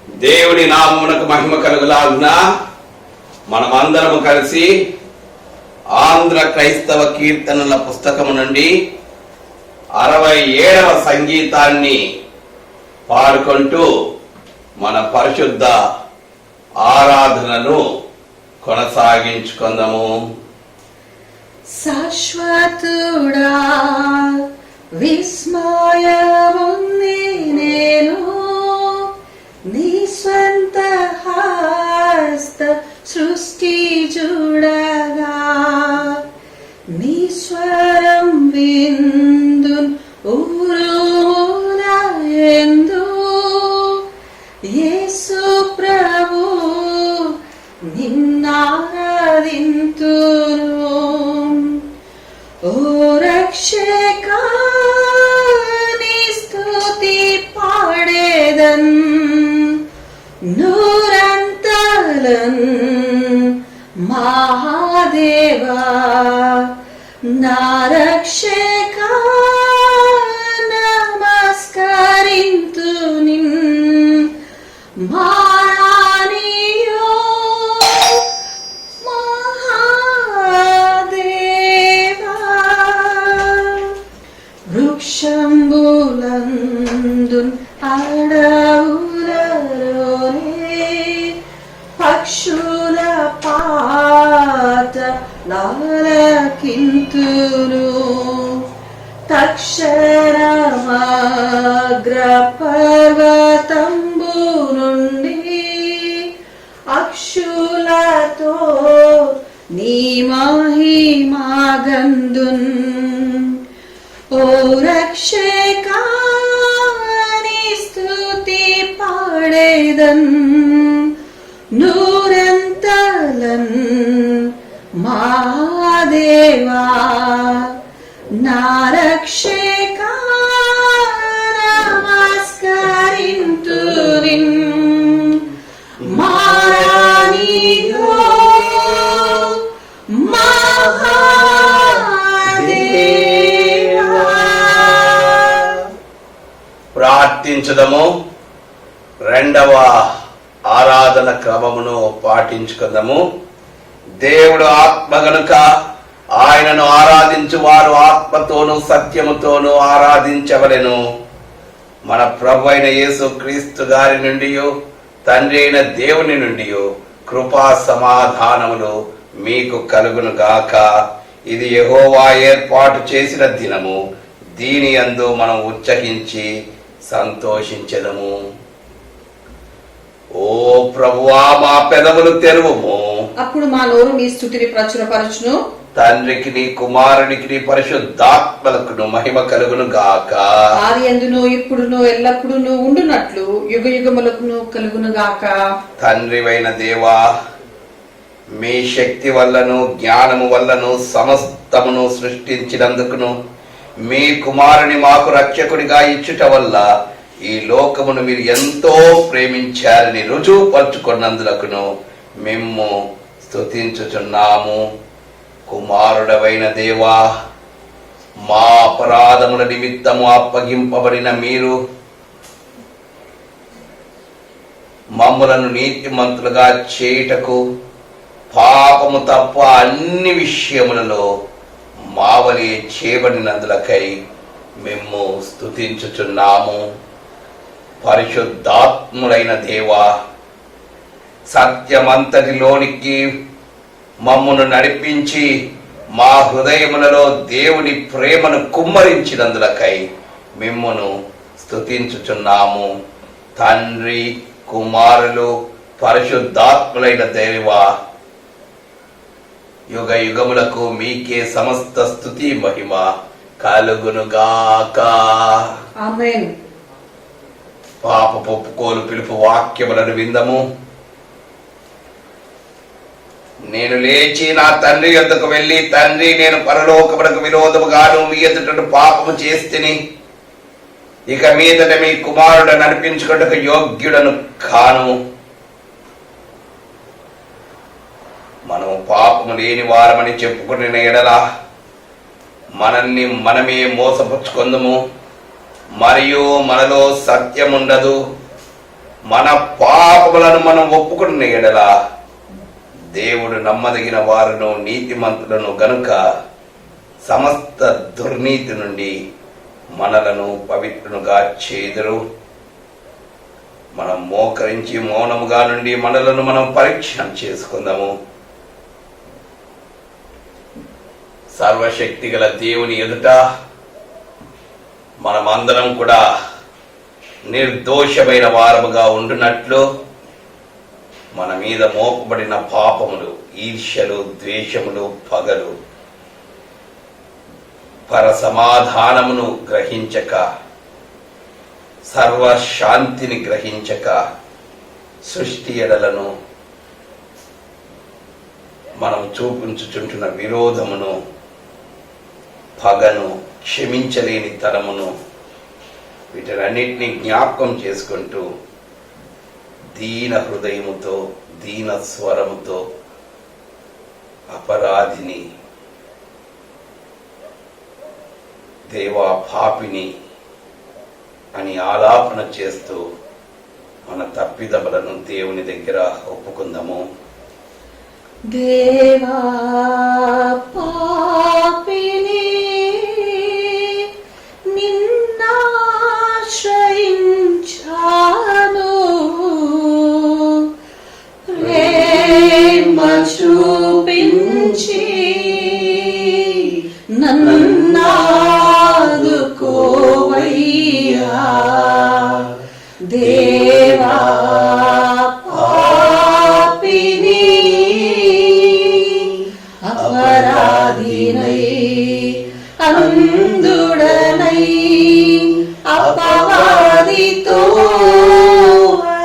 దేవుని నామమునకు మహిమ కలుగులాగున మనమందరము కలిసి ఆంధ్ర క్రైస్తవ కీర్తనల పుస్తకము నుండి 67వ సంగీతాన్ని పాడుకుంటూ మన పరిశుద్ధ ఆరాధనను కొనసాగించుకుందాము. శాశ్వతుడా విస్మయముంది నేను నీ స్వంత హస్త సృష్టి చూడగా నీ స్వరం విందున్ ఊరులయందు యేసు ప్రభు నిన్నారాధింతును. ఓ రక్షకా నీ స్తుతి పాడేదన్ నూరంతలన్ మహాదేవా నా రక్షకా నమస్కరింతు నిన్ మారానియో మహాదేవా. వృక్షంబులందున్ అడవులలోనే పక్షుల పాట లాలకింతును. తక్షణమగ్ర పర్వతంబు నుండి అక్షులతో నీ మహిమగందున్. ఓ రక్షకా నీ స్తుతి పాడేదన్ నూరంతలన్ మహాదేవా నా రక్షకా నమస్కరింతు నిన్ మారానియో మహాదేవా. ప్రార్థించుదము. రెండవ ఆరాధన క్రమమును పాటించుకుందాము. దేవుడు ఆత్మ గనుక ఆయనను ఆరాధించు వారు ఆత్మతోనూ సత్యముతోనూ ఆరాధించవలెను. మన ప్రభు అయిన యేసు క్రీస్తు గారి నుండి తండ్రి అయిన దేవుని నుండి కృపా సమాధానములు మీకు కలుగును గాక. ఇది యెహోవా ఏర్పాటు చేసిన దినము, దీని యందు మనం ఉత్సహించి సంతోషించెదము. ఓ ప్రభువా, మా పెదవులు తెరువుము, అప్పుడు మా నోరు నీ స్తుతిని ప్రచురపరచును. తండ్రికి నీ కుమారునికి నీ పరిశుద్ధాత్మలకు మహిమ కలుగును గాక. ఆది అందును ఇప్పుడును ఎల్లప్పుడూ ఉండునట్లు యుగ యుగములకు కలుగును గాక. తండ్రివైన దేవా, మీ శక్తి వల్లను జ్ఞానము వల్లను సమస్తమును సృష్టించినందుకును మీ కుమారుని మాకు రక్షకుడిగా ఇచ్చుట వల్ల ఈ లోకమును మీరు ఎంతో ప్రేమించారని రుజువుపరుచుకున్నందులకును మేము స్తుతించుచున్నాము. కుమారుడవైన దేవా, మా అపరాధముల నిమిత్తము అప్పగింపబడిన మీరు మమ్ములను నీతిమంతులుగా చేయుటకు పాపము తప్ప అన్ని విషయములలో మావలి చేయబడినందులకై మేము స్తుతించుచున్నాము. పరిశుద్ధాత్ములైన దేవా, సత్యమంతటిలోనికి మమ్మును నడిపించి మా హృదయములలో దేవుని ప్రేమను కుమ్మరించినందులకై మిమ్మును స్తుతించుచున్నాము. తండ్రి, కుమారులు, పరిశుద్ధాత్ములైన దేవా, యుగ యుగములకు మీకే సమస్త స్తుతి మహిమ కలుగునుగాక. ఆమేన్. పాప ఒప్పుకోలు పిలుపు వాక్యములను విందము. నేను లేచి నా తండ్రి యొద్దకు వెళ్ళి, తండ్రి, నేను పరలోకమునకు విరోధముగాను మీ ఎదుట పాపము చేస్తిని. ఇక మీదట మీ కుమారుడు నడిపించుటకు యోగ్యుడను కాను. మనము పాపము లేని వారమని చెప్పుకునే ఎడల మనల్ని మనమే మోసపుచ్చుకొందుము, మరియు మనలో సత్యముండదు. మన పాపములను మనం ఒప్పుకున్న ఎడల దేవుడు నమ్మదగిన వారును నీతిమంతులను గనుక సమస్త దుర్నీతి నుండి మనలను పవిత్రులుగా చేదురు. మనం మోకరించి మౌనముగా నుండి మనలను మనం పరీక్ష చేసుకుందాము. సర్వశక్తి గల దేవుని ఎదుట మనమందరం కూడా నిర్దోషమైన వారముగా ఉండునట్లు మన మీద మోపబడిన పాపములు, ఈర్ష్యలు, ద్వేషములు, పగలు, పర సమాధానమును గ్రహించక, సర్వశాంతిని గ్రహించక, సృష్టి ఎడలను మనం చూపించుచుంటున్న విరోధమును, పగను, క్షమించలేని తరమును, వీటన్నిటిని జ్ఞాపకం చేసుకుంటూ దీన హృదయముతో, దీన స్వరముతో అపరాధిని, దేవా పాపిని అని ఆలాపన చేస్తూ మన తప్పిదములను దేవుని దగ్గర ఒప్పుకుందాము. దేవా పాపిని నిన్నాశ్రయించాను, ప్రేమ చూపించి నన్నాదుకోవయ్యా. దేవా పాపిని అపరాధినై అందుడనై అపవాదితో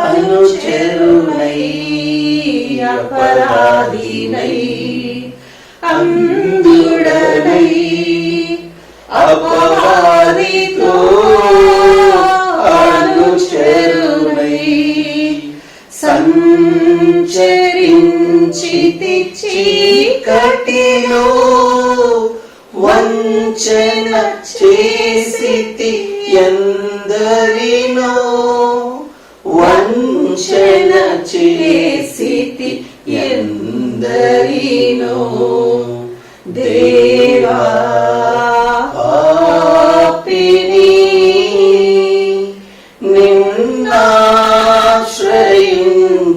అనుచరునై, అపరాధినై అందుడనై అపవాదితో అనుచరునై సంచరించితి చీకటిలో, వంచన చేసితి ఎందరినో, వంచన చేసితి ఎందరినో. దేవా పాపిని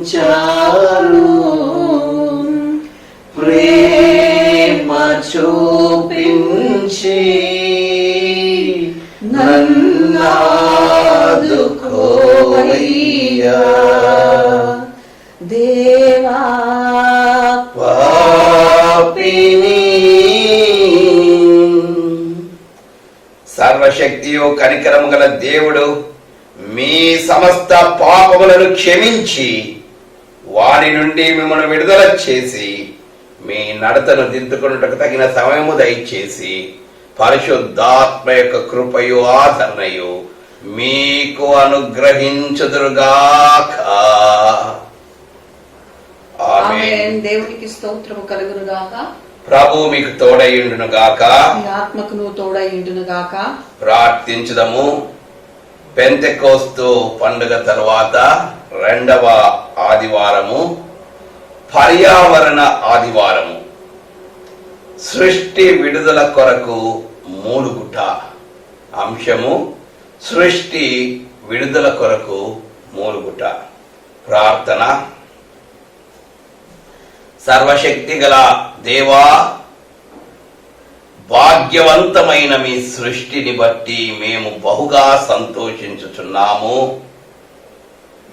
నిన్నాశ్రయించాను, ప్రేమ చూపించి నన్నాదుకోవయ్యా. దేవా పాపిని. సర్వశక్తియు కనికరము గల దేవుడు మీ సమస్త పాపములను క్షమించి వారి నుండి మిమ్మల్ని విడుదల చేసి మీ నడతను దిద్దుకొనుటకు తగిన సమయము దయచేసి పరిశుద్ధాత్మ యొక్క కృపయు ఆదరణయు మీకు అనుగ్రహించుదురుగాక. ఆమేన్. దేవునికి స్తోత్రము కలుగునుగాక. ప్రభు మీకు తోడయుండును గాక. మీ ఆత్మకును తోడయుండును గాక. ప్రార్థించుదము. పెంతెకోస్తు పండుగ తరువాత రెండవ ఆదివారము పర్యావరణ ఆదివారము. సృష్టి విడుదల కొరకు మూలుగుట. అంశము సృష్టి విడుదల కొరకు మూలుగుట. ప్రార్థన. సర్వశక్తి గల దేవా, భాగ్యవంతమైన మీ సృష్టిని బట్టి మేము బహుగా సంతోషించుచున్నాము.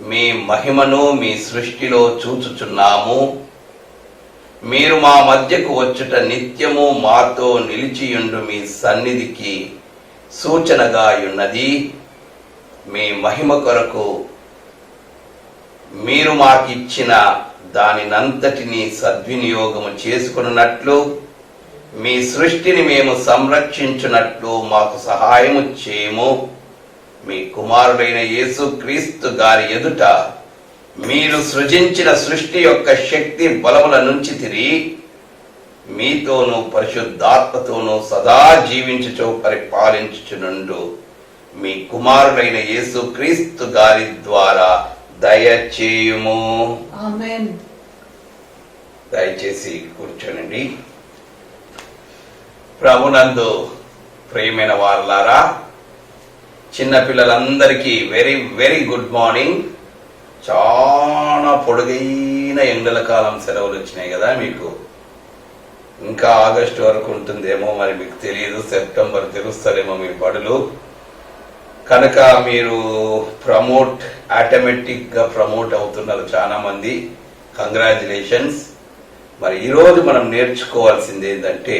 మీ మహిమను మీ సృష్టిలో చూచుచున్నాము. మీరు మా మధ్యకు వచ్చుట నిత్యము మాతో నిలిచియుండు మీ సన్నిధికి సూచనగా ఉన్నది. మీ మహిమ కొరకు మీరు మాకిచ్చిన దానినంతటినీ సద్వినియోగము చేసుకున్నట్లు, మీ సృష్టిని మేము సంరక్షించున్నట్లు మాకు సహాయము చేయము. మీ కుమారుడైన యేసుక్రీస్తు గారి ఎదుట మీరు సృజించిన సృష్టి యొక్క శక్తి బలముల నుంచి తిరిగి మీతోనూ పరిశుద్ధాత్మతోనూ సదా జీవించుచు పరిపాలించుచునుండు మీ కుమారుడైన యేసుక్రీస్తు గారి ద్వారా దయచేయుము. ఆమేన్. దయచేసి కూర్చోనండి. ప్రభునందు ప్రియమైన వారలారా, చిన్నపిల్లలందరికీ వెరీ వెరీ గుడ్ మార్నింగ్. చాలా పొడుగైన ఎండల కాలం సెలవులు వచ్చినాయి కదా మీకు. ఇంకా ఆగస్టు వరకు ఉంటుందేమో, మరి మీకు తెలియదు. సెప్టెంబర్ తెరుస్తారేమో మీ బడులు. కనుక మీరు ఆటోమేటిక్గా ప్రమోట్ అవుతున్నారు చాలా మంది. కంగ్రాచులేషన్స్. మరి ఈరోజు మనం నేర్చుకోవాల్సింది ఏంటంటే,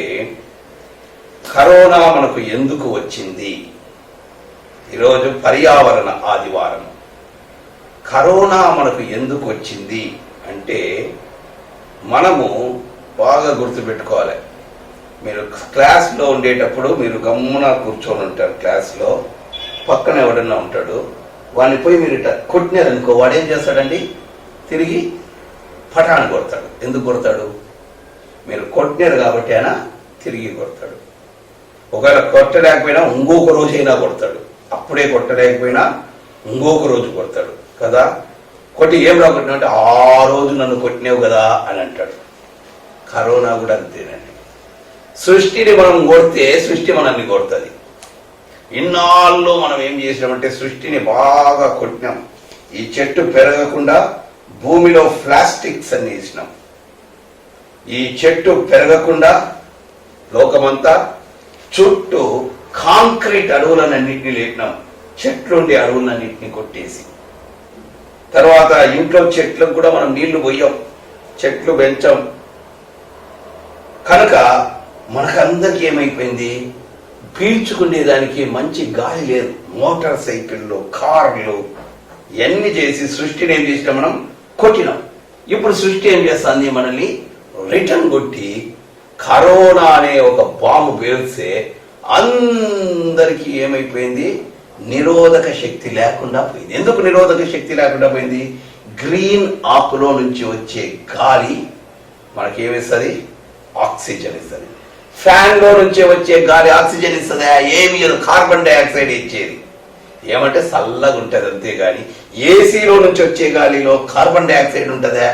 కరోనా మనకు ఎందుకు వచ్చింది. ఈరోజు పర్యావరణ ఆదివారం. కరోనా మనకు ఎందుకు వచ్చింది అంటే, మనము బాగా గుర్తుపెట్టుకోవాలి. మీరు క్లాస్లో ఉండేటప్పుడు మీరు గమ్మున కూర్చొని ఉంటారు. క్లాస్లో పక్కన ఎవడన్నా ఉంటాడు, వాడిని పోయి మీరు కొట్టినారనుకో, వాడు ఏం చేస్తాడండి, తిరిగి పటాన్ని కొడతాడు. ఎందుకు కొడతాడు? మీరు కొట్టినారు కాబట్టి ఆయన తిరిగి కొడతాడు. ఒకవేళ కొట్టలేకపోయినా ఇంకొక రోజు అయినా కొడతాడు. అప్పుడే కొట్టలేకపోయినా ఇంకొక రోజు కొడతాడు కదా. కొట్టి ఏం రాకొట్టినా అంటే, ఆ రోజు నన్ను కొట్టినావు కదా అని అంటాడు. కరోనా కూడా అంతేనండి. సృష్టిని మనం కొడితే సృష్టి మనల్ని కొడుతుంది. ఇన్నాళ్ళు మనం ఏం చేసినామంటే, సృష్టిని బాగా కొట్టినాం. ఈ చెట్టు పెరగకుండా భూమిలో ప్లాస్టిక్స్ అన్ని వేసినాం. ఈ చెట్టు పెరగకుండా లోకమంతా చుట్టూ కాంక్రీట్ అడవులన్నింటినీ లేపినాం. చెట్లుండే అడవులన్నింటినీ కొట్టేసి, తర్వాత ఇంట్లో చెట్లకు కూడా మనం నీళ్లు పోయాం, చెట్లు పెంచాం. కనుక మనకందరికి ఏమైపోయింది, పీల్చుకునేదానికి మంచి గాలి లేదు. మోటార్ సైకిళ్ళు, కార్లు ఇవన్నీ చేసి సృష్టిని ఏం చేసినాం, మనం కొట్టినాం. ఇప్పుడు సృష్టి ఏం చేస్తుంది, మనల్ని రిటర్న్ కొట్టి కరోనా అనే ఒక బాంబు పేల్స్తే అందరికీ ఏమైపోయింది, నిరోధక శక్తి లేకుండా పోయింది. ఎందుకు నిరోధక శక్తి లేకుండా పోయింది? గ్రీన్ ఆకులో నుంచి వచ్చే గాలి మనకేమిస్తుంది, ఆక్సిజన్ ఇస్తుంది. ఫ్యాన్ లో నుంచి వచ్చే గాలి ఆక్సిజన్ ఇస్తుందా? ఏమి కార్బన్ డైఆక్సైడ్ ఇచ్చేది. ఏమంటే చల్లగా ఉంటుంది అంతేగాని ఏసీలో నుంచి వచ్చే గాలిలో కార్బన్ డైఆక్సైడ్ ఉంటుందా,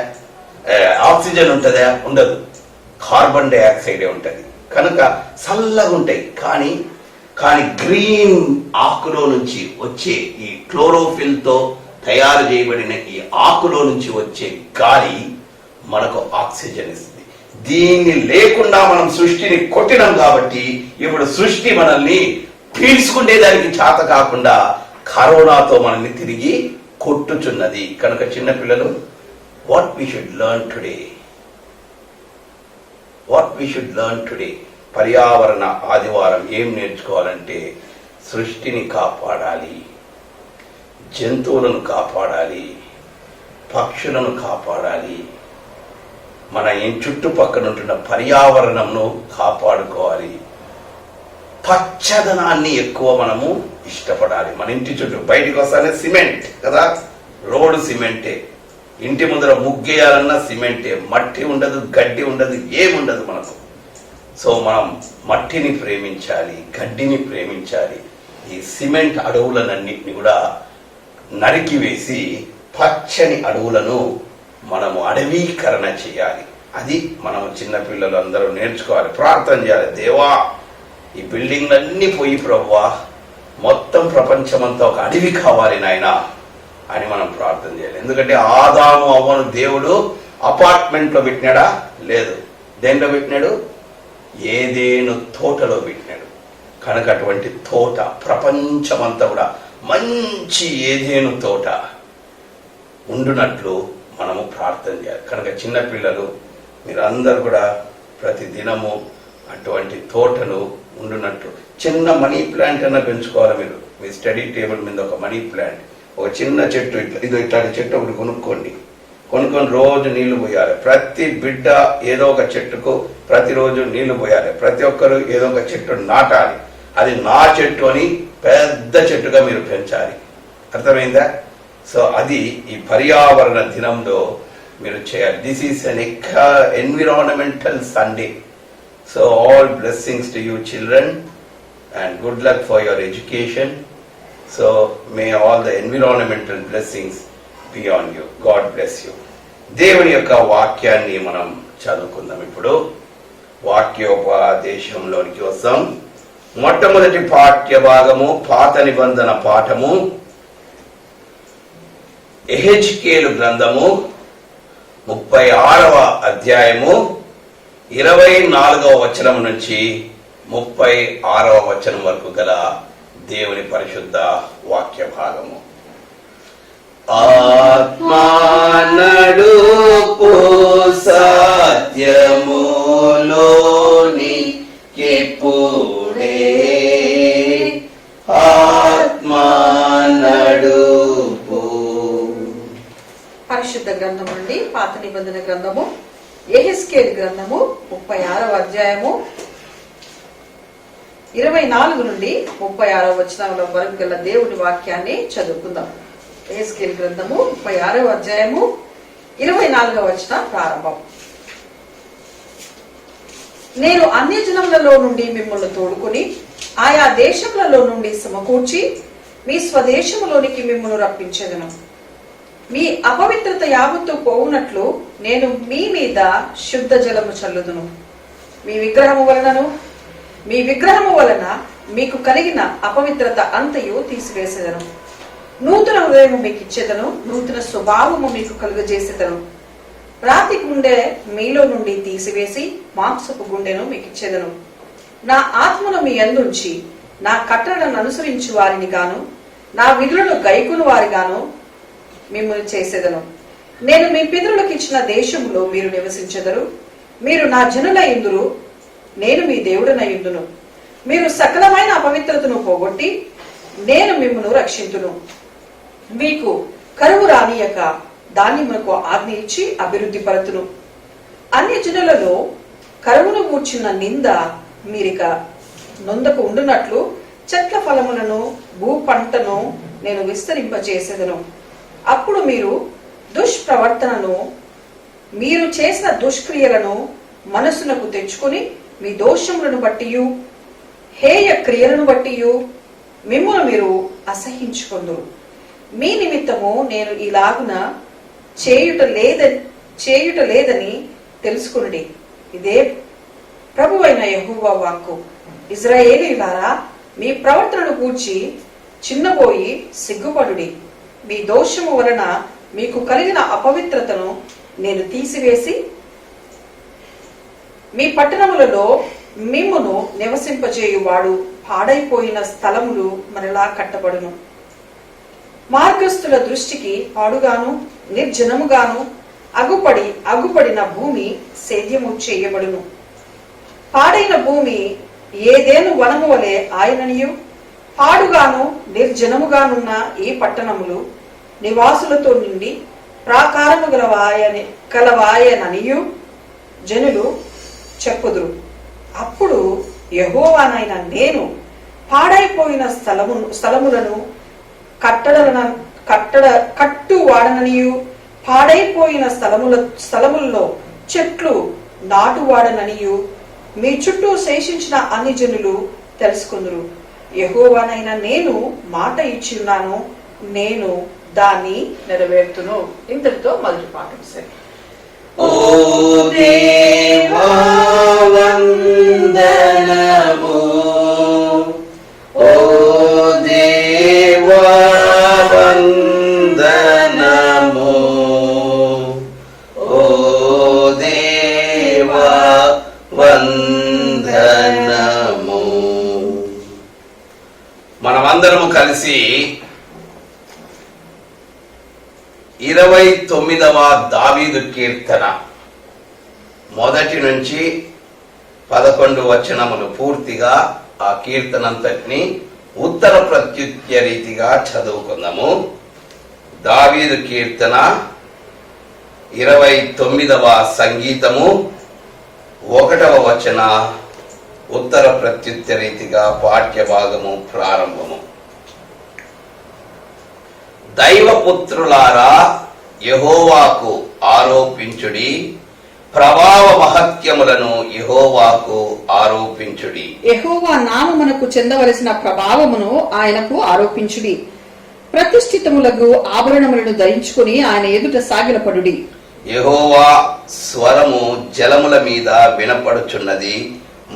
ఆక్సిజన్ ఉంటుందా? ఉండదు. కార్బన్ డైఆక్సైడే ఉంటుంది. కనుక చల్లగా ఉంటాయి. కానీ గ్రీన్ ఆకులో నుంచి వచ్చే ఈ క్లోరోఫిల్ తో తయారు చేయబడిన ఈ ఆకులో నుంచి వచ్చే గాలి మనకు ఆక్సిజన్ ఇస్తుంది. దీన్ని లేకుండా మనం సృష్టిని కొట్టినాం కాబట్టి ఇప్పుడు సృష్టి మనల్ని పీల్చుకునేదానికి చేత కాకుండా కరోనాతో మనల్ని తిరిగి కొట్టుచున్నది. కనుక చిన్నపిల్లలు, what we should learn today, పర్యావరణ ఆదివారం ఏం నేర్చుకోవాలంటే, సృష్టిని కాపాడాలి, జంతువులను కాపాడాలి, పక్షులను కాపాడాలి, మన చుట్టుపక్కల ఉంటున్న పర్యావరణంను కాపాడుకోవాలి. పచ్చదనాన్ని ఎక్కువ మనము ఇష్టపడాలి. మన ఇంటి చుట్టూ బయటికి వస్తానే సిమెంట్ కదా, రోడ్డు సిమెంటే. ఇంటి ముందర ముగ్గేయాలన్నా సిమెంటే. మట్టి ఉండదు, గడ్డి ఉండదు, ఏముండదు మనకు. సో మనం మట్టిని ప్రేమించాలి, గడ్డిని ప్రేమించాలి. ఈ సిమెంట్ అడవులన్నింటినీ కూడా నరికివేసి పచ్చని అడవులను మనము అడవీకరణ చేయాలి. అది మనము చిన్నపిల్లలు అందరూ నేర్చుకోవాలి. ప్రార్థన చేయాలి, దేవా ఈ బిల్డింగ్లన్నీ పోయి ప్రభువా మొత్తం ప్రపంచమంతా ఒక అడవి కావాలి నాయనా అని మనం ప్రార్థన చేయాలి. ఎందుకంటే ఆదాము అవ్వను దేవుడు అపార్ట్మెంట్లో పెట్టినాడా? లేదు. దేంట్లో పెట్టినాడు? ఏదేను తోటలో పెట్టినాడు. కనుక అటువంటి తోట, ప్రపంచమంతా కూడా మంచి ఏదేను తోట ఉండునట్లు మనము ప్రార్థన చేయాలి. కనుక చిన్నపిల్లలు మీరందరూ కూడా ప్రతి దినము అటువంటి తోటలు ఉండునట్లు, చిన్న మనీ ప్లాంట్ అన్న పెంచుకోవాలి. మీరు మీ స్టడీ టేబుల్ మీద ఒక మనీ ప్లాంట్, ఒక చిన్న చెట్టు, ఇట్లాంటి చెట్టు ఒకటి కొనుక్కొని రోజు నీళ్లు పోయాలి. ప్రతి బిడ్డ ఏదో ఒక చెట్టుకు ప్రతిరోజు నీళ్లు పోయాలి. ప్రతి ఒక్కరు ఏదో ఒక చెట్టు నాటాలి. అది నా చెట్టు అని పెద్ద చెట్టుగా మీరు పెంచాలి. అర్థమైందా? సో అది ఈ పర్యావరణ దినంలో మీరు చేయాలి. This is an environmental Sunday. So all blessings to you children and good luck for your education. So may all the environmental blessings beyond you. God bless you. దేవుని యొక్క వాక్యాన్ని మనం చదువుకుందాం. ఇప్పుడు వాక్యోపదేశంలోనికి వస్తాం. మొట్టమొదటి పాఠ్య భాగము పాత నిబంధన పాఠము యెహెజ్కేలు గ్రంథము 36వ అధ్యాయము 24వ వచనం నుంచి 36వ వచనం వరకు గల దేవుని పరిశుద్ధ వాక్య భాగము. ఆత్మా నడుపు సత్యములోని ఎప్పుడే ఆత్మా నడుపు. పరిశుద్ధ గ్రంథం నుండి పాత నిబంధన గ్రంథము యెహెజ్కేలు గ్రంథము 36వ అధ్యాయము 24 నుండి 36వ వచనాల వరకు గల దేవుని వాక్యాన్ని చదువుకుందాం. యెహెజ్కేలు గ్రంథము 36వ అధ్యాయము 24వ వచనం ప్రారంభం. నేను అన్యజనములలో నుండి మిమ్మల్ని తోడుకొని ఆయా దేశములలో నుండి సమకూర్చి మీ స్వదేశములోనికి మిమ్మల్ని రప్పించెదను. మీ అపవిత్రత యావత్తు పోవునట్లు నేను మీ మీద శుద్ధ జలము చల్లుదును. మీ విగ్రహము వలన మీకు కలిగిన అపవిత్రత అంతయు తీసివేసేదను. నూతన హృదయము మీకు ఇచ్చేదను, నూతన స్వభావము మీకు కలుగజేసేదను. రాతి గుండె మీలో నుండి తీసివేసి మాంసపు గుండెను మీకు ఇచ్చేదను. నా ఆత్మను మీ అందుంచి నా కట్టడలను అనుసరించు వారిని గాను నా విధులను గైకును వారిగాను మిమ్మల్ని చేసేదను. నేను మీ పితరులకు ఇచ్చిన దేశంలో మీరు నివసించెదరు. మీరు నా జనులయ్యుందురు, నేను మీ దేవుడనయ్యుందును. మీరు సకలమైన అపవిత్రతను పోగొట్టి నేను మిమ్మల్ని రక్షింతును. మీకు కరువు రానియక ధాన్యమునకు ఆజ్ఞ ఇచ్చి అభివృద్ధి పరతును. అన్య జనులలో కరువును కూర్చున్న నింద మీరిక నొందకు ఉండునట్లు చెట్ల ఫలములను భూ పంటను నేను విస్తరింపచేసేదను. అప్పుడు మీరు దుష్ప్రవర్తనను మీరు చేసిన దుష్క్రియలను మనసునకు తెచ్చుకొని మీ దోషములను బట్టియు హేయ క్రియలను బట్టియు మిమ్మల్ని మీరు అసహించుకొందురు. మీ నిమిత్తము నేను ఇలాగున చేయుట లేదని తెలుసుకునుడి. ఇదే ప్రభువైన యెహోవా వాక్కు. ఇశ్రాయేలీయులారా, మీ ప్రవర్తనను గూర్చి చిన్నబోయి సిగ్గుపడుడి. మీ దోషము వలన మీకు కలిగిన అపవిత్రతను నేను తీసివేసి మీ పట్టణములలో మిమ్మును నివసింపజేయువాడు పాడైపోయిన స్థలములు మరలా కట్టబడును. మార్గస్థుల దృష్టికి పాడుగాను నిర్జనముగాను అగుపడిన భూమి సేద్యము చేయబడును. పాడైన భూమి ఏదేను వనము వలె ఆయననియు పాడుగాను నిర్జనముగానున్న ఈ పట్టణములు నివాసులతో నిండి ప్రాకారము కలవాయననియు జనులు చెప్పుదురు. అప్పుడు యెహోవానైన నేను పాడైపోయిన స్థలములను కట్టువాడననియు పాడైపోయిన స్థలములలో చెట్లు నాటువాడననియు మీ చుట్టూ శేషించిన అన్ని జనులు తెలుసుకుందురు. యెహోవానైన నేను మాట ఇచ్చిన్నాను, నేను దాన్ని నెరవేర్తును. ఇంతటితో మొదటి పాఠం సరే. ఓ దేవా వందనము, ఓ దేవా వందనము, ఓ దేవా వందనము. మనమందరము కలిసి 29వ దావీదు కీర్తన 1 నుంచి 11 వచనములు పూర్తిగా ఆ కీర్తనంతటిని ఉత్తర ప్రత్యుత్తర రీతిగా చదువుకుందాము. దావీదు కీర్తన 29వ సంగీతము 1వ వచన ఉత్తర ప్రత్యుత్తర రీతిగా పాఠ్య భాగము ప్రారంభము. దైవపుత్రులారా, యెహోవాకు ఆరోపించుడి, ప్రభావ మహత్యములను యెహోవాకు ఆరోపించుడి. యెహోవా నామమునకు చెందవలసిన ప్రభావమును ఆయనకు ఆరోపించుడి. ప్రతిష్ఠితములకు ఆభరణములను ధరించుకుని ఆయన ఎదుట సాగిలపడుడి. యెహోవా స్వరము జలముల మీద వినపడుచున్నది.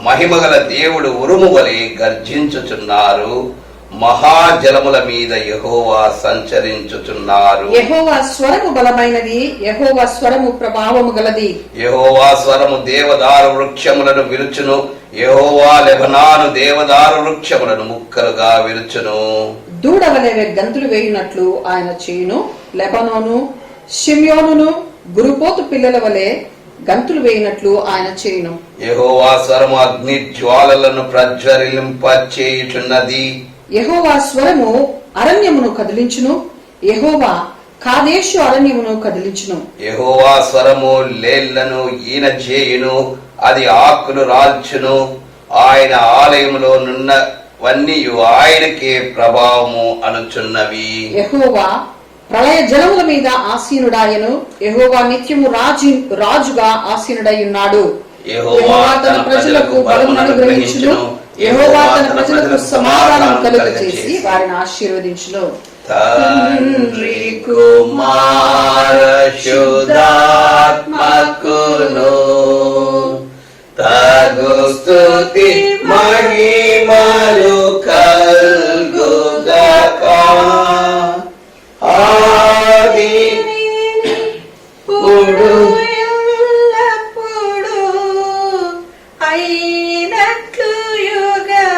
మహిమగల దేవుడు ఉరుము వలె గర్జించుచున్నారు. మహాజలముల మీద యెహోవా సంచరించుచున్నారు. యెహోవా స్వరము బలమైనది, యెహోవా స్వరము ప్రభావము గలది. యెహోవా స్వరము దేవదారు వృక్షములను విరుచును. యెహోవా లెబనాను దేవదారు వృక్షములను ముక్కలుగా విరుచును. దూడవలే గంతులు వేయునట్లు ఆయన చేయును. లెబనోను షిమ్యోనును గురుపోతు పిల్లల వలె గంతులు వేయినట్లు ఆయన చేయును. యెహోవా స్వరము అగ్ని జ్వాలలను ప్రజ్వలింపచేయుచున్నది. యెహోవా స్వరము అరణ్యమును కదిలించును. యెహోవా కాదేశు అరణ్యమును కదిలించును. యెహోవా స్వరము లేళ్లను ఈనజేయును. అది ఆకులు రాల్చును. ఆయన ఆలయములో నున్నవన్నీ ఆయనకే ప్రభావము అనుచున్నవి. యెహోవా ప్రళయ జలముల మీద ఆసీనుడాయను. యెహోవా నిత్యము రాజుగా ఆసీనుడై ఉన్నాడు. యెహోవా తన ప్రజలకు బలమును అనుగ్రహించును. యెహోవా తన ప్రజలకు సమాధానం కలుగజేసి వారిని ఆశీర్వదించును. తండ్రి కుమార శుద్ధాత్మకును తగు స్తుతి మహిమలు కల్గుగాక. ఆది ఇప్పుడు ఎల్లప్పుడు అయినట్లు యుగములనామేన్.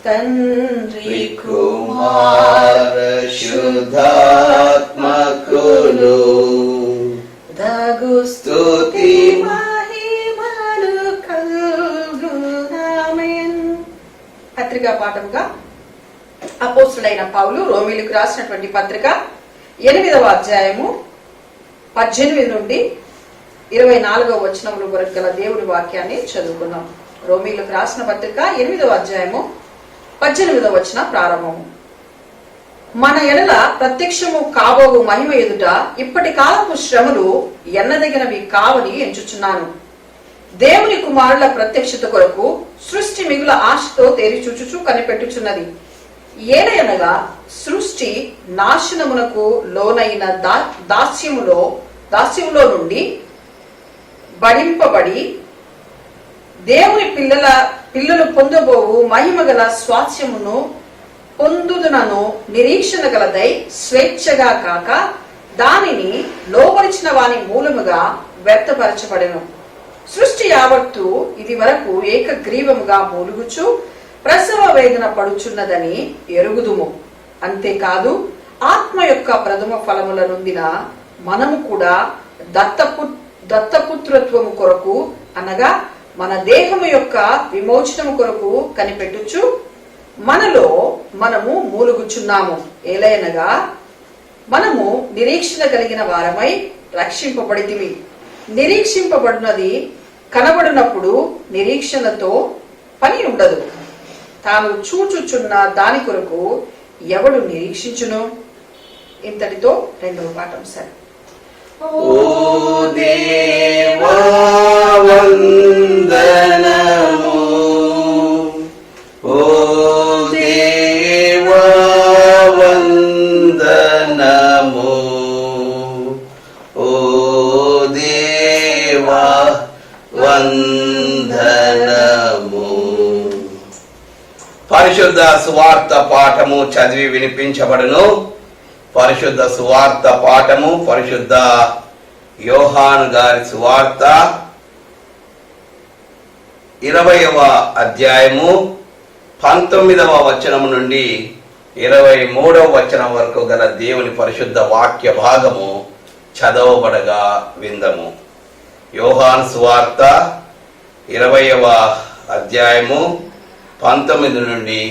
తండ్రి కుమార శుద్ధాత్మకులు దగు స్తుతి మహిమలు కల్గునామేన్. పత్రికా పాఠముగా అపోస్తుడైన పౌలు రోమీలకు రాసినటువంటి పత్రిక 8వ అధ్యాయము 18 నుండి 24వ వచనముల వరకు గల దేవుడి వాక్యాన్ని చదువుకున్నాం. రోమీలకు రాసిన పత్రిక 8వ అధ్యాయము 18వ వచనం ప్రారంభము. మన ఎడల ప్రత్యక్షము కాబోవు మహిమ ఎదుట ఇప్పటి కాలపు శ్రమలు ఎన్నదగినవి కావని ఎంచుచున్నాను. దేవుని కుమారుల ప్రత్యక్షత కొరకు సృష్టి మిగుల ఆశతో తేరి చూచుచూ కనిపెట్టుచున్నది. ఏలయనగా సృష్టి నాశనమునకు లోనైన దాస్యములో నుండి బడింపబడి దేవుని పిల్లలు పొందబోవు మహిమగల స్వాస్యమును పొందుదునను నిరీక్షణ గలదై స్వేచ్ఛగా కాక దానిని లోబరిచిన వాని మూలముగా వ్యర్థపరచబడెను. సృష్టి యావత్తు ఇది వరకు ఏకగ్రీవముగా మూలుగుచు ప్రసవ వేదన పడుచున్నదని ఎరుగుదుము. అంతేకాదు ఆత్మ యొక్క ప్రథమ ఫలముల నొందిన మనము కూడా దత్తపుత్రత్వము కొరకు అనగా మన దేహము యొక్క విమోచనము కొరకు కనిపెట్టుచు మనలో మనము మూలుగుచున్నాము. ఏలయనగా మనము నిరీక్షణ కలిగిన వారమై రక్షింపబడితిమి. నిరీక్షింపబడినది కనబడినప్పుడు నిరీక్షణతో పని ఉండదు. తాను చూచుచున్న దాని కొరకు ఎవడు నిరీక్షించును? ఇంతటితో 2వ పాఠం సరే. ఓ దేవా వందనము, ఓ దేవా వందనము, ఓ దేవా వందనము. పరిశుద్ధ సువార్త పాఠము చదివి వినిపించబడును. పరిశుద్ధ సువార్త పాఠము పరిశుద్ధ యోహాను గారి సువార్త 20వ అధ్యాయము 19వ వచనము నుండి 23వ వచనం వరకు గల దేవుని పరిశుద్ధ వాక్య భాగము చదవబడగా విందము. యోహాను సువార్త 20వ అధ్యాయము 19 నుండి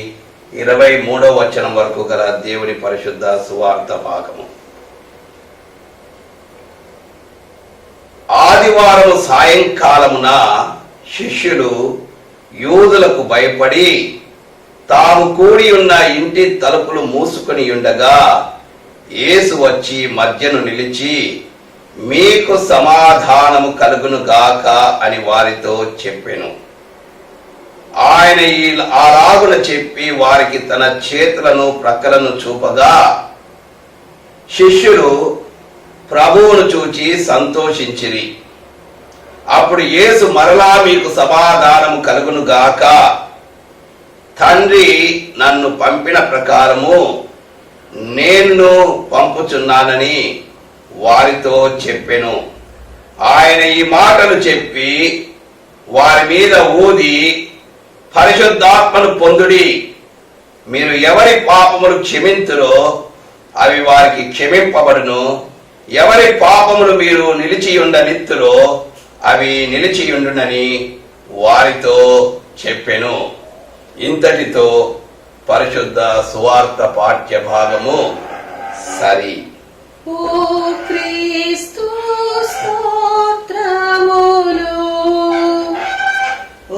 23వ వచనం వరకు గల దేవుని పరిశుద్ధ సువార్త భాగము. ఆదివారం సాయంకాలమున శిష్యులు యూదులకు భయపడి తాము కూడి ఉన్న ఇంటి తలుపులు మూసుకొని ఉండగా యేసు వచ్చి మధ్యను నిలిచి, మీకు సమాధానము కలుగును గాక అని వారితో చెప్పెను. ఆయన అలాగున చెప్పి వారికి తన చేతులను ప్రక్కలను చూపగా శిష్యులు ప్రభువును చూచి సంతోషించిరి. అప్పుడు యేసు మరలా మీకు సమాధానము కలుగును గాక, తండ్రి నన్ను పంపిన ప్రకారము నేను పంపుచున్నానని వారితో చెప్పెను. ఆయన ఈ మాటలు చెప్పి వారి మీద ఊది, పరిశుద్ధాత్మను పొందుడి. మీరు ఎవరి పాపములు క్షమింతురో అవి వారికి క్షమింపబడును, ఎవరి పాపములు మీరు నిలిచియుండనిత్తురో అవి నిలిచియుండునని వారితో చెప్పెను. ఇంతటితో పరిశుద్ధ సువార్త పాఠ్య భాగము సరి. ఓ క్రీస్తు స్తోత్రములు,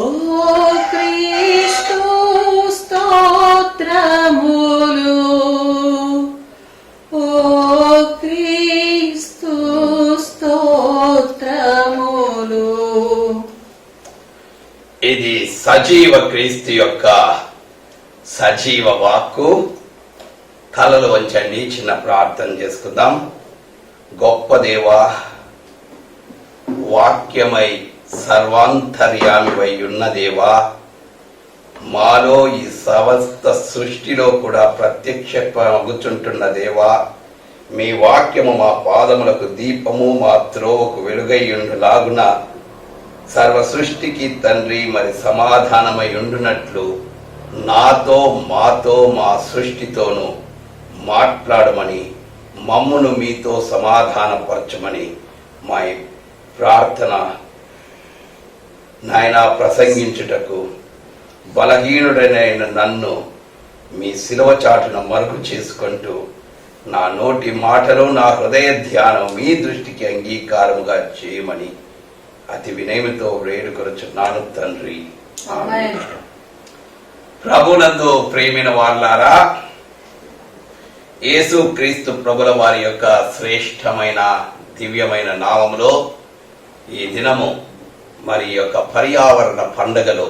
ఓ క్రీస్తు స్తోత్రములు, ఓ క్రీస్తు స్తోత్రములు. ఇది సజీవ క్రీస్తు యొక్క సజీవ వాక్కు. తలలు వంచండి, చిన్న ప్రార్థన చేసుకుందాం. గొప్ప దేవా, వాక్యమై సర్వాంతర్యామివై ఉన్న దేవా, మాలో ఈ సమస్త సృష్టిలో కూడా ప్రత్యక్షమగుచుంటున్న దేవా, మీ వాక్యము మా పాదములకు దీపము, మా త్రోవకు వెలుగైయుండులాగున సర్వ సృష్టికి తండ్రి మరి సమాధానమై ఉండునట్లు నాతో, మాతో, మా సృష్టితోనూ మాట్లాడమని, మమ్మును మీతో సమాధానపరచమని మా ప్రార్థన. నాయనా, ప్రసంగించుటకు బలహీనుడైన నన్ను మీ శిలువ చాటున మరుగు చేసుకుంటూ నా నోటి మాటలు, నా హృదయ ధ్యానం మీ దృష్టికి అంగీకారముగా చేయమని అతి వినయముతో వేడుకొనుచున్నాను తండ్రి. ఆమేన్. ప్రభునందు ప్రేమైన వాళ్ళారా, యేసు క్రీస్తు ప్రభుల వారి యొక్క శ్రేష్టమైన దివ్యమైన నామములో ఈ దినము మరి యొక్క పర్యావరణ పండగలో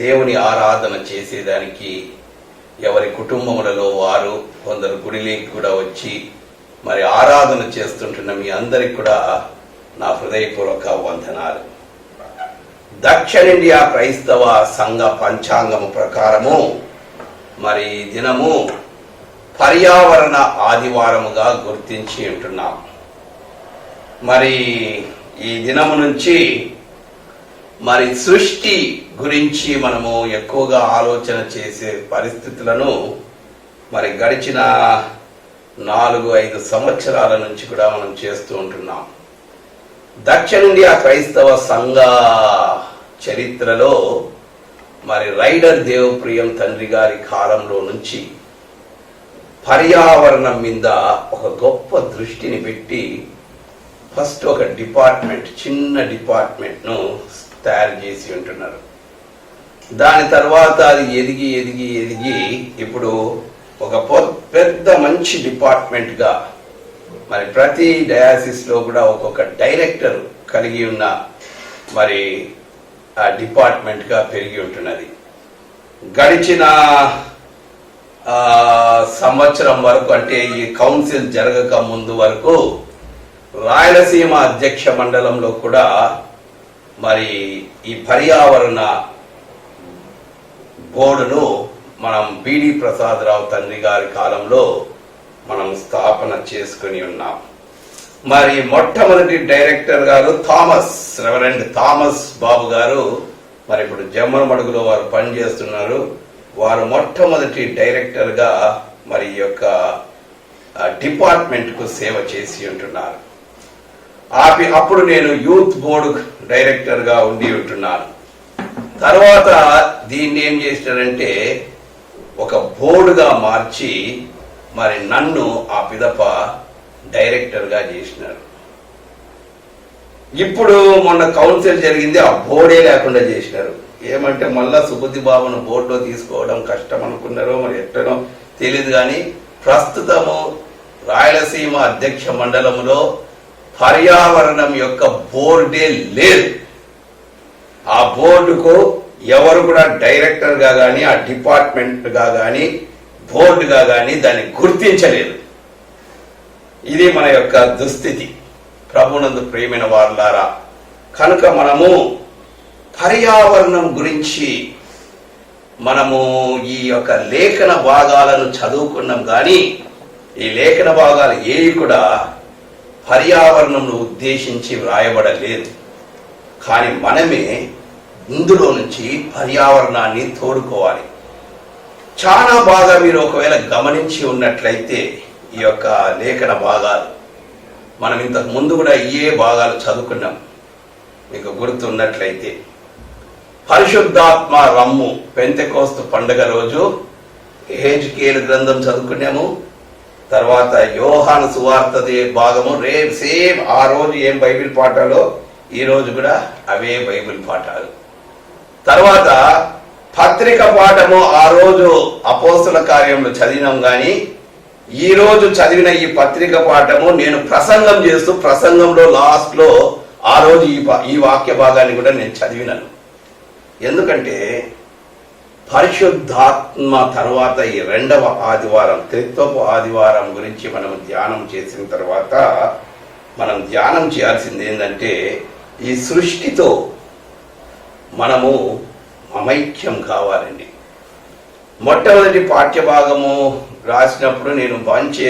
దేవుని ఆరాధన చేసేదానికి ఎవరి కుటుంబములలో వారు కొందరు గుడిలోకి కూడా వచ్చి మరి ఆరాధన చేస్తుంటున్న మీ అందరికి కూడా నా హృదయపూర్వక వందనాలు. దక్షిణ ఇండియా క్రైస్తవ సంఘ పంచాంగము ప్రకారము మరి దినము పర్యావరణ ఆదివారముగా గుర్తించి ఉంటున్నాం. మరి ఈ దినము నుంచి మరి సృష్టి గురించి మనము ఎక్కువగా ఆలోచన చేసే పరిస్థితులను మరి గడిచిన 4-5 సంవత్సరాల నుంచి కూడా మనం చేస్తూ ఉంటున్నాం. దక్షిణ ఇండియా క్రైస్తవ సంఘ చరిత్రలో మరి రైడర్ దేవప్రియం తండ్రి గారి కాలంలో నుంచి పర్యావరణం మీద ఒక గొప్ప దృష్టిని పెట్టి ఫస్ట్ ఒక డిపార్ట్మెంట్, చిన్న డిపార్ట్మెంట్ను తయారు చేసి ఉంటున్నారు. దాని తర్వాత అది ఎదిగి ఎదిగి ఎదిగి ఇప్పుడు ఒక పెద్ద మంచి డిపార్ట్మెంట్గా మరి ప్రతి డయాసిస్లో కూడా ఒక్కొక్క డైరెక్టర్ కలిగి ఉన్న మరి ఆ డిపార్ట్మెంట్గా పెరిగి ఉంటున్నది. గడిచిన సంవత్సరం వరకు, అంటే ఈ కౌన్సిల్ జరగక ముందు వరకు రాయలసీమ అధ్యక్ష మండలంలో కూడా మరి ఈ పర్యావరణ బోర్డును మనం బిడి ప్రసాదరావు తండ్రి గారి కాలంలో మనం స్థాపన చేసుకుని ఉన్నాం. మరి మొట్టమొదటి డైరెక్టర్ గారు రెవరెండ్ థామస్ బాబు గారు మరి ఇప్పుడు జమ్మలమడుగులో వారు పనిచేస్తున్నారు. వారు మొట్టమొదటి డైరెక్టర్గా మరి ఈ యొక్క డిపార్ట్మెంట్కు సేవ చేసి ఉంటున్నారు. అప్పుడు నేను యూత్ బోర్డు డైరెక్టర్గా ఉండి ఉంటున్నాను. తర్వాత దీన్ని ఏం చేసినారంటే ఒక బోర్డుగా మార్చి మరి నన్ను ఆ పిదప డైరెక్టర్గా చేసినారు. ఇప్పుడు మొన్న కౌన్సిల్ జరిగింది, ఆ బోర్డే లేకుండా చేసినారు. ఏమంటే మళ్ళా సుబుద్ధి బాబును బోర్డులో తీసుకోవడం కష్టం అనుకున్నారో మరి ఎట్టనో తెలియదు, కానీ ప్రస్తుతము రాయలసీమ అధ్యక్ష మండలములో పర్యావరణం యొక్క బోర్డే లేదు. ఆ బోర్డుకు ఎవరు కూడా డైరెక్టర్గా కానీ ఆ డిపార్ట్మెంట్గా కానీ బోర్డుగా కానీ దాన్ని గుర్తించలేదు. ఇది మన యొక్క దుస్థితి. ప్రభునందు ప్రియమైన వారులారా, కనుక మనము పర్యావరణం గురించి మనము ఈ యొక్క లేఖన భాగాలను చదువుకున్నాం, కానీ ఈ లేఖన భాగాలు ఏవి కూడా పర్యావరణంను ఉద్దేశించి వ్రాయబడలేదు. కానీ మనమే ఇందులో నుంచి పర్యావరణాన్ని తోడుకోవాలి. చాలా బాగా మీరు ఒకవేళ గమనించి ఉన్నట్లయితే ఈ యొక్క లేఖన భాగాలు మనం ఇంతకు ముందు కూడా ఏ భాగాలు చదువుకున్నాం మీకు గుర్తున్నట్లయితే, పరిశుద్ధాత్మ రమ్ము పెంతెకోస్తు పండుగ రోజు యెహెజ్కేలు గ్రంథం చదువుకున్నాము. తర్వాత యోహాను సువార్త భాగము సేమ్ ఆ రోజు ఏం బైబిల్ పాఠాలో ఈ రోజు కూడా అవే బైబిల్ పాఠాలు. తర్వాత పత్రిక పాఠము ఆ రోజు అపోస్తుల కార్యంలో చదివినాం, కానీ ఈ రోజు చదివిన ఈ పత్రిక పాఠము నేను ప్రసంగం చేస్తూ ప్రసంగంలో లాస్ట్ లో ఆ రోజు ఈ వాక్య భాగాన్ని కూడా నేను చదివినాను. ఎందుకంటే పరిశుద్ధాత్మ తర్వాత ఈ రెండవ ఆదివారం త్రిత్వపు ఆదివారం గురించి మనం ధ్యానం చేసిన తర్వాత మనం ధ్యానం చేయాల్సింది ఏంటంటే, ఈ సృష్టితో మనము అమైక్యం కావాలండి. మొట్టమొదటి పాఠ్యభాగము రాసినప్పుడు నేను మంచి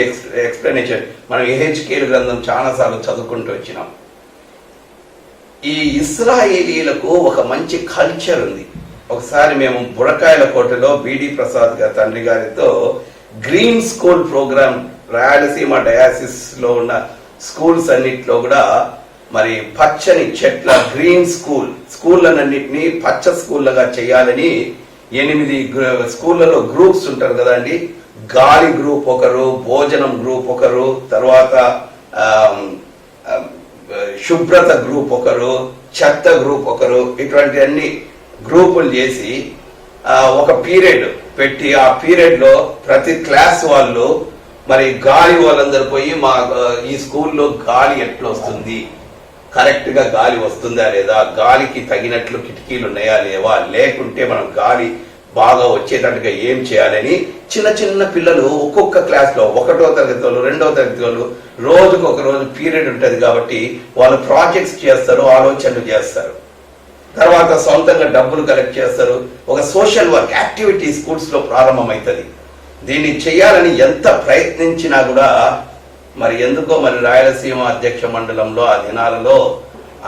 ఎక్స్ప్లెనేషన్, మనం యెహెజ్కేలు గ్రంథం చాలాసార్లు చదువుకుంటూ వచ్చినాం. ఈ ఇశ్రాయేలీలకు ఒక మంచి కల్చర్ ఉంది. ఒకసారి మేము బుడకాయల కోటలో బిడి ప్రసాద్ గారి తండ్రి గారితో green school programme, Rayalaseema diocese లో ఉన్న స్కూల్స్ అన్నిట్లో కూడా మరి పచ్చని చెట్ల గ్రీన్ స్కూళ్ళన్నింటినీ పచ్చ స్కూళ్ళగా చేయాలని 8 స్కూళ్ళలో గ్రూప్స్ ఉంటారు కదండి. గాలి గ్రూప్ ఒకరు, భోజనం గ్రూప్ ఒకరు, తర్వాత శుభ్రత గ్రూప్ ఒకరు, చెత్త గ్రూప్ ఒకరు, ఇటువంటి అన్ని గ్రూపులు చేసి ఒక పీరియడ్ పెట్టి ఆ పీరియడ్ లో ప్రతి క్లాస్ వాళ్ళు మరి గాలి వాళ్ళందరూ పోయి మా ఈ స్కూల్లో గాలి ఎట్లా వస్తుంది, కరెక్ట్ గా గాలి వస్తుందా లేదా, గాలికి తగినట్లు కిటికీలు ఉన్నాయా లేవా, లేకుంటే మనం గాలి బాగా వచ్చేటట్టుగా ఏం చేయాలని చిన్న చిన్న పిల్లలు ఒక్కొక్క క్లాస్ లో 1వ తరగతి వాళ్ళు 2వ తరగతి వాళ్ళు రోజుకు ఒక రోజు పీరియడ్ ఉంటుంది కాబట్టి వాళ్ళు ప్రాజెక్ట్స్ చేస్తారు, ఆలోచనలు చేస్తారు, తర్వాత సొంతంగా డబ్బులు కలెక్ట్ చేస్తారు. ఒక సోషల్ వర్క్ యాక్టివిటీ స్కూల్స్ లో ప్రారంభమవుతుంది. దీన్ని చేయాలని ఎంత ప్రయత్నించినా కూడా మరి ఎందుకో మరి రాయలసీమ అధ్యక్ష మండలంలో ఆ దినాలలో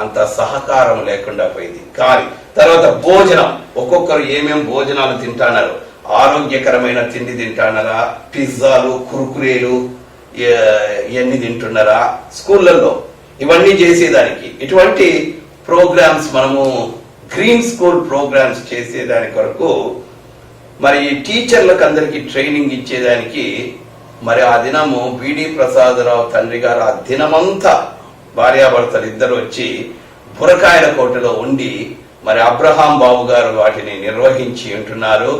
అంత సహకారం లేకుండా పోయింది. కానీ తర్వాత భోజనం, ఒక్కొక్కరు ఏమేం భోజనాలు తింటున్నారు, ఆరోగ్యకరమైన తిండి తింటున్నారా, పిజ్జాలు కుర్కురేలు ఇవన్నీ తింటున్నారా స్కూళ్ళల్లో, ఇవన్నీ చేసేదానికి ఇటువంటి ప్రోగ్రామ్స్ మనము గ్రీన్ స్కూల్ ప్రోగ్రామ్స్ చేసేదాని కొరకు మరి టీచర్లకు అందరికీ ట్రైనింగ్ ఇచ్చేదానికి మరి ఆ దినము బిడి ప్రసాదరావు తండ్రి గారు ఆ దినమంతా భార్యాభర్తలు ఇద్దరు వచ్చి బురకాయల కోటలో ఉండి మరి అబ్రహాం బాబు గారు వాటిని నిర్వహించి ఉంటున్నారు.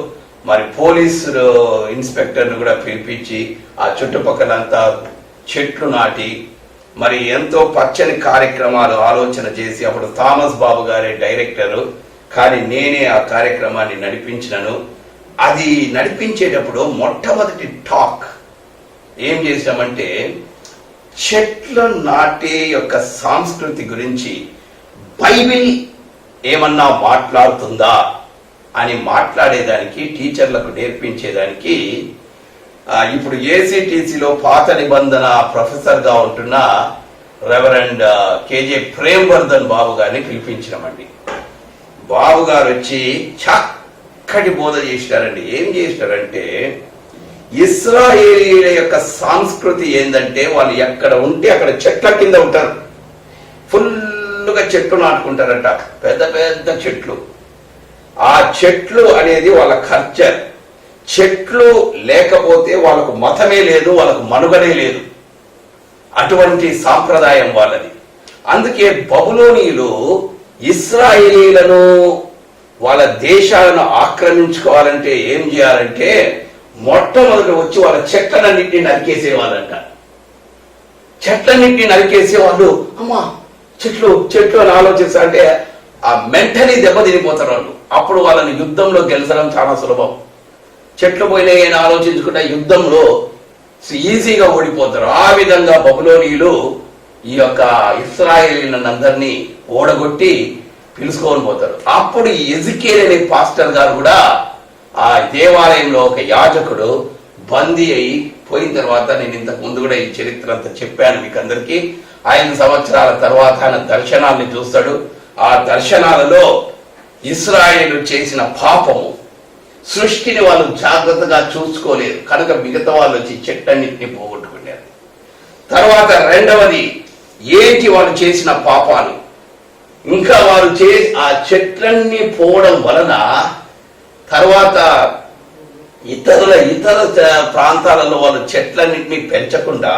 మరి పోలీసు ఇన్స్పెక్టర్ను కూడా పిలిపించి ఆ చుట్టుపక్కలంతా చెట్లు నాటి మరి ఎంతో పచ్చని కార్యక్రమాలు ఆలోచన చేసి, అప్పుడు థామస్ బాబు గారే డైరెక్టరు, కానీ నేనే ఆ కార్యక్రమాన్ని నడిపించినను. అది నడిపించేటప్పుడు మొట్టమొదటి టాక్ ఏం చేసామంటే, చెట్లు నాటే యొక్క సంస్కృతి గురించి బైబిల్ ఏమన్నా మాట్లాడుతుందా అని మాట్లాడేదానికి, టీచర్లకు నేర్పించేదానికి ఇప్పుడు ఏసీటీసీలో పాత నిబంధన ప్రొఫెసర్ గా ఉంటున్న రెవరెండ్ కేజే ప్రేమ్వర్ధన్ బాబు గారిని పిలిపించినామండి. బాబు గారు వచ్చి చక్కటి బోధ చేసినారండి. ఏం చేసినారంటే, ఇశ్రాయేలీల యొక్క సంస్కృతి ఏంటంటే, వాళ్ళు ఎక్కడ ఉంటే అక్కడ చెట్ల కింద ఉంటారు, ఫుల్గా చెట్లు నాటుకుంటారట, పెద్ద పెద్ద చెట్లు. ఆ చెట్లు అనేది వాళ్ళ కల్చర్. చెట్లు లేకపోతే వాళ్ళకు మతమే లేదు, వాళ్ళకు మనుగడే లేదు. అటువంటి సాంప్రదాయం వాళ్ళది. అందుకే బబులోనీయులు ఇశ్రాయేలీలను వాళ్ళ దేశాలను ఆక్రమించుకోవాలంటే ఏం చేయాలంటే, మొట్టమొదటి వచ్చి వాళ్ళ చెట్లన్నింటినీ నరికేసేవాళ్ళంట. చెట్లన్నింటినీ నరికేసేవాళ్ళు. అమ్మా చెట్లు చెట్లు అని ఆలోచిస్తా అంటే ఆ మెంటలీ దెబ్బతినిపోతారు వాళ్ళు. అప్పుడు వాళ్ళని యుద్ధంలో గెలిచడం చాలా సులభం. చెట్లు పోయినాయి అని ఆలోచించుకుంటే యుద్ధంలో ఈజీగా ఓడిపోతారు. ఆ విధంగా బబులోనీయులు ఈ యొక్క ఇశ్రాయేలీలందరినీ ఓడగొట్టి పిలుచుకొని పోతారు. అప్పుడు ఎజికేల్ అనే పాస్టర్ గారు కూడా ఆ దేవాలయంలో ఒక యాజకుడు బందీ అయి పోయిన తర్వాత, నేను ఇంతకు ముందు కూడా ఈ చరిత్ర అంతా చెప్పాను మీకు అందరికీ. 5 సంవత్సరాల తర్వాత ఆయన దర్శనాన్ని చూస్తాడు. ఆ దర్శనాలలో ఇశ్రాయేలు చేసిన పాపము, సృష్టిని వాళ్ళు జాగ్రత్తగా చూసుకోలేరు కనుక మిగతా వాళ్ళు వచ్చి చెట్టన్నిటిని పోగొట్టుకున్నారు. తర్వాత రెండవది ఏంటి వాళ్ళు చేసిన పాపాలు, ఇంకా వారు ఆ చెట్లన్నీ పోవడం వలన తర్వాత ఇతర ప్రాంతాలలో వాళ్ళు చెట్లన్నింటినీ పెంచకుండా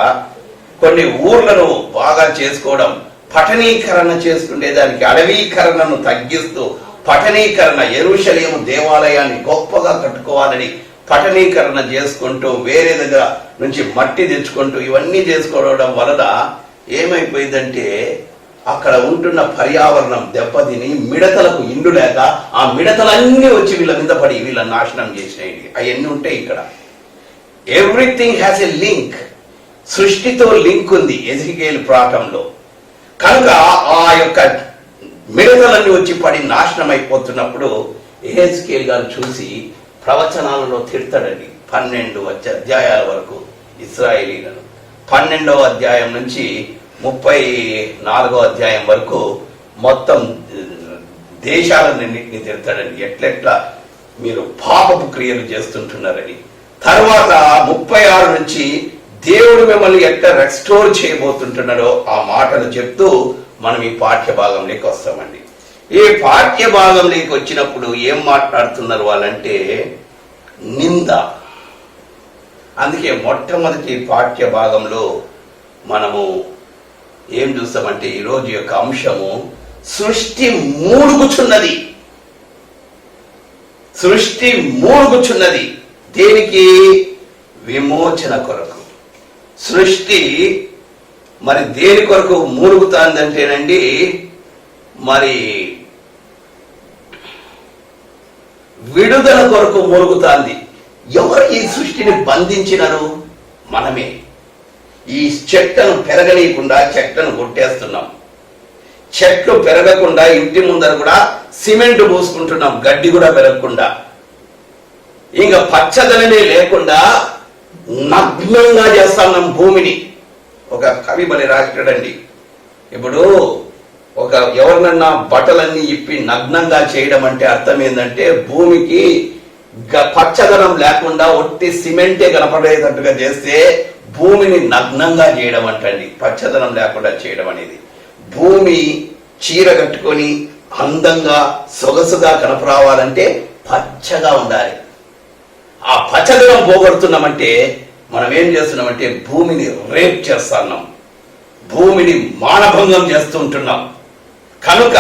కొన్ని ఊర్లను బాగా చేసుకోవడం, పట్టణీకరణ చేసుకునేదానికి అడవీకరణను తగ్గిస్తూ పట్టణీకరణ, యెరూషలేము దేవాలయాన్ని గొప్పగా కట్టుకోవాలని పట్టణీకరణ చేసుకుంటూ వేరే దగ్గర నుంచి మట్టి తెచ్చుకుంటూ ఇవన్నీ చేసుకోవడం వలన ఏమైపోయిందంటే అక్కడ ఉంటున్న పర్యావరణం దెబ్బతిని మిడతలకు ఇండు లేక ఆ మిడతలన్నీ వచ్చి వీళ్ళ మీద పడి వీళ్ళని నాశనం చేసినాయి. అవన్నీ ఉంటాయి ఇక్కడ. Everything has a link. సృష్టితో లింక్ ఉంది ఎజికేలు ప్రాంతంలో. కనుక ఆ యొక్క మిడతలన్నీ వచ్చి పడి నాశనం అయిపోతున్నప్పుడు ఎహెజ్కేలు గారు చూసి ప్రవచనాలలో తిడతాడండి. 12 అధ్యాయాల వరకు ఇశ్రాయేలీలను, 12వ అధ్యాయం నుంచి 34వ అధ్యాయం వరకు మొత్తం దేశాలన్నింటినీ తిడతాడండి. ఎట్లెట్లా మీరు పాపపు క్రియలు చేస్తుంటున్నారని. తర్వాత 36 నుంచి దేవుడు మిమ్మల్ని ఎట్లా రెస్టోర్ చేయబోతుంటున్నాడో ఆ మాటలు చెప్తూ మనం ఈ పాఠ్య భాగంలోకి వస్తామండి. ఈ పాఠ్య భాగంలోకి వచ్చినప్పుడు ఏం మాట్లాడుతున్నారు వాళ్ళంటే నింద. అందుకే మొట్టమొదటి పాఠ్య భాగంలో మనము ఏం చూస్తామంటే ఈరోజు యొక్క అంశము సృష్టి మూలుగుచున్నది. సృష్టి మూలుగుచున్నది దేనికి? విమోచన కొరకు. సృష్టి మరి దేని కొరకు మూలుగుతాందంటేనండి, మరి విడుదల కొరకు మూలుగుతాంది. ఎవరు ఈ సృష్టిని బంధించినారు? మనమే. ఈ చెట్లను పెరగనీయకుండా చెట్లను కొట్టేస్తున్నాం. చెట్లు పెరగకుండా ఇంటి ముందర కూడా సిమెంట్ పోసుకుంటున్నాం, గడ్డి కూడా పెరగకుండా. ఇంకా పచ్చదనమే లేకుండా నగ్నంగా చేస్తున్నాం భూమిని. ఒక కవి బలి రాశాడండి, ఇప్పుడు ఒక ఎవరినన్నా బట్టలన్నీ ఇప్పి నగ్నంగా చేయడం అంటే అర్థం ఏంటంటే భూమికి పచ్చదనం లేకుండా ఒట్టి సిమెంటే కనపడేటట్టుగా చేస్తే భూమిని నగ్నంగా చేయడం అంటండి పచ్చదనం లేకుండా చేయడం అనేది. భూమి చీర కట్టుకొని అందంగా సొగసుగా కనపరావాలంటే పచ్చగా ఉండాలి. ఆ పచ్చదనం పోగొడుతున్నామంటే మనం ఏం చేస్తున్నామంటే భూమిని రేప్ చేస్తున్నాం, భూమిని మానభంగం చేస్తుంటున్నాం. కనుక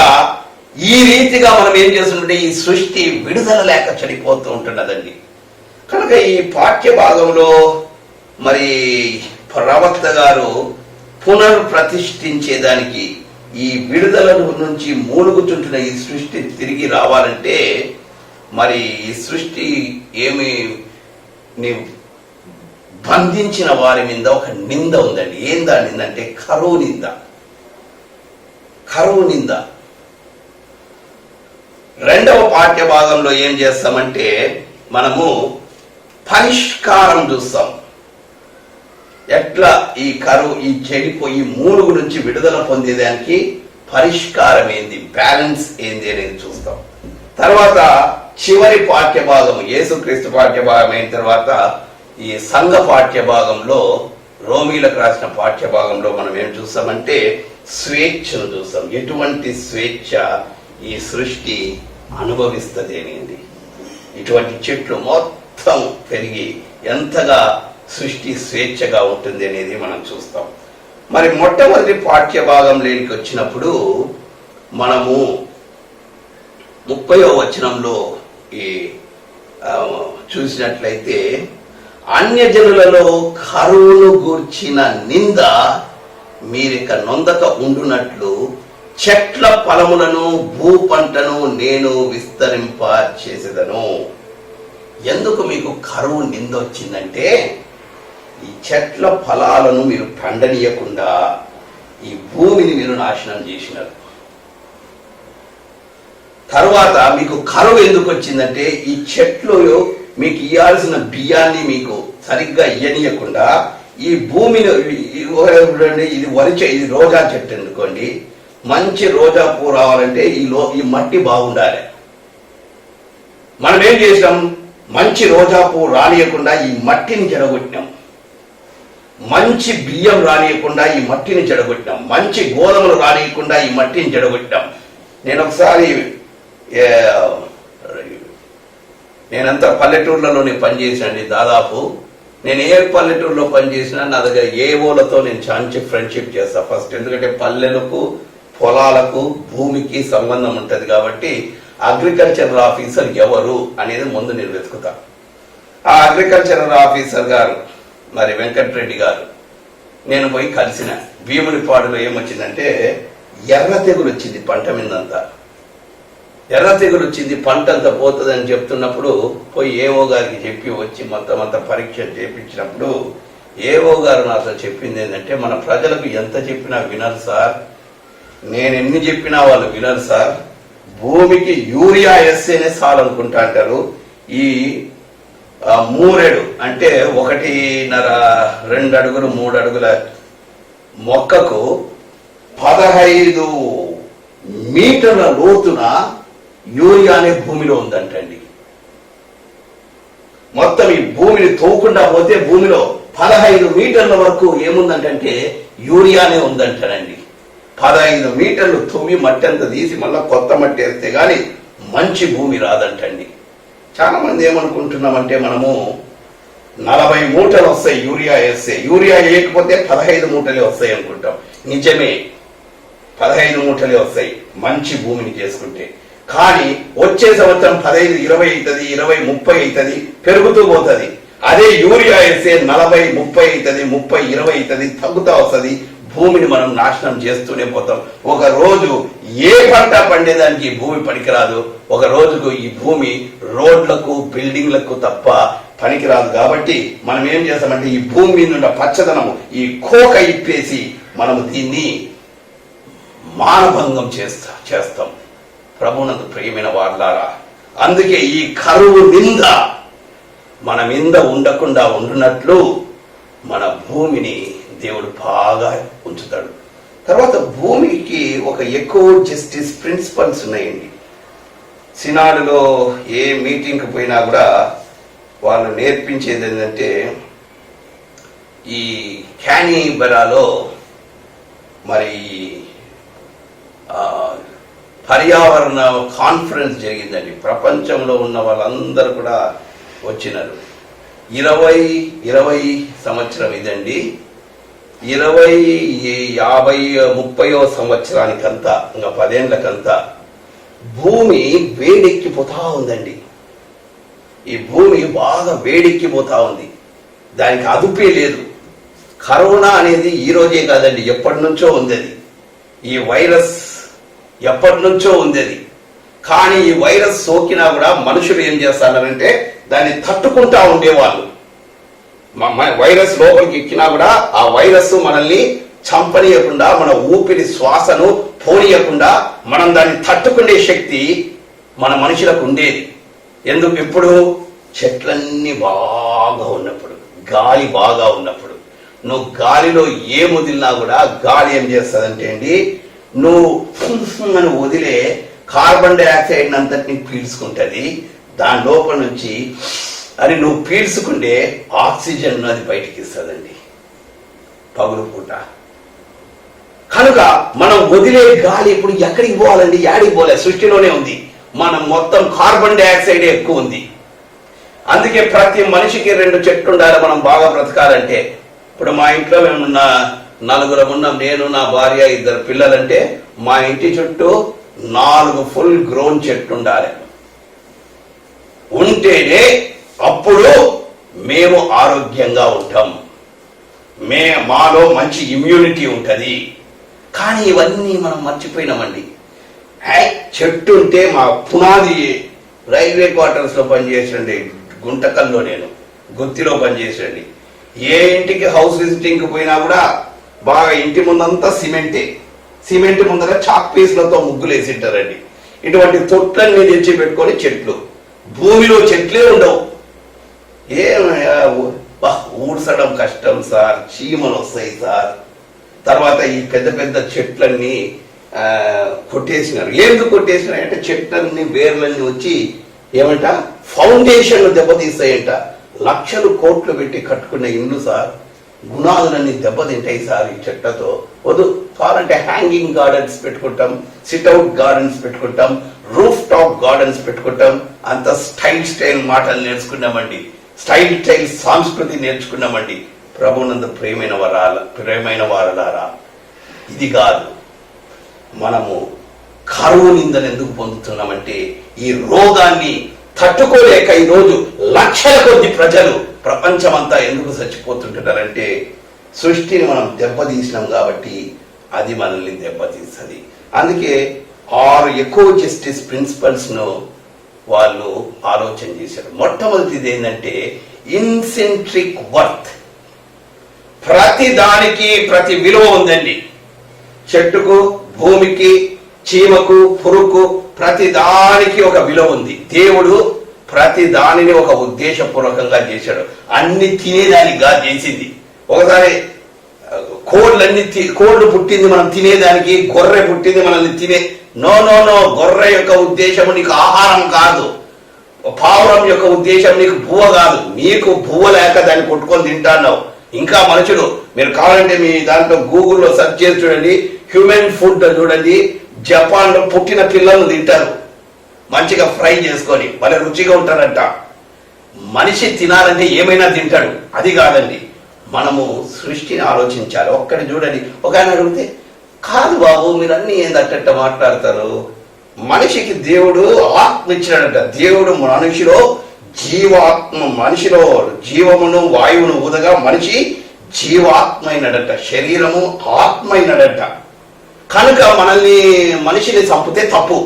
ఈ రీతిగా మనం ఏం చేస్తుంటే ఈ సృష్టి విడుదల లేక చనిపోతూ ఉంటున్నదండి. కనుక ఈ పాఠ్య భాగంలో మరి ప్రవక్త గారు పునర్ప్రతిష్ఠించేదానికి ఈ విడుదల నుంచి మూలుగుతుంటున్న ఈ సృష్టి తిరిగి రావాలంటే మరి ఈ సృష్టి ఏమి బంధించిన వారి మీద ఒక నింద ఉందండి. ఏందా నింద అంటే కరువు నింద. కరువు నింద. రెండవ పాఠ్య భాగంలో ఏం చేస్తామంటే మనము పరిష్కారం చూస్తాం. ఎట్లా ఈ కరువు, ఈ చెడిపోయి మూలుగు నుంచి విడుదల పొందేదానికి పరిష్కారం ఏంది, బ్యాలెన్స్ ఏంది అనేది చూస్తాం. తర్వాత చివరి పాఠ్య భాగం యేసుక్రీస్తు పాఠ్య భాగం అయిన తర్వాత ఈ సంఘ పాఠ్య భాగంలో రోమీలకు రాసిన పాఠ్య భాగంలో మనం ఏం చూస్తామంటే స్వేచ్ఛను చూస్తాం. ఎటువంటి స్వేచ్ఛ ఈ సృష్టి అనుభవిస్తుంది అనేది. ఇటువంటి చెట్లు మొత్తం పెరిగి ఎంతగా సృష్టి స్వేచ్ఛగా ఉంటుంది అనేది మనం చూస్తాం. మరి మొట్టమొదటి పాఠ్య భాగంలోకి వచ్చినప్పుడు మనము 30వ వచనంలో ఈ చూసినట్లయితే అన్యజనులలో కరువును గూర్చిన నింద మీరిక నొందక ఉండునట్లు చెట్ల ఫలములను భూ పంటను నేను విస్తరింప చేసేదను. ఎందుకు మీకు కరువు నిందొచ్చిందంటే ఈ చెట్ల ఫలాలను మీరు పండనీయకుండా ఈ భూమిని మీరు నాశనం చేసినారు. తరువాత మీకు కరువు ఎందుకు వచ్చిందంటే ఈ చెట్లు మీకు ఇవ్వాల్సిన బియ్యాన్ని మీకు సరిగ్గా ఇయ్యనీయకుండా ఈ భూమిని, ఇది ఇది రోజా చెట్టు అనుకోండి, మంచి రోజా పువ్వు రావాలంటే ఈ మట్టి బాగుండాలి. మనం ఏం చేసినాం, మంచి రోజా పువ్వు రానియకుండా ఈ మట్టిని చెడగొట్టినాం, మంచి బియ్యం రానియకుండా ఈ మట్టిని చెడగొట్టాం, మంచి గోధుమలు రానియకుండా ఈ మట్టిని చెడగొట్టాం. నేను ఒకసారి నేనంతా పల్లెటూర్లలోనే పనిచేసానండి. దాదాపు నేను ఏ పల్లెటూరులో పనిచేసినా నా దగ్గర ఏవోలతో నేను మంచి ఫ్రెండ్షిప్ చేస్తా ఫస్ట్. ఎందుకంటే పల్లెలకు, పొలాలకు, భూమికి సంబంధం ఉంటుంది కాబట్టి అగ్రికల్చరల్ ఆఫీసర్ ఎవరు అనేది ముందు నేను వెతుకుతా. ఆ అగ్రికల్చరల్ ఆఫీసర్ గారు మరి వెంకటరెడ్డి గారు నేను పోయి కలిసిన. భీమునిపాడులో ఏమొచ్చిందంటే ఎర్ర తెగులు వచ్చింది, పంట మీదంతా ఎర్ర తెగులు వచ్చింది, పంట అంతా పోతుందని చెప్తున్నప్పుడు పోయి ఏఓ గారికి చెప్పి వచ్చి మొత్తం అంతా పరీక్ష చేయించినప్పుడు ఏఓ గారు నాతో చెప్పింది ఏంటంటే, మన ప్రజలకు ఎంత చెప్పినా వినరు సార్, నేను ఎన్ని చెప్పినా వాళ్ళు వినరు సార్, భూమికి యూరియా వేస్తేనే చాలనుకుంటా అంటారు. ఈ మూరెడు అంటే 1.5, 2 అడుగులు 3 అడుగుల మొక్కకు 15 మీటర్ల లోతున యూరియా అనే భూమిలో ఉందంటండి. మొత్తం ఈ భూమిని తవ్వకుండా పోతే భూమిలో 15 మీటర్ల వరకు ఏముందంటే యూరియానే ఉందంటానండి. 15 మీటర్లు తవ్వి మట్టి అంతా తీసి మళ్ళీ కొత్త మట్టి వేస్తే గాని మంచి భూమి రాదంటండి. చాలా మంది ఏమనుకుంటున్నామంటే మనము 40 మూటలు వస్తాయి యూరియా వేస్తే, యూరియా వేయకపోతే 15 మూటలే వస్తాయి అనుకుంటాం. నిజమే, 15 మూటలే వస్తాయి మంచి భూమిని చేసుకుంటే. కానీ వచ్చే సంవత్సరం 15, 20 అవుతుంది, 20, 30 అవుతుంది, పెరుగుతూ పోతుంది. అదే యూరియా వేస్తే 40, 30 అవుతుంది, 30, 20 అవుతుంది, తగ్గుతూ వస్తుంది. భూమిని మనం నాశనం చేస్తూనే పోతాం. ఒక రోజు ఏ పంట పండేదానికి ఈ భూమి పనికిరాదు. ఒక రోజుకు ఈ భూమి రోడ్లకు, బిల్డింగ్లకు తప్ప పనికిరాదు. కాబట్టి మనం ఏం చేస్తామంటే ఈ భూమి మీద ఉన్న పచ్చదనము ఈ కోక ఇప్పేసి మనము దీన్ని మానభంగం చేస్తాం. ప్రభునందు ప్రియమైన వారలారా, అందుకే ఈ కరువు నింద మన మీద ఉండకుండా ఉండునట్లు మన భూమిని దేవుడు బాగా ఉంచుతాడు. తర్వాత భూమికి ఒక ఎకో జస్టిస్ ప్రిన్సిపల్స్ ఉన్నాయండి. సినాడులో ఏ మీటింగ్కి పోయినా కూడా వాళ్ళు నేర్పించేది ఏంటంటే, ఈ క్యానిబెరాలో మరి పర్యావరణ కాన్ఫరెన్స్ జరిగిందండి. ప్రపంచంలో ఉన్న వాళ్ళందరూ కూడా వచ్చినారు. 20 సంవత్సరం ఇదండి. 20, 50, 30 సంవత్సరానికంతా, ఇంకా 10 ఏళ్లకంతా భూమి వేడెక్కిపోతా ఉందండి. ఈ భూమి బాగా వేడెక్కిపోతా ఉంది, దానికి అదుపే లేదు. కరోనా అనేది ఈ రోజే కాదండి, ఎప్పటి నుంచో ఉంది అది. ఈ వైరస్ ఎప్పటి నుంచో ఉంది అది. కానీ ఈ వైరస్ సోకినా కూడా మనుషులు ఏం చేస్తారంటే దాన్ని తట్టుకుంటా ఉండేవాళ్ళు. వైరస్ లోపలికి ఎక్కినా కూడా ఆ వైరస్ మనల్ని చంపనీయకుండా, మన ఊపిరి శ్వాసను పోనీయకుండా మనం దాన్ని తట్టుకునే శక్తి మన మనుషులకు ఉండేది. ఎందుకు? ఇప్పుడు చెట్లన్నీ బాగా ఉన్నప్పుడు, గాలి బాగా ఉన్నప్పుడు, నువ్వు గాలిలో ఏ వదిలినా కూడా గాలి ఏం చేస్తుందంటే అండి, నువ్వు అని వదిలే కార్బన్ డైఆక్సైడ్ అంతటిని పీల్చుకుంటుంది. దాని లోపల నుంచి అని నువ్వు పీల్చుకుంటే ఆక్సిజన్ అది బయటికి ఇస్తుందండి పగులు పూట. కనుక మనం వదిలే గాలి ఇప్పుడు ఎక్కడికి పోవాలండి? యాడికి పోలే, సృష్టిలోనే ఉంది. మనం మొత్తం కార్బన్ డైఆక్సైడ్ ఎక్కువ ఉంది. అందుకే ప్రతి మనిషికి 2 చెట్లు ఉండాలి మనం బాగా బ్రతకాలంటే. ఇప్పుడు మా ఇంట్లో మేము 4 ఉన్నాం, నేను, నా భార్య, 2 పిల్లలంటే మా ఇంటి చుట్టూ 4 ఫుల్ గ్రోన్ చెట్లు ఉండాలి. ఉంటేనే అప్పుడు మేము ఆరోగ్యంగా ఉంటాం, మాలో మంచి ఇమ్యూనిటీ ఉంటుంది. కానీ ఇవన్నీ మనం మర్చిపోయినామండి. చెట్టు ఉంటే మా పునాది రైల్వే క్వార్టర్స్ లో పనిచేసండి, గుంటకల్లో నేను గుత్తిలో పనిచేసండి. ఏ ఇంటికి హౌస్ విజిటింగ్ పోయినా కూడా బాగా ఇంటి ముందంతా సిమెంట్ ముందర చాక్ పీస్లతో ముగ్గులు వేసింటారండి. ఇటువంటి తొట్లన్నీ తెచ్చి పెట్టుకొని చెట్లు, భూమిలో చెట్లే ఉండవు. ఊడ్చడం కష్టం సార్, చీమలు వస్తాయి సార్. తర్వాత ఈ పెద్ద పెద్ద చెట్లన్నీ కొట్టేసినారు. ఎందుకు కొట్టేసినారు అంటే చెట్లన్నీ వేర్లన్నీ వచ్చి ఏమంట ఫౌండేషన్ దెబ్బతీస్తాయంట. లక్షలు కోట్లు పెట్టి కట్టుకున్న ఇండ్లు సార్, గుణాలన్నీ దెబ్బతింటాయి సార్ ఈ చెట్లతో. వద్దు, కావాలంటే హ్యాంగింగ్ గార్డెన్స్ పెట్టుకుంటాం, సిట్అవుట్ గార్డెన్స్ పెట్టుకుంటాం, రూఫ్ టాప్ గార్డెన్స్ పెట్టుకుంటాం. అంత స్టైల్ మాటలు నేర్చుకున్నామండి, స్టైల్ సంస్కృతి నేర్చుకున్నామండి. ప్రభునందు ప్రేమైన వారలారా, ఇది కాదు. మనము కరువు నిందలు ఎందుకు పొందుతున్నామంటే ఈ రోగాన్ని తట్టుకోలేక ఈరోజు లక్షల కొద్ది ప్రజలు ప్రపంచమంతా ఎందుకు చచ్చిపోతుంటారంటే సృష్టిని మనం దెబ్బతీసినాం కాబట్టి అది మనల్ని దెబ్బతీస్తుంది. అందుకే 6 ఎకో జస్టిస్ ప్రిన్సిపల్స్ ను వాళ్ళు ఆలోచన చేశారు. మొట్టమొదటిది ఏంటంటే ఇన్సెంట్రిక్ వర్త్. ప్రతి దానికి ప్రతి విలువ ఉందండి. చెట్టుకు, భూమికి, చీమకు, పురుగుకు ప్రతి దానికి ఒక విలువ ఉంది. దేవుడు ప్రతి దానిని ఒక ఉద్దేశపూర్వకంగా చేశాడు. అన్ని తినేదానిగా చేసింది. ఒకసారి కోళ్ళు పుట్టింది మనం తినేదానికి, గొర్రె పుట్టింది మనల్ని తినే. నో, గొర్రె యొక్క ఉద్దేశము నీకు ఆహారం కాదు, పావురం యొక్క ఉద్దేశం నీకు బువ్వ కాదు. నీకు బువ్వ లేక దాన్ని కొట్టుకొని తింటాన్నావు. ఇంకా మనుషులు, మీరు కావాలంటే మీ దాంట్లో గూగుల్లో సెర్చ్ చేసి చూడండి, హ్యూమన్ ఫుడ్ చూడండి. జపాన్ లో పుట్టిన పిల్లలు తింటారు మంచిగా ఫ్రై చేసుకొని, వాళ్ళ రుచిగా ఉంటారంట. మనిషి తినాలంటే ఏమైనా తింటాడు, అది కాదండి. మనము సృష్టిని ఆలోచించాలి. ఒక్కటి చూడండి, ఒక ఆయన అడిగితే కాదు బాబు మీరు అన్ని ఏందట్ట మాట్లాడతారు, మనిషికి దేవుడు ఆత్మ ఇచ్చినాడంట. దేవుడు మనిషిలో జీవమును వాయువును ఊదగా మనిషి జీవాత్మ అయినాడట, శరీరము ఆత్మ అయినాడట. కనుక మనిషిని చంపితే తప్పు.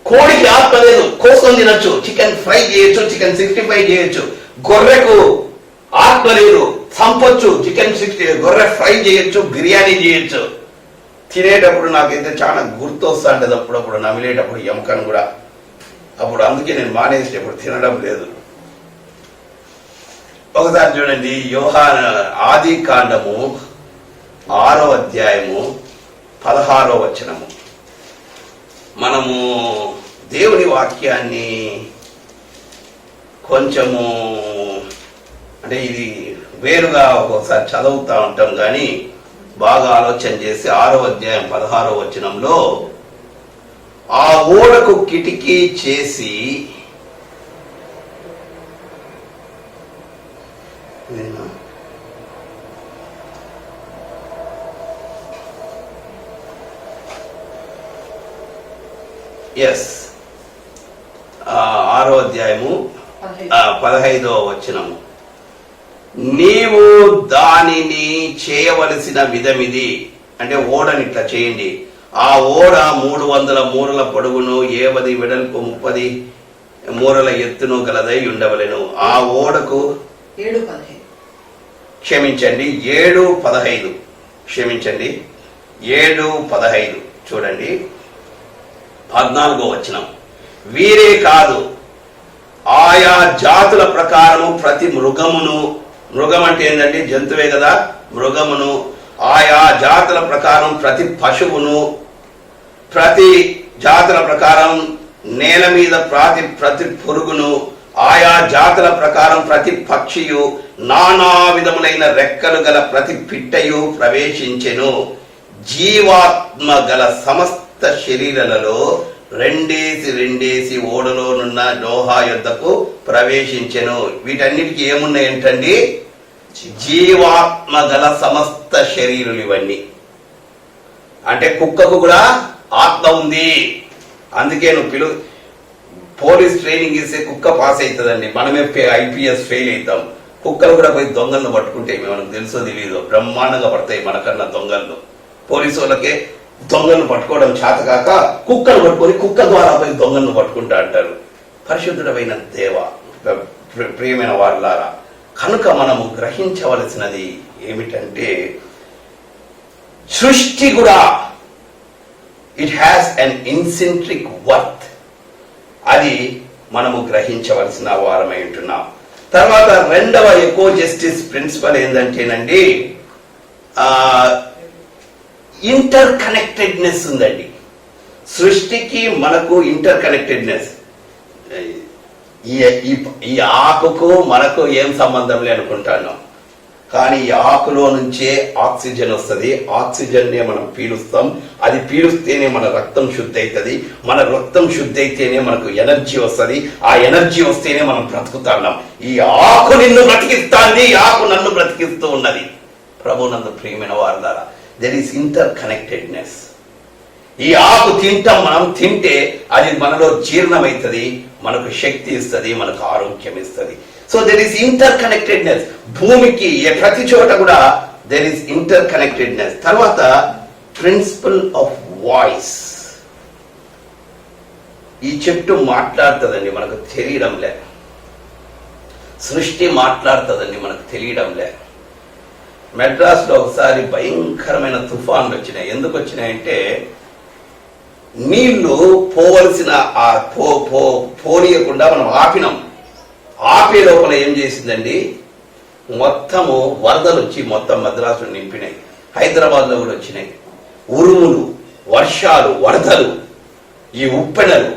కోడికి ఆత్మ లేదు, కోసుకొని తినొచ్చు, చికెన్ ఫ్రై చేయొచ్చు, చికెన్ 65 చేయొచ్చు. గొర్రెకు ఆత్మ లేదు, చంపొచ్చు, చికెన్ గొర్రె ఫ్రై చేయొచ్చు, బిర్యానీ చేయొచ్చు. తినేటప్పుడు నాకైతే చాలా గుర్తొస్తా ఉంటుంది అప్పుడప్పుడు నమిలేటప్పుడు ఎముకను కూడా. అప్పుడు అందుకే నేను మానేసేటప్పుడు తినడం లేదు. ఒకసారి చూడండి, యోహాను ఆది కాండము 6వ అధ్యాయము 16వ వచనము. మనము దేవుని వాక్యాన్ని కొంచెము అంటే ఇది వేరుగా ఒక్కొక్కసారి చదువుతూ ఉంటాం, కానీ బాగా ఆలోచన చేసి 6వ అధ్యాయం 16వ వచనంలో ఆ ఓడకు కిటికీ చేసి ఎస్ 6వ అధ్యాయము 15వ వచనము, నీవు దానిని చేయవలసిన విధమిది. అంటే ఓడని ఇట్లా చేయండి. ఆ ఓడ 300 మూరల పొడవును 70 వెడల్పు 30 మూరల ఎత్తును గలదై ఉండవలెను. ఆ ఓడకు 7:15 చూడండి 14వ వచనం, వీరే కాదు ఆయా జాతుల ప్రకారము ప్రతి మృగం అంటే ఏంటంటే జంతువే కదా, మృగమును, ఆయా జాతుల ప్రకారం ప్రతి పశువును, ప్రతి జాతుల ప్రకారం నేల మీద ప్రతి పురుగును, ఆయా జాతుల ప్రకారం ప్రతి పక్షియు, నానా విధములైన రెక్కలు గల ప్రతి పిట్టయు ప్రవేశించెను. జీవాత్మ గల సమస్త శరీరాలలో రెండేసి ఓడలోనున్న నోహా యొద్దకు ప్రవేశించెను. వీటన్నిటికీ ఏమున్నాయంటండి? జీవాత్మ గల సమస్త శరీరులు. ఇవన్నీ అంటే కుక్కకు కూడా ఆత్మ ఉంది. అందుకే నువ్వు పోలీస్ ట్రైనింగ్ ఇస్తే కుక్క పాస్ అవుతుందండి. మనమే IPS ఫెయిల్ అవుతాం. కుక్కలు కూడా పోయి దొంగలను పట్టుకుంటే మనకు తెలుసో తెలీదు, బ్రహ్మాండంగా పడతాయి మనకన్నా దొంగలు. పోలీసు వాళ్ళకే దొంగలను పట్టుకోవడం చేతకాక కుక్కను పట్టుకొని కుక్క ద్వారా పోయి దొంగలను పట్టుకుంటా అంటారు. పరిశుద్ధుడమైన దేవ, ప్రియమైన వాళ్ళారా, కనుక మనము గ్రహించవలసినది ఏమిటంటే సృష్టి కూడా ఇట్ హ్యాస్ అన్ ఇన్సెంట్రిక్ వర్త్. అది మనము గ్రహించవలసిన వారమై ఉంటున్నాం. తర్వాత రెండవ ఎకో జస్టిస్ ప్రిన్సిపల్ ఏంటంటేనండి, ఇంటర్ కనెక్టెడ్నెస్ ఉందండి. సృష్టికి మనకు ఇంటర్ కనెక్టెడ్నెస్. ఈ ఆకుకు మనకు ఏం సంబంధం లేనుకుంటాను, కానీ ఈ ఆకులో నుంచే ఆక్సిజన్ వస్తుంది. ఆక్సిజన్నే మనం పీలుస్తాం. అది పీలుస్తేనే మన రక్తం శుద్ధి అవుతుంది. మన రక్తం శుద్ధి అయితేనే మనకు ఎనర్జీ వస్తుంది. ఆ ఎనర్జీ వస్తేనే మనం బ్రతుకుతున్నాం. ఈ ఆకు నిన్ను బ్రతికిస్తాంది, ఈ ఆకు నన్ను బ్రతికిస్తూ ఉన్నది. ప్రభు నందు ప్రియమైన వారులారా, దెర్ ఈస్ ఇంటర్ కనెక్టెడ్నెస్. ఈ ఆకు తింటాం, మనం తింటే అది మనలో జీర్ణమవుతుంది, మనకు శక్తి ఇస్తుంది, మనకు ఆరోగ్యం ఇస్తుంది. So there is inter connectedness. భూమికి ప్రతి చోట కూడా దెర్ ఈస్ ఇంటర్ కనెక్టెడ్నెస్. తర్వాత ప్రిన్సిపల్ ఆఫ్ వాయిస్. ఈ చెట్టు మాట్లాడుతుందండి, మనకు తెలియడంలే. సృష్టి మాట్లాడుతుందండి, మనకు తెలియడంలే. మెడ్రాస్ లో ఒకసారి భయంకరమైన తుఫాన్లు వచ్చినాయి. ఎందుకు వచ్చినాయంటే నీళ్లు పోవలసిన ఆ పోనీయకుండా మనం ఆపినాం. ఆపే లోపల ఏం చేసిందండి, మొత్తము వరదలు వచ్చి మొత్తం మద్రాసులు నింపినాయి. హైదరాబాద్ లో కూడా వచ్చినాయి. ఉరుములు, వర్షాలు, వరదలు, ఈ ఉప్పెనలు,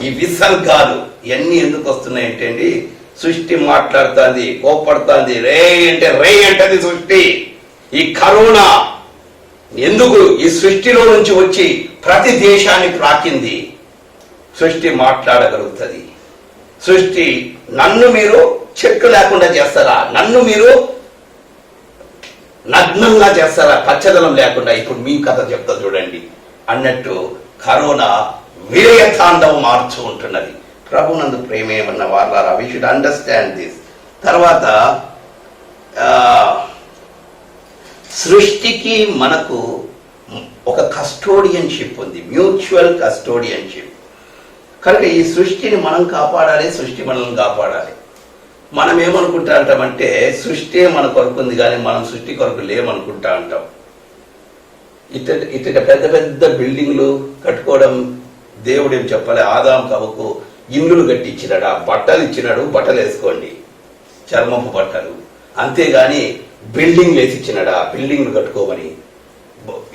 ఈ విసర్గాలు ఇవన్నీ ఎందుకు వస్తున్నాయంటే అండి, సృష్టి మాట్లాడుతుంది, కోపడుతుంది. రే అంటది సృష్టి. ఈ కరోనా ఎందుకు ఈ సృష్టిలో నుంచి వచ్చి ప్రతి దేశాన్ని ప్రాకింది? సృష్టి మాట్లాడగలుగుతుంది. సృష్టి నన్ను మీరు చెట్లు లేకుండా చేస్తారా, నన్ను మీరు నగ్నంగా చేస్తారా పచ్చదనం లేకుండా? ఇప్పుడు మీ కథ చెప్తా చూడండి అన్నట్టు కరోనా విలయతాండవం మార్చు ఉంటున్నది. ప్రభునందు ప్రేమేమన్న వార్లారా, వి షుడ్ అండర్స్టాండ్ దిస్. తర్వాత సృష్టికి మనకు ఒక కస్టోడియన్షిప్ ఉంది, మ్యూచువల్ కస్టోడియన్షిప్. కనుక ఈ సృష్టిని మనం కాపాడాలి, సృష్టి మనల్ని కాపాడాలి. మనం ఏమనుకుంటా అంటామంటే సృష్టి మన కొరకు ఉంది కానీ మనం సృష్టి కొరకు లేమనుకుంటా అంటాం. ఇట్ట పెద్ద పెద్ద బిల్డింగ్లు కట్టుకోవడం దేవుడు ఏం చెప్పాలి? ఆదాం కవకు ఇల్లులు కట్టించినాడు, ఆ బట్టలు ఇచ్చినాడు, బట్టలు వేసుకోండి, చర్మపు బట్టలు. అంతేగాని బిల్డింగ్ వేసి ఇచ్చినాడు, ఆ బిల్డింగ్లు కట్టుకోమని.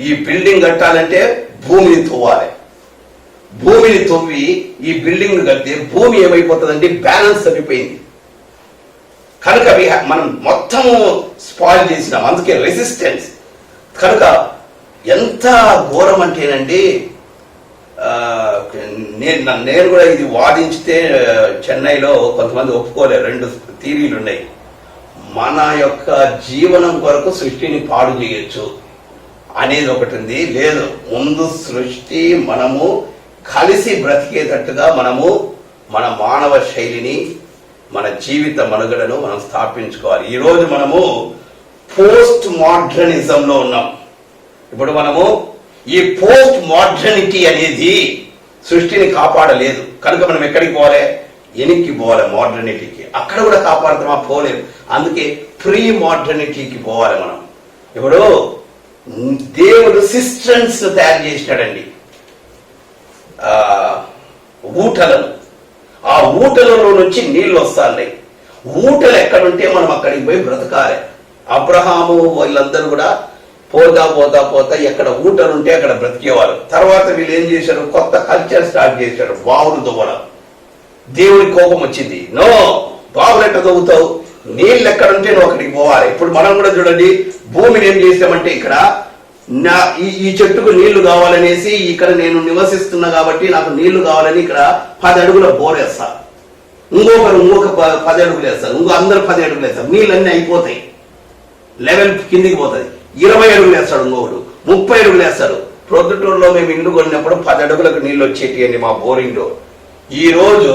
ఈ బిల్డింగ్ కట్టాలంటే భూమిని తవ్వాలి. భూమిని తవ్వి ఈ బిల్డింగ్ కడితే భూమి ఏమైపోతుందండి, బ్యాలెన్స్ తగ్గిపోయింది. కనుక మనం మొత్తము స్పాయిల్ చేసినాం. అందుకే రెసిస్టెన్స్. కనుక ఎంత ఘోరం అంటేనండి, నేను కూడా ఇది వాదించితే చెన్నైలో కొంతమంది ఒప్పుకోలేరు. 2 థీరీలు ఉన్నాయి. మన యొక్క జీవనం కొరకు సృష్టిని పాడు చేయొచ్చు అనేది ఒకటి ఉంది. లేదు, ముందు సృష్టి మనము కలిసి బ్రతికేటట్టుగా మనము మన మానవ శైలిని, మన జీవిత మనుగడను మనం స్థాపించుకోవాలి. ఈరోజు మనము పోస్ట్ మోడర్నిజంలో ఉన్నాం. ఇప్పుడు మనము ఈ పోస్ట్ మోడర్నిటీ అనేది సృష్టిని కాపాడలేదు. కనుక మనం ఎక్కడికి పోలే, వెనక్కి పోవాలి మోడర్నిటీకి. అక్కడ కూడా కాపాడుతామా? పోలేదు. అందుకే ప్రీ మోడర్నిటీకి పోవాలి మనం. ఇప్పుడు దేవుడు సిస్టర్న్స్ తయారు చేసినాడండి, ఊటలను. ఆ ఊటలలో నుంచి నీళ్లు వస్తాయి. ఊటలు ఎక్కడుంటే మనం అక్కడికి పోయి బ్రతకాలి. అబ్రహాము వీళ్ళందరూ కూడా పోతా పోతా పోతా ఎక్కడ ఊటలుంటే అక్కడ బ్రతికేవారు. తర్వాత వీళ్ళు ఏం చేశారు, కొత్త కల్చర్ స్టార్ట్ చేశారు, బావులు తవ్వడం. దేవుడి కోపం వచ్చింది. నో, బావులు ఎక్కడ తవ్వుతావు, నీళ్ళు ఎక్కడుంటే నువ్వు అక్కడికి పోవాలి. ఇప్పుడు మనం కూడా చూడండి, భూమిని ఏం చేసామంటే ఇక్కడ ఈ చెట్టుకు నీళ్లు కావాలనేసి ఇక్కడ నేను నివసిస్తున్నా కాబట్టి నాకు నీళ్లు కావాలని ఇక్కడ 10 అడుగుల బోర్ వేస్తా, ఇంకొక 10 అడుగులు వేస్తారు, అందరు 10 అడుగులు వేస్తారు, నీళ్ళన్నీ అయిపోతాయి, లెవెల్ కిందికి పోతుంది. 20 అడుగులు వేస్తాడు, ఇంకొకడు 30 అడుగులు వేస్తాడు. ప్రొద్దుటూరులో మేము ఇల్లు కొన్నప్పుడు 10 అడుగులకు నీళ్లు వచ్చేటి అండి మా బోరింగ్ లో. ఈ రోజు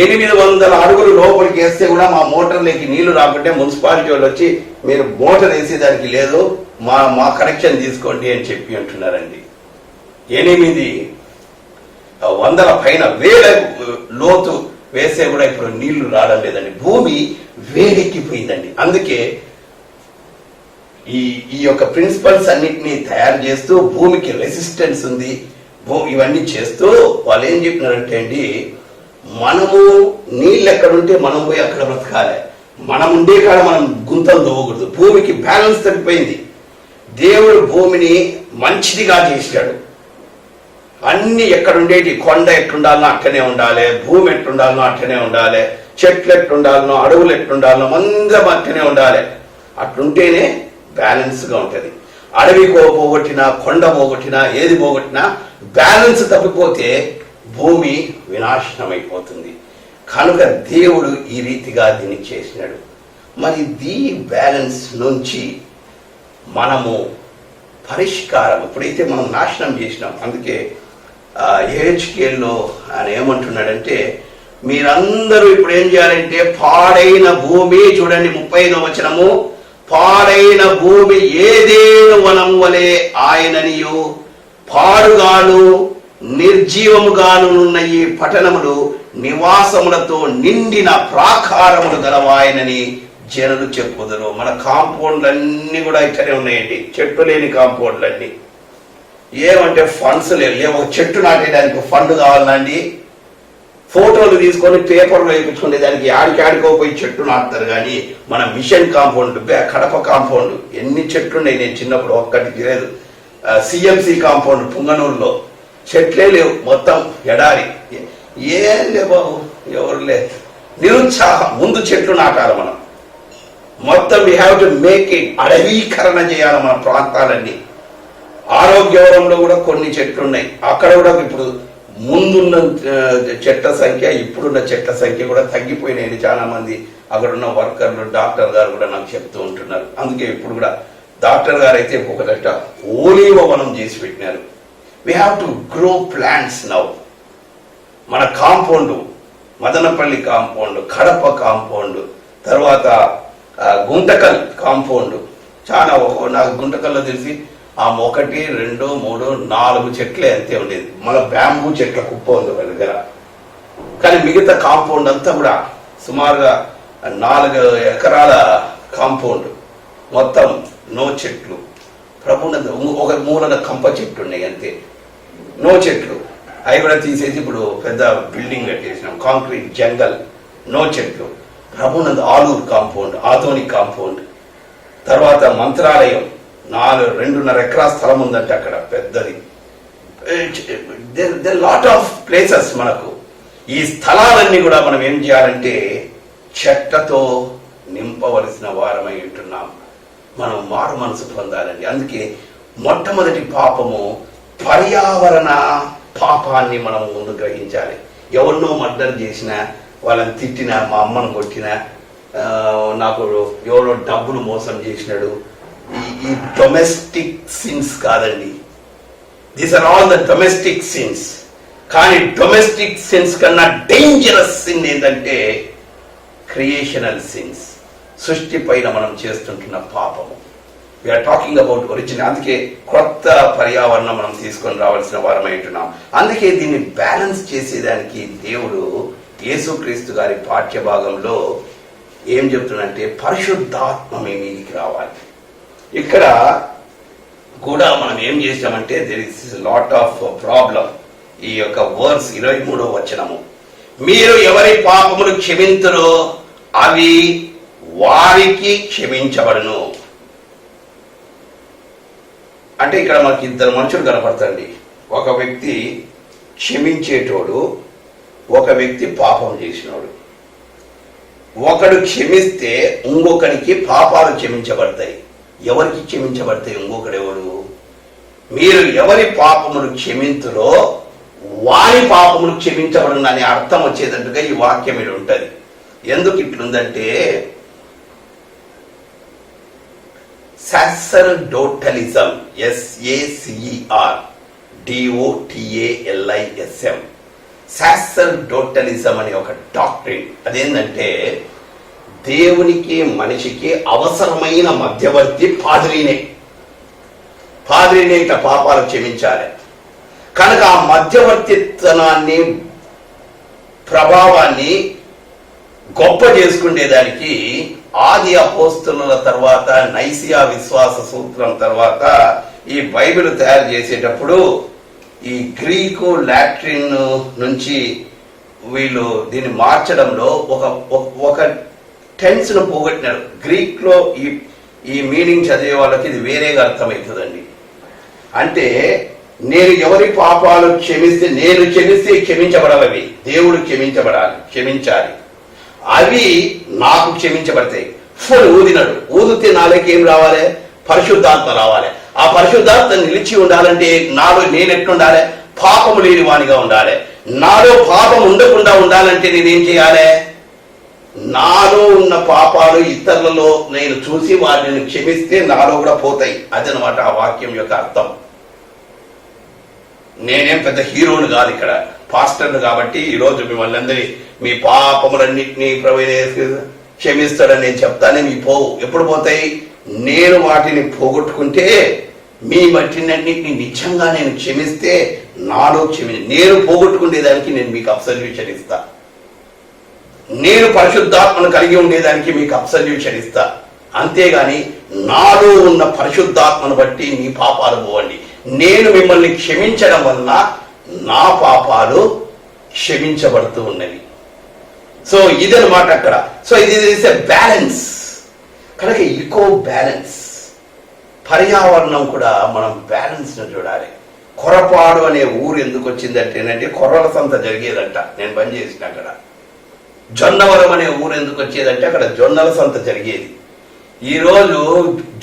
800 అడుగులు లోపలికి వేస్తే కూడా మా మోటార్లకి నీళ్లు రాకుంటే మున్సిపాలిటీ వాళ్ళు వచ్చి మీరు మోటార్ వేసేదానికి లేదు, మా కనెక్షన్ తీసుకోండి అని చెప్పి అంటున్నారండి. 800 పైన వేల లోతు వేసే కూడా ఇప్పుడు నీళ్లు రావడం లేదండి. భూమి వేడెక్కిపోయిందండి. అందుకే ఈ యొక్క ప్రిన్సిపల్స్ అన్నిటినీ తయారు చేస్తూ భూమికి రెసిస్టెన్స్ ఉంది, ఇవన్నీ చేస్తూ వాళ్ళు ఏం చెప్పినారంటే అండి, మనము నీళ్ళు ఎక్కడుంటే మనం పోయి అక్కడ బ్రతకాలి, మనం ఉండే కాడ మనం గుంతలు తవ్వకూడదు. భూమికి బ్యాలెన్స్ తగ్గిపోయింది. దేవుడు భూమిని మంచిదిగా చేశాడు. అన్ని ఎక్కడుండేటి, కొండ ఎట్లుండాలనో అట్లనే ఉండాలి, భూమి ఎట్లుండాలనో అట్లనే ఉండాలి, చెట్లు ఎట్లుండాలనో, అడవులు ఎట్లుండాలనో అందరం అట్లనే ఉండాలి. అట్లుంటేనే బ్యాలెన్స్గా ఉంటుంది. అడవి పోగొట్టినా, కొండ పోగొట్టినా, ఏది పోగొట్టినా బ్యాలెన్స్ తప్పిపోతే భూమి వినాశనం అయిపోతుంది. కనుక దేవుడు ఈ రీతిగా దీన్ని చేసినాడు. మరి దీ బ్యాలెన్స్ నుంచి మనము పరిష్కారం ఎప్పుడైతే మనం నాశనం చేసినాం, అందుకే ఏహెచ్కేల్లో ఆయన ఏమంటున్నాడంటే, మీరందరూ ఇప్పుడు ఏం చేయాలంటే పాడైన భూమి, చూడండి 35వ వచనము, పాడైన భూమి ఏదేను వనం వలె ఆయననియు పాడుగాను నిర్జీవముగానున్న ఈ పట్టణములు నివాసములతో నిండిన ప్రాకారములు గలవాయనని జనులు చెప్పుదురు. మన కాంపౌండ్లన్నీ కూడా ఇక్కడే ఉన్నాయండి, చెట్టు లేని కాంపౌండ్లన్నీ. ఏమంటే ఫండ్స్ లేవు. ఒక చెట్టు నాటేయడానికి ఫండ్ కావాలండి. ఫోటోలు తీసుకొని పేపర్లో వేయించుకునే దానికి ఆడికో పోయి చెట్టు నాటుతారు. కానీ మన మిషన్ కాంపౌండ్, కడప కాంపౌండ్ ఎన్ని చెట్లు ఉన్నాయి. నేను చిన్నప్పుడు ఒక్కటి లేదు. సిఎంసి కాంపౌండ్ పుంగనూరులో చెట్లే లేవు, మొత్తం ఎడారి. ఏం లే బాబు, ఎవరు లే, నిరుత్సాహం. ముందు చెట్లు నాటాలి మనం. మొత్తం we have to make it, అడవీకరణ చేయాలి మన ప్రాంతాలన్నీ. ఆరోగ్యవరంలో కూడా కొన్ని చెట్లు ఉన్నాయి. అక్కడ కూడా ఇప్పుడు ముందున్న చెట్ల సంఖ్య, ఇప్పుడున్న చెట్ల సంఖ్య కూడా తగ్గిపోయినాయి. చాలా మంది అక్కడున్న వర్కర్లు, డాక్టర్ గారు కూడా నాకు చెప్తూ ఉంటున్నారు. అందుకే ఇప్పుడు కూడా డాక్టర్ గారు అయితే ఒకట ఓలీవ వనం చేసి పెట్టినారు. We have to grow plants now. మన compound, Madanapalle compound, Kadapa compound, తర్వాత గుంటకల్ కాంపౌండ్, చాలా నాకు గుంటకల్లో తెలిసి 1, 2, 3, 4 చెట్లే అంతే ఉండేది. మన బ్యాంబూ చెట్ల కుప్ప ఉంది ఒక దగ్గర. కానీ మిగతా కాంపౌండ్ అంతా కూడా సుమారుగా 4 ఎకరాల కాంపౌండ్, మొత్తం నో చెట్లు. ప్రభునంద ఒక మూలన కంప చెట్లు ఉన్నాయి అంతే, నో చెట్లు. అవి కూడా తీసేసి ఇప్పుడు పెద్ద బిల్డింగ్ కట్టేసినాం, కాంక్రీట్ జంగల్, నో చెట్లు. ప్రభునంద ఆలూరు కాంపౌండ్, ఆధోని కాంపౌండ్, తర్వాత మంత్రాలయం 2.5 ఎకరా స్థలం ఉందంటే అక్కడ పెద్దది. లాట్ ఆఫ్ ప్లేసెస్ మనకు. ఈ స్థలాలన్నీ కూడా మనం ఏం చేయాలంటే చెట్లతో నింపవలసిన వారమై ఉంటున్నాం. మనం మారు మనసు పొందాలండి. అందుకే మొట్టమొదటి పాపము పర్యావరణ పాపాన్ని మనం ముందు గ్రహించాలి. ఎవరినో మర్డర్ చేసినా, వాళ్ళని తిట్టినా, మా అమ్మను కొట్టినా, నాకు ఎవరో డబ్బులు మోసం చేసినాడు, ఈ డొమెస్టిక్ సిన్స్ కాదండి. These are all the domestic sins. కానీ డొమెస్టిక్ సిన్స్ కన్నా డేంజరస్ సిన్ ఏంటంటే క్రియేషనల్ సిన్స్, సృష్టి పైన మనం చేస్తుంటున్న పాపము. We are talking about original. అందుకే కొత్త పర్యావరణం మనం తీసుకొని రావాల్సిన వారమై ఉంటున్నాం. అందుకే దీన్ని బ్యాలెన్స్ చేసేదానికి దేవుడు యేసుక్రీస్తు గారి పాఠ్య భాగంలో ఏం చెప్తున్నాడంటే పరిశుద్ధాత్మ మీ మీదికి రావాలి. ఇక్కడ కూడా మనం ఏం చేసామంటే there is lot of problem. ఈ యొక్క వర్స్ 23వ వచనము, మీరు ఎవరి పాపములు క్షమింతురో అవి వారికి క్షమించబడును. అంటే ఇక్కడ మనకి 2 మనుషులు కనపడతాండి. ఒక వ్యక్తి క్షమించేటోడు, ఒక వ్యక్తి పాపం చేసినోడు. ఒకడు క్షమిస్తే ఇంకొకరికి పాపాలు క్షమించబడతాయి. ఎవరికి క్షమించబడతాయి? ఇంకొకడెవడు? మీరు ఎవరి పాపములు క్షమింతురో వారి పాపములు క్షమించబడును అనే అర్థం వచ్చేటట్టుగా ఈ వాక్యం ఇక్కడ ఉంటుంది. ఎందుకు ఇట్లుందంటే సాసర్డోటలిజం, SACER DOTALISM, సాసర్డోటలిజం అనే ఒక డాక్ట్రిన్. అదేంటంటే దేవునికి మనిషికి అవసరమైన మధ్యవర్తి పాద్రీనే. పాద్రిని ఇట్లా పాపాలు క్షమించాలి. కనుక ఆ మధ్యవర్తిత్వాన్ని ప్రభావాన్ని గొప్ప చేసుకునేదానికి ఆది అపోస్తలుల తర్వాత నైసియా విశ్వాస సూత్రం తర్వాత ఈ బైబిల్ తయారు చేసేటప్పుడు ఈ గ్రీకు లాటిన్ నుంచి వీళ్ళు దీన్ని మార్చడంలో ఒక టెన్స్ ను పోగొట్టినారు. గ్రీక్ లో ఈ మీనింగ్ చదివే వాళ్ళకి ఇది వేరేగా అర్థమవుతుందండి. అంటే నేను ఎవరి పాపాలు క్షమిస్తే, నేను క్షమిస్తే క్షమించబడవవి, దేవుడు క్షమించాలి, అవి నాకు క్షమించబడతాయి. ఫుల్ ఊదినాడు, ఊదితే నాలోకి ఏం రావాలి? పరిశుద్ధాత్మ రావాలి. ఆ పరిశుద్ధాత్మ నిలిచి ఉండాలంటే నాలో నేను ఎట్లుండాలి? పాపము లేని వానిగా ఉండాలి. నాలో పాపం ఉండకుండా ఉండాలంటే నేనేం చేయాలి? నాలో ఉన్న పాపాలు ఇతరులలో నేను చూసి వారిని క్షమిస్తే నాలో కూడా పోతాయి. అదనమాట ఆ వాక్యం యొక్క అర్థం. నేనేం పెద్ద హీరోను కాదు, ఇక్కడ పాస్టర్ను కాబట్టి ఈరోజు మిమ్మల్ని అందరి మీ పాపములన్నింటినీ ప్రభువు క్షమిస్తాడని నేను చెప్తానే. మీ పోవు. ఎప్పుడు పోతాయి? నేను వాటిని పోగొట్టుకుంటే, మీ మట్టినన్నింటినీ నిజంగా నేను క్షమిస్తే నాలో నేను పోగొట్టుకునేదానికి నేను మీకు అబ్సల్యూషన్ ఇస్తా. నేను పరిశుద్ధాత్మను కలిగి ఉండేదానికి మీకు అబ్సల్యూషన్ ఇస్తా. అంతేగాని నాలో ఉన్న పరిశుద్ధాత్మను బట్టి నీ పాపాలు పోవండి. నేను మిమ్మల్ని క్షమించడం వలన నా పాపాలు క్షమించబడుతూ ఉన్నవి. సో ఇదనమాట అక్కడ. సో ఇది ఇస్ ఎ బ్యాలెన్స్. కనుక ఈకో బ్యాలెన్స్, పర్యావరణం కూడా మనం బ్యాలెన్స్ ను చూడాలి. కొరపాడు అనే ఊరు ఎందుకు వచ్చిందంటేనంటే కొర్రల సంత జరిగేదంట, నేను బంద్ చేసిన అక్కడ. జొన్నవరం అనే ఊరు ఎందుకు వచ్చేదంటే అక్కడ జొన్నల సంత జరిగేది. ఈరోజు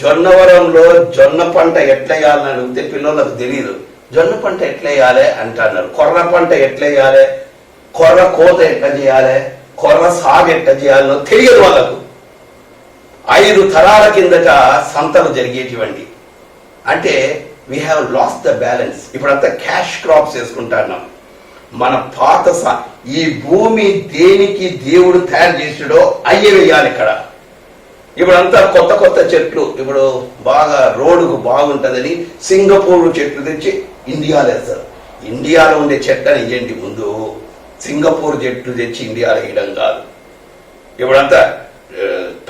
జొన్నవరంలో జొన్న పంట ఎట్లయ్యాలని అడిగితే పిల్లలకు తెలియదు. జొన్న పంట ఎట్లయ్యాలి అంటున్నారు. కొర్ర పంట ఎట్లయ్యాలి, కొర్ర కోత ఎట్లా చేయాలి, కొర్ర సాగు ఎట్లా చేయాలో తెలియదు వాళ్ళకు. 5 తరాల కిందట సంతలు జరిగేటివండి. అంటే we have lost the balance. ఇప్పుడంతా క్యాష్ క్రాప్స్ వేసుకుంటున్నాం. మన పాత ఈ భూమి దేనికి దేవుడు తయారు చేసాడో అయ్యే వేయాలి ఇక్కడ. ఇప్పుడంతా కొత్త కొత్త చెట్లు, ఇప్పుడు బాగా రోడ్డుకు బాగుంటుందని సింగపూర్ చెట్లు తెచ్చి ఇండియాలో వేస్తారు. ఇండియాలో ఉండే చెట్లని ఇవ్వండి ముందు, సింగపూర్ చెట్లు తెచ్చి ఇండియాలో వేయడం కాదు. ఇప్పుడంతా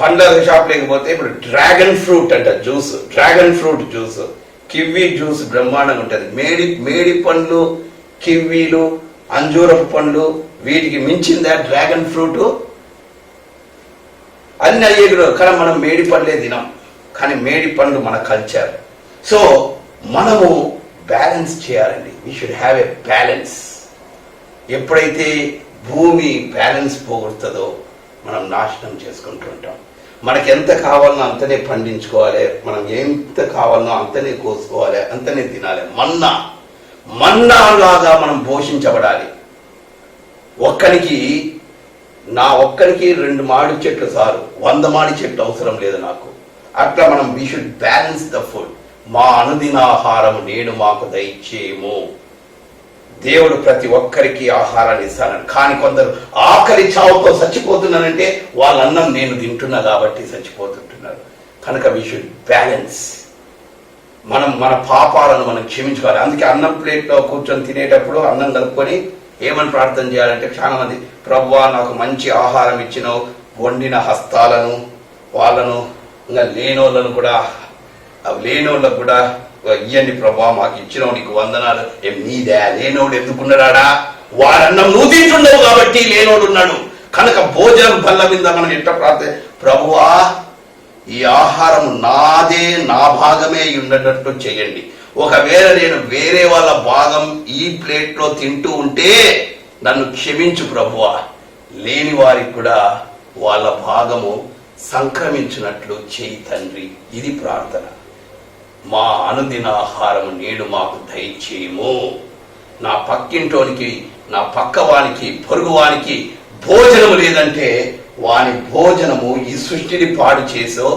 పండ్ల షాప్ లేకపోతే ఇప్పుడు డ్రాగన్ ఫ్రూట్ అంట juice, dragon fruit juice, kiwi juice బ్రహ్మాండంగా ఉంటుంది. మేడి పండ్లు, కివ్వీలు, అంజూరపు పండ్లు, వీటికి మించిందా డ్రాగన్ ఫ్రూట్? అన్ని అయ్యేది. కానీ మనం మేడి పండ్లే తినాం, కానీ మేడి పండ్లు మన కల్చర్. సో మనము బ్యాలెన్స్ చేయాలండి. We should have a balance. ఎప్పుడైతే భూమి బ్యాలెన్స్ పోగొడుతుందో మనం నాశనం చేసుకుంటూ ఉంటాం. మనకి ఎంత కావాలనో అంతనే పండించుకోవాలి, మనం ఎంత కావాలనో అంతనే కోసుకోవాలి, అంతనే తినాలి. మన్నాలాగా మనం పోషించబడాలి. నా ఒక్కరికి 2 మామిడి చెట్లు చాలు, 100 మామిడి చెట్లు అవసరం లేదు నాకు. అట్లా మనం we should balance the food. మా అనుదినాహారం నేడు మాకు దయచేయము. దేవుడు ప్రతి ఒక్కరికి ఆహారాన్ని ఇస్తానని. కానీ కొందరు ఆకలి చావుతో చచ్చిపోతున్నానంటే వాళ్ళ అన్నం నేను తింటున్నా కాబట్టి చచ్చిపోతుంటున్నారు. కనుక వీ షుడ్ బ్యాలెన్స్. మన పాపాలను మనం క్షమించుకోవాలి. అందుకే అన్నం ప్లేట్లో కూర్చొని తినేటప్పుడు అన్నం కలుపుకొని ఏమని ప్రార్థన చేయాలంటే, చాలా మంది ప్రభువా నాకు మంచి ఆహారం ఇచ్చినావు, వండిన హస్తాలను, వాళ్ళను ఇంకా లేనోళ్ళకు కూడా ఇయ్యండి ప్రభా, మాకు ఇచ్చినావు, నీకు వందనాలు. నీదే లేనోడు ఎందుకున్నాడా? వాడన్నం నువ్వు తింటున్నావు కాబట్టి లేనోడు ఉన్నాడు. కనుక భోజనం బల్ల మీద మనం ఎట్లా ప్రార్థన, ప్రభువా ఈ ఆహారం నాదే, నా భాగమే ఉండేటట్టు చేయండి. ఒకవేళ నేను వేరే వాళ్ళ భాగం ఈ ప్లేట్లో తింటూ ఉంటే నన్ను క్షమించు ప్రభువా. లేని వారికి కూడా వాళ్ళ భాగము సంక్రమించినట్లు చేయి తండ్రి. ఇది ప్రార్థన. మా అనుదిన ఆహారం నేడు మాకు దయచేయము. నా పక్కింటోనికి, నా పక్కవానికి, పొరుగువానికి భోజనము లేదంటే వాని భోజనము ఈ సృష్టిని పాడు చేసో,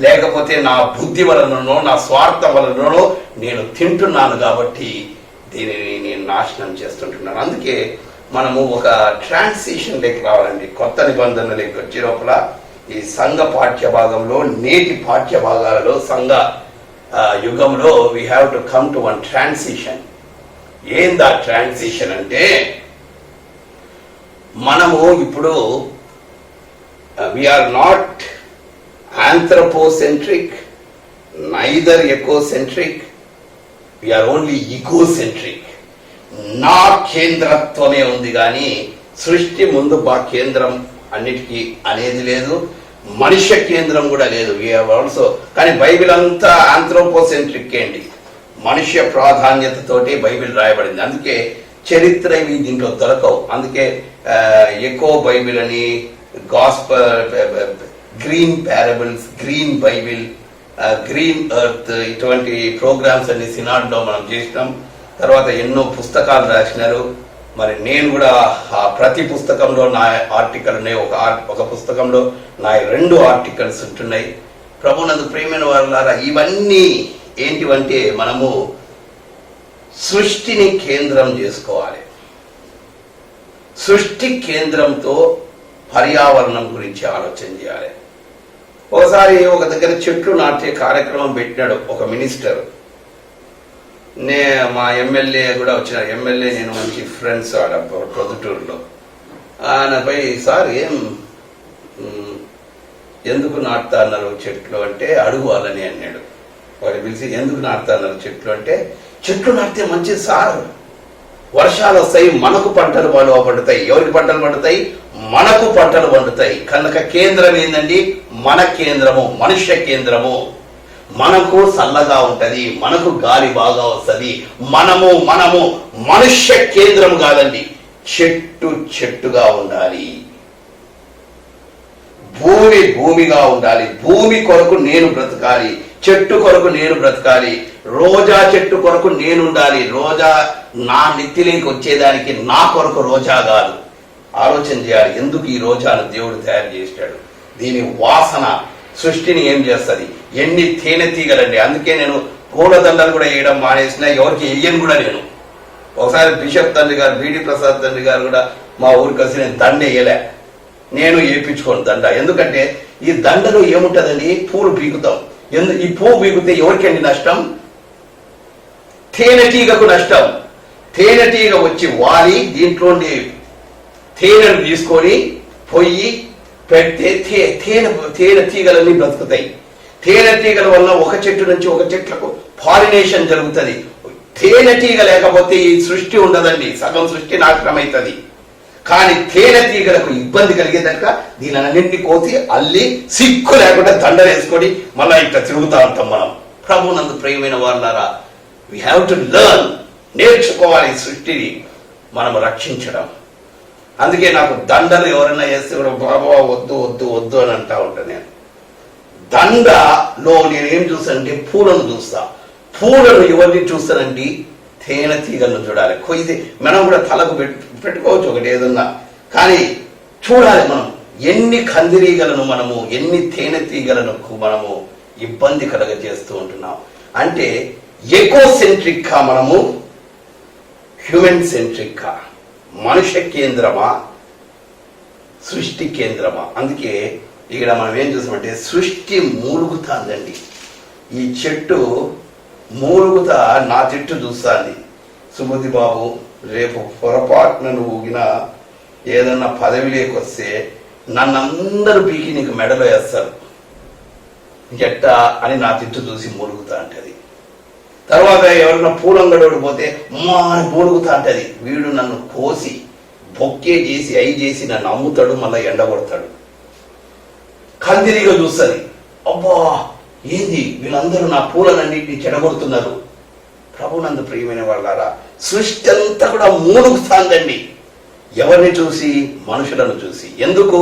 లేకపోతే నా బుద్ధి వలననో నా స్వార్థం వలననో నేను తింటున్నాను కాబట్టి దీనిని నేను నాశనం చేస్తుంటున్నాను. అందుకే మనము ఒక ట్రాన్సిషన్ లెక్క రావాలండి. కొత్త నిబంధనలకు వచ్చే లోపల ఈ సంఘ పాఠ్య భాగంలో, నేటి పాఠ్య భాగాలలో సంఘ యుగంలో we have to come to one transition. ఏందా ట్రాన్సిషన్ అంటే, మనము ఇప్పుడు we are not anthropocentric, neither ecocentric, we are only egocentric. నా కేంద్రత్వమే ఉంది కానీ సృష్టి ముందు కేంద్రం అన్నిటికీ అనేది లేదు, మనుష్య కేంద్రం కూడా లేదు. ఆల్సో కానీ బైబిల్ అంతా ఆంథ్రోపోసెంట్రిక్ ఏంటి, మనుష్య ప్రాధాన్యతతోటి బైబిల్ రాయబడింది. అందుకే చరిత్ర ఇవి దీంట్లో దొరకవు. అందుకే ఎకో బైబిల్ అని, gospel, green parables, green Bible, green earth, ఇటువంటి ప్రోగ్రామ్స్ అన్ని సినాడ్లో మనం చేసినాం. తర్వాత ఎన్నో పుస్తకాలు రాసినారు. మరి నేను కూడా ఆ ప్రతి పుస్తకంలో నా ఆర్టికల్ ఉన్నాయి. ఒక పుస్తకంలో నా 2 ఆర్టికల్స్ ఉంటున్నాయి. ప్రభునందు ప్రియమైన వారులారా, ఇవన్నీ ఏంటివంటే మనము సృష్టిని కేంద్రం చేసుకోవాలి. సృష్టి కేంద్రంతో పర్యావరణం గురించి ఆలోచన చేయాలి. ఒకసారి ఒక దగ్గర చెట్లు నాటే కార్యక్రమం పెట్టినాడు ఒక మినిస్టర్. మా ఎమ్మెల్యే కూడా వచ్చినాడు. ఎమ్మెల్యే నేను మంచి ఫ్రెండ్స్ ఆడ ప్రొద్దుటూరులో. ఆయనపై సార్ ఎందుకు నాటుతా అన్నారు చెట్లు అంటే, అడుగు వాళ్ళని అన్నాడు. వాడు పిలిచి ఎందుకు నాటుతా అన్నారు చెట్లు అంటే, చెట్లు నాటితే మంచిది సార్, వర్షాలు వస్తాయి, మనకు పంటలు పండుతాయి. ఎవరికి పంటలు పండుతాయి? మనకు పంటలు పండుతాయి. కనుక కేంద్రం ఏందండి? మన కేంద్రము, మనుష్య కేంద్రము. మనకు చల్లగా ఉంటది, మనకు గాలి బాగా వస్తుంది. మనము మనుష్య కేంద్రం కాదండి, చెట్టుగా ఉండాలి, భూమిగా ఉండాలి. భూమి కొరకు నేను బ్రతకాలి, చెట్టు కొరకు నేను బ్రతకాలి, రోజా చెట్టు కొరకు నేను ఉండాలి. రోజా నా నెత్తిలోకి వచ్చేదానికి నా కొరకు రోజా కాదు. ఆలోచన చేయాలి, ఎందుకు ఈ రోజాను దేవుడు తయారు చేశాడు? దీని వాసన సృష్టిని ఏం చేస్తుంది? ఎన్ని తేనె తీగలండి. అందుకే నేను పూలదండలు కూడా వేయడం మానేసిన, ఎవరికి వేయను కూడా. నేను ఒకసారి బిషప్ తండ్రి గారు, బిడి ప్రసాద్ తండ్రి గారు కూడా మా ఊరికి వచ్చి నేను దండ వేయలే, నేను వేయించుకోను దండ. ఎందుకంటే ఈ దండలో ఏముంటదండి? పూలు పీకుతాం. ఈ పువ్వు పీకితే ఎవరికండి నష్టం? తేనెటీగకు నష్టం. తేనెటీగ వచ్చి వాలి దీంట్లో తేనెను తీసుకొని పొయ్యి పెడితే తేనె తీగలన్నీ బ్రతుకుతాయి. తేనెటీగల వల్ల ఒక చెట్టు నుంచి ఒక చెట్లకు పాలినేషన్ జరుగుతుంది. తేనెటీగ లేకపోతే ఈ సృష్టి ఉండదండి, సగం సృష్టి నాశనం అవుతుంది. కానీ తేనెటీగలకు ఇబ్బంది కలిగేదక దీనిన్నింటినీ కోసి అల్లి సిక్కు లేకుండా దండలేసుకొని మళ్ళా ఇట్లా తిరుగుతా ఉంటాం మనం. ప్రభునందు ప్రియమైన వాళ్ళారా, వీ హ్యావ్ టు లెర్న్, నేర్చుకోవాలి సృష్టిని మనం రక్షించడం. అందుకే నాకు దండలు ఎవరైనా వేస్తే కూడా బాబా వద్దు వద్దు వద్దు అని అంటా ఉంటాను. నేను దండలో నేనేం చూస్తానంటే పూలను చూస్తా. పూలను ఎవరిని చూస్తానండి? తేనె తీగలను చూడాలి. కొయ్యి మనం కూడా తలకు పెట్టుకోవచ్చు ఒకటి ఏదన్నా, కానీ చూడాలి మనం ఎన్ని కందిరీగలను మనము, ఎన్ని తేనె తీగలను మనము ఇబ్బంది కలగజేస్తూ ఉంటున్నాం. అంటే ఎకోసెంట్రిక్ గా మనము, హ్యూమన్ సెంట్రిక్ గా, మనుష్య కేంద్రమా సృష్టి కేంద్రమా? అందుకే ఇక్కడ మనం ఏం చూసామంటే సృష్టి మూలుగుతాందండి. ఈ చెట్టు మూలుగుతా నా చెట్టు చూస్తుంది. సుమతి బాబు, రేపు పొరపాటున నువ్వు ఊగినా ఏదన్నా పదవిలోకి వస్తే నన్నందరూ పీకి నీకు మెడలో వేస్తారు ఎట్టా అని నా చెట్టు చూసి మూలుగుతా అంటది. తర్వాత ఎవరైనా పూలంగడోడు పోతే అమ్మా అని మూలుగుతా అంటది. వీడు నన్ను కోసి బొక్కే చేసి అయి చేసి నన్ను అమ్ముతాడు, మళ్ళీ ఎండగొడతాడు. కందిరిగా చూస్తుంది, అబ్బా ఏంది వీళ్ళందరూ నా పూలనన్నింటినీ చెడగొడుతున్నారు. ప్రభునందు ప్రియమైన వాళ్ళారా, సృష్టి అంతా కూడా మూలుగుతాందండి. ఎవరిని చూసి? మనుషులను చూసి. ఎందుకు?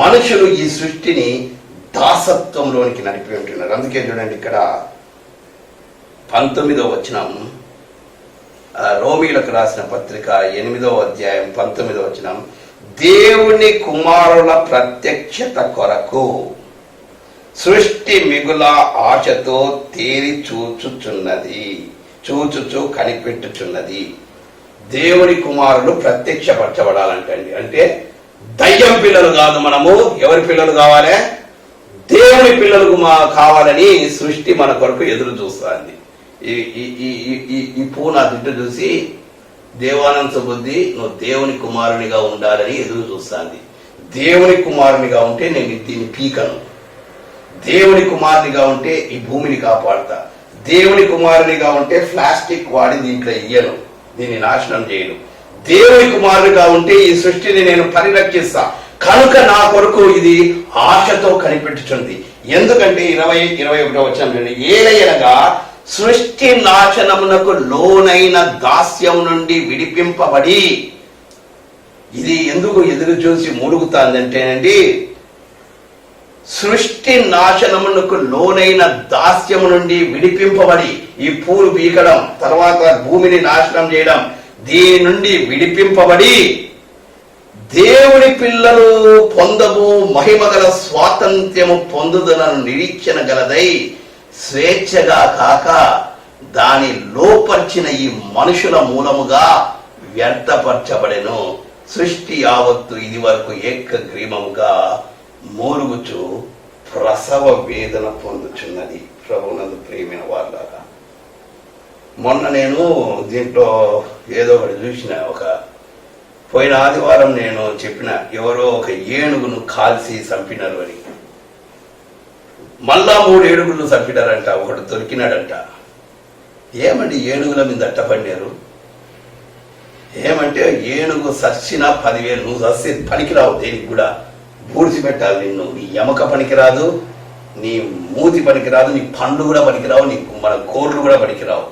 మనుషులు ఈ సృష్టిని దాసత్వంలోనికి నడిపి ఉంటున్నారు. అందుకే చూడండి ఇక్కడ 19వ వచనం, రోమీలకు రాసిన పత్రిక 8వ అధ్యాయం 19వ వచనం, దేవుని కుమారుల ప్రత్యక్షత కొరకు సృష్టి మిగుల ఆశతో తేరి చూచుచు కనిపెట్టుచున్నది. దేవుని కుమారులు ప్రత్యక్షపరచబడాలంటండి. అంటే దయ్యం పిల్లలు కాదు మనము. ఎవరి పిల్లలు కావాలి? దేవుని పిల్లలకు కావాలని సృష్టి మన కొరకు ఎదురు చూస్తుంది. ఈ పువ్వు నా దిట్టు చూసి దేవానంద బుద్ధి నువ్వు దేవుని కుమారునిగా ఉండాలని ఎదురు చూస్తుంది. దేవుని కుమారునిగా ఉంటే నేను దీన్ని పీకను, దేవుని కుమారునిగా ఉంటే ఈ భూమిని కాపాడుతా, దేవుని కుమారునిగా ఉంటే ప్లాస్టిక్ వాడి దీంట్లో ఇయ్యను, దీన్ని నాశనం చేయను, దేవుని కుమారునిగా ఉంటే ఈ సృష్టిని నేను పరిరక్షిస్తా. కనుక నా కొరకు ఇది ఆశతో కనిపెట్టుచుంది. ఎందుకంటే 20-21 వచనం, ఏలయనగా సృష్టి నాశనమునకు లోనైన దాస్యం నుండి విడిపింపబడి, ఇది ఎందుకు ఎదురు చూసి మూడుగుతాందంటేనండి, సృష్టి నాశనమునకు లోనైన దాస్యము నుండి విడిపింపబడి, ఈ పూలు పీకడం తర్వాత భూమిని నాశనం చేయడం, దీని నుండి విడిపింపబడి దేవుని పిల్లలు పొందము మహిమగల స్వాతంత్ర్యము పొందుదనను నిరీక్షణ గలదై స్వేచ్ఛగా కాక దాని లోపర్చిన ఈ మనుషుల మూలముగా వ్యర్థపరచబడెను. సృష్టి యావత్తు ఇది వరకు ఏకగ్రీవముగా మూరుగుచు ప్రసవ వేదన పొందుచున్నది. ప్రభునందు ప్రియమైన వాళ్ళారా, మొన్న నేను దీంట్లో ఏదో ఒకటి చూసిన, పోయిన ఆదివారం నేను చెప్పిన ఎవరో ఒక ఏనుగును కాల్చి చంపినారు అని. మళ్ళా 3 ఏనుగులను చంపినారంట, ఒకడు దొరికినాడంట. ఏమంటే ఏనుగుల మీద అట్టపడినారు? ఏమంటే ఏనుగు సచ్చిన 10,000, నువ్వు సస్తే పనికిరావు, దేనికి కూడా బూడిచి పెట్టాలి నిన్ను. నీ ఎమక పనికిరాదు, నీ మూతి పనికిరాదు, నీ పండ్లు కూడా పనికిరావు, నీ మన కోర్లు కూడా పనికిరావు.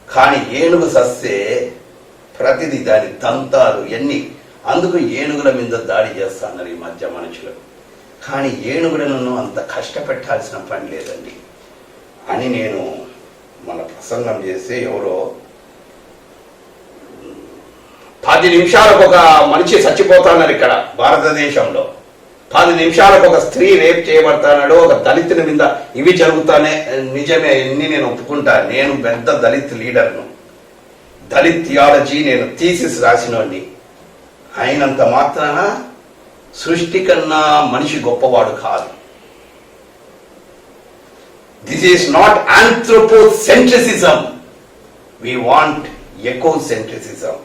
కానీ ఏనుగు సస్తే ప్రతిదీ దాని దంతాలు ఎన్ని, అందుకు ఏనుగుల మీద దాడి చేస్తున్నారు ఈ మధ్య మనుషులు. కానీ ఏనుగులను అంత కష్టపెట్టాల్సిన పని లేదండి అని నేను మన ప్రసంగం చేస్తే, ఎవరో 10 నిమిషాలకు ఒక మనిషి చచ్చిపోతున్నారు ఇక్కడ భారతదేశంలో. 10 నిమిషాలకు ఒక స్త్రీ రేప్ చేయబడతాడు, ఒక దళితుని మీద ఇవి జరుగుతానే. నిజమే, ఇన్ని నేను ఒప్పుకుంటా. నేను పెద్ద దళిత్ లీడర్ను, దళిత్ థియాలజీ నేను థీసిస్ రాసినోడిని. అయినంత మాత్రాన సృష్టి కన్నా మనిషి గొప్పవాడు కాదు. This is not anthropocentrism, we want ecocentrism.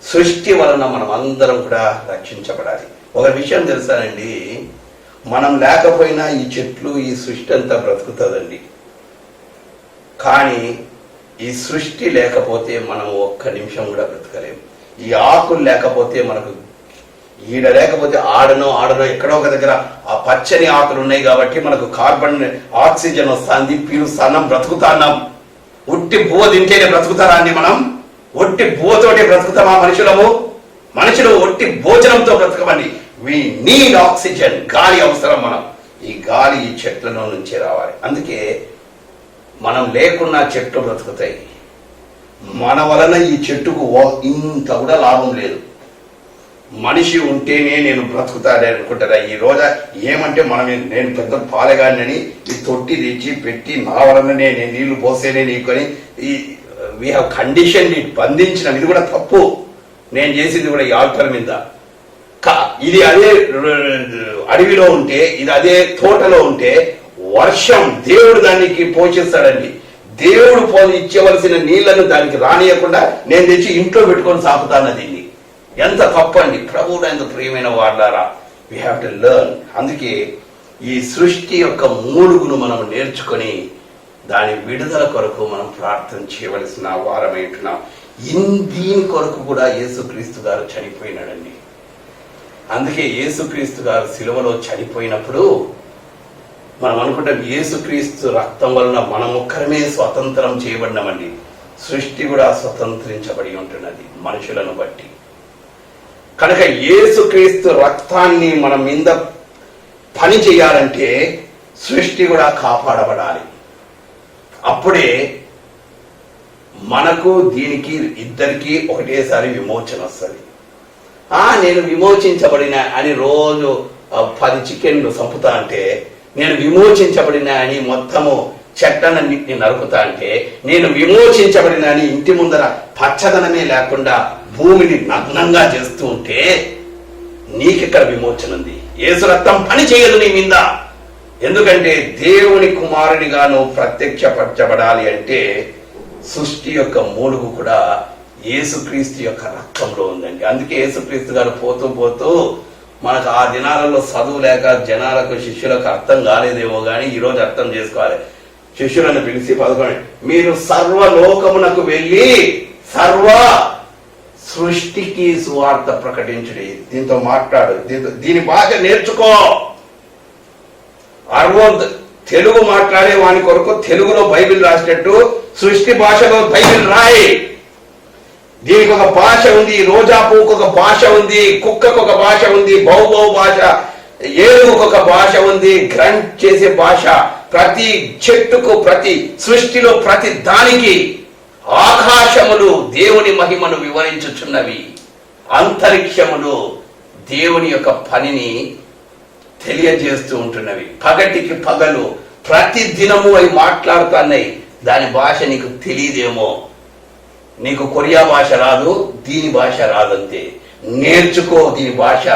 సృష్టి వలన మనం అందరం కూడా రక్షించబడాలి. ఒక విషయం తెలుసానండి, మనం లేకపోయినా ఈ చెట్లు ఈ సృష్టి అంతా బ్రతుకుతుందండి. కానీ ఈ సృష్టి లేకపోతే మనం ఒక్క నిమిషం కూడా బ్రతకలేము. ఈ ఆకులు లేకపోతే మనకు ఈడ లేకపోతే ఆడనో ఎక్కడో ఒక దగ్గర ఆ పచ్చని ఆకులు ఉన్నాయి కాబట్టి మనకు కార్బన్ ఆక్సిజన్ వస్తుంది, పీలుస్తాన్నాం, బ్రతుకుతాన్నాం. ఉట్టి బువ్వ తింటేనే బ్రతుకుతారా అండి? మనం ఒట్టి బువ్వతోటే బ్రతుకుతామా మనుషులు ఒట్టి భోజనంతో బ్రతకమండి. వి నీడ్ ఆక్సిజన్, గాలి అవసరం. మనం ఈ గాలి ఈ చెట్లలో నుంచే రావాలి. అందుకే మనం లేకున్నా చెట్లు బ్రతుకుతాయి. మన వలన ఈ చెట్టుకు ఇంత కూడా లాభం లేదు. మనిషి ఉంటేనే నేను బ్రతుకుతాడే అనుకుంటారా ఈ రోజా? ఏమంటే నేను పెద్ద పాలెగాడినని ఈ తొట్టి తెచ్చి పెట్టి నా వలననే నేను నీళ్లు పోసేనే నీకొని వీ హ్యావ్ కండిషన్ బంధించిన. ఇది కూడా తప్పు. నేను చేసింది కూడా ఈ ఆల్టర్ మీద. ఇది అదే అడవిలో ఉంటే, ఇది అదే తోటలో ఉంటే వర్షం దేవుడు దానికి పోషిస్తాడండి. దేవుడు ఇచ్చవలసిన నీళ్లను దానికి రానియకుండా నేను తెచ్చి ఇంట్లో పెట్టుకొని సాకుతాను. దీన్ని ఎంత తప్పండి. ప్రభువుడు ఎంత ప్రియమైన వాళ్ళారా, వీ హ్యావ్ టు లెర్న్. అందుకే ఈ సృష్టి యొక్క మూలుగును మనం నేర్చుకొని దాని విడుదల కొరకు మనం ప్రార్థన చేయవలసిన వారమేంటున్నాం. దీని కొరకు కూడా యేసుక్రీస్తు గారు చనిపోయినాడండి. అందుకే యేసుక్రీస్తు గారు సిలువలో చనిపోయినప్పుడు మనం అనుకుంటాం యేసుక్రీస్తు రక్తం వలన మనం ఒక్కరమే స్వతంత్రం చేయబడినామండి. సృష్టి కూడా స్వతంత్రించబడి ఉంటున్నది మనుషులను బట్టి. కనుక యేసుక్రీస్తు రక్తాన్ని మనం మీద పని చేయాలంటే సృష్టి కూడా కాపాడబడాలి. అప్పుడే మనకు దీనికి ఇద్దరికి ఒకటేసారి విమోచన వస్తుంది. నేను విమోచించబడిన అని రోజు 10 చికెన్లు చంపుతా అంటే, నేను విమోచించబడిన అని మొత్తము చెట్లన్నింటినీ నరుకుతా అంటే, నేను విమోచించబడిన అని ఇంటి ముందర పచ్చదనమే లేకుండా భూమిని నగ్నంగా చేస్తూ ఉంటే నీకెక్కడ విమోచన ఉంది? యేసు రక్తం పని చేయదు నీ మీద. ఎందుకంటే దేవుని కుమారునిగా నువ్వు ప్రత్యక్షపరచబడాలి అంటే సృష్టి యొక్క మూలుగు కూడా యేసుక్రీస్తు యొక్క రక్తంలో ఉందండి. అందుకే యేసుక్రీస్తు గారు పోతూ పోతూ మనకు ఆ దినాలలో చదువు లేక జనాలకు శిష్యులకు అర్థం కాలేదేమో కానీ ఈరోజు అర్థం చేసుకోవాలి. శిష్యులను పిలిచి 11 మీరు సర్వలోకమునకు వెళ్ళి సర్వ సృష్టికి సువార్త ప్రకటించుడి. దీంతో మాట్లాడు, దీని భాష నేర్చుకో. తెలుగు మాట్లాడే వాని కొరకు తెలుగులో బైబిల్ రాసినట్టు సృష్టి భాషలో బైబిల్ రాయి. దీనికి ఒక భాష ఉంది, రోజా పువ్వుకు ఒక భాష ఉంది, కుక్కకు ఒక భాష ఉంది, బౌ భాష, ఏనుగుకు ఒక భాష ఉంది, గ్రంట్ చేసే భాష. ప్రతి చెట్టుకు, ప్రతి సృష్టిలో ప్రతి దానికి ఆకాశములు దేవుని మహిమను వివరించుచున్నవి, అంతరిక్షములు దేవుని యొక్క పనిని తెలియజేస్తూ ఉంటున్నవి. పగటికి పగలు ప్రతి దినము అవి మాట్లాడుతున్నాయి. దాని భాష నీకు తెలియదేమో. నీకు కొరియా భాష రాదు, దీని భాష రాదంతే. నేర్చుకో దీని భాష.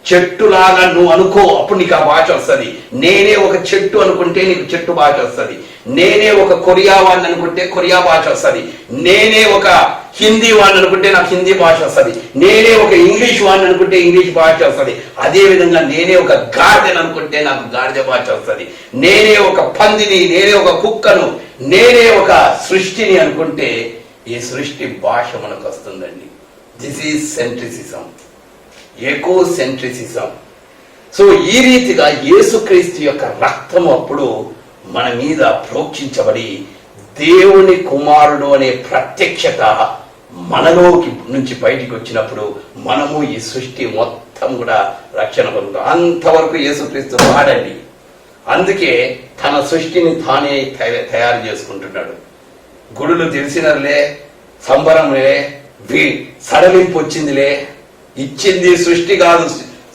చెట్టులాగా నువ్వు అనుకో, అప్పుడు నీకు ఆ భాష వస్తుంది. నేనే ఒక చెట్టు అనుకుంటే నీకు చెట్టు భాష వస్తుంది. నేనే ఒక కొరియా వాడిని అనుకుంటే కొరియా భాష వస్తుంది. నేనే ఒక హిందీ వాడిని అనుకుంటే నాకు హిందీ భాష వస్తుంది. నేనే ఒక ఇంగ్లీష్ వాడిని అనుకుంటే ఇంగ్లీష్ భాష వస్తుంది. అదే విధంగా నేనే ఒక గాడిదను అనుకుంటే నాకు గాడిద భాష వస్తుంది. నేనే ఒక పందిని, నేనే ఒక కుక్కను, నేనే ఒక సృష్టిని అనుకుంటే ఈ సృష్టి భాష మనకు వస్తుందండి. This is centrism, ecocentrism. So ఈ రీతిగా యేసుక్రీస్తు యొక్క రక్తము అప్పుడు మన మీద ప్రోక్షించబడి దేవుని కుమారుడు అనే ప్రత్యక్షత మనలోకి నుంచి బయటికి వచ్చినప్పుడు మనము ఈ సృష్టి మొత్తం కూడా రక్షణ పొందుతాం. అంతవరకు యేసుక్రీస్తు వాడండి. అందుకే తన సృష్టిని తానే తయారు చేసుకుంటున్నాడు. గుడులు తెలిసినలే, సంబరంలే, సడలింపు వచ్చిందిలే. ఇచ్చింది సృష్టి కాదు,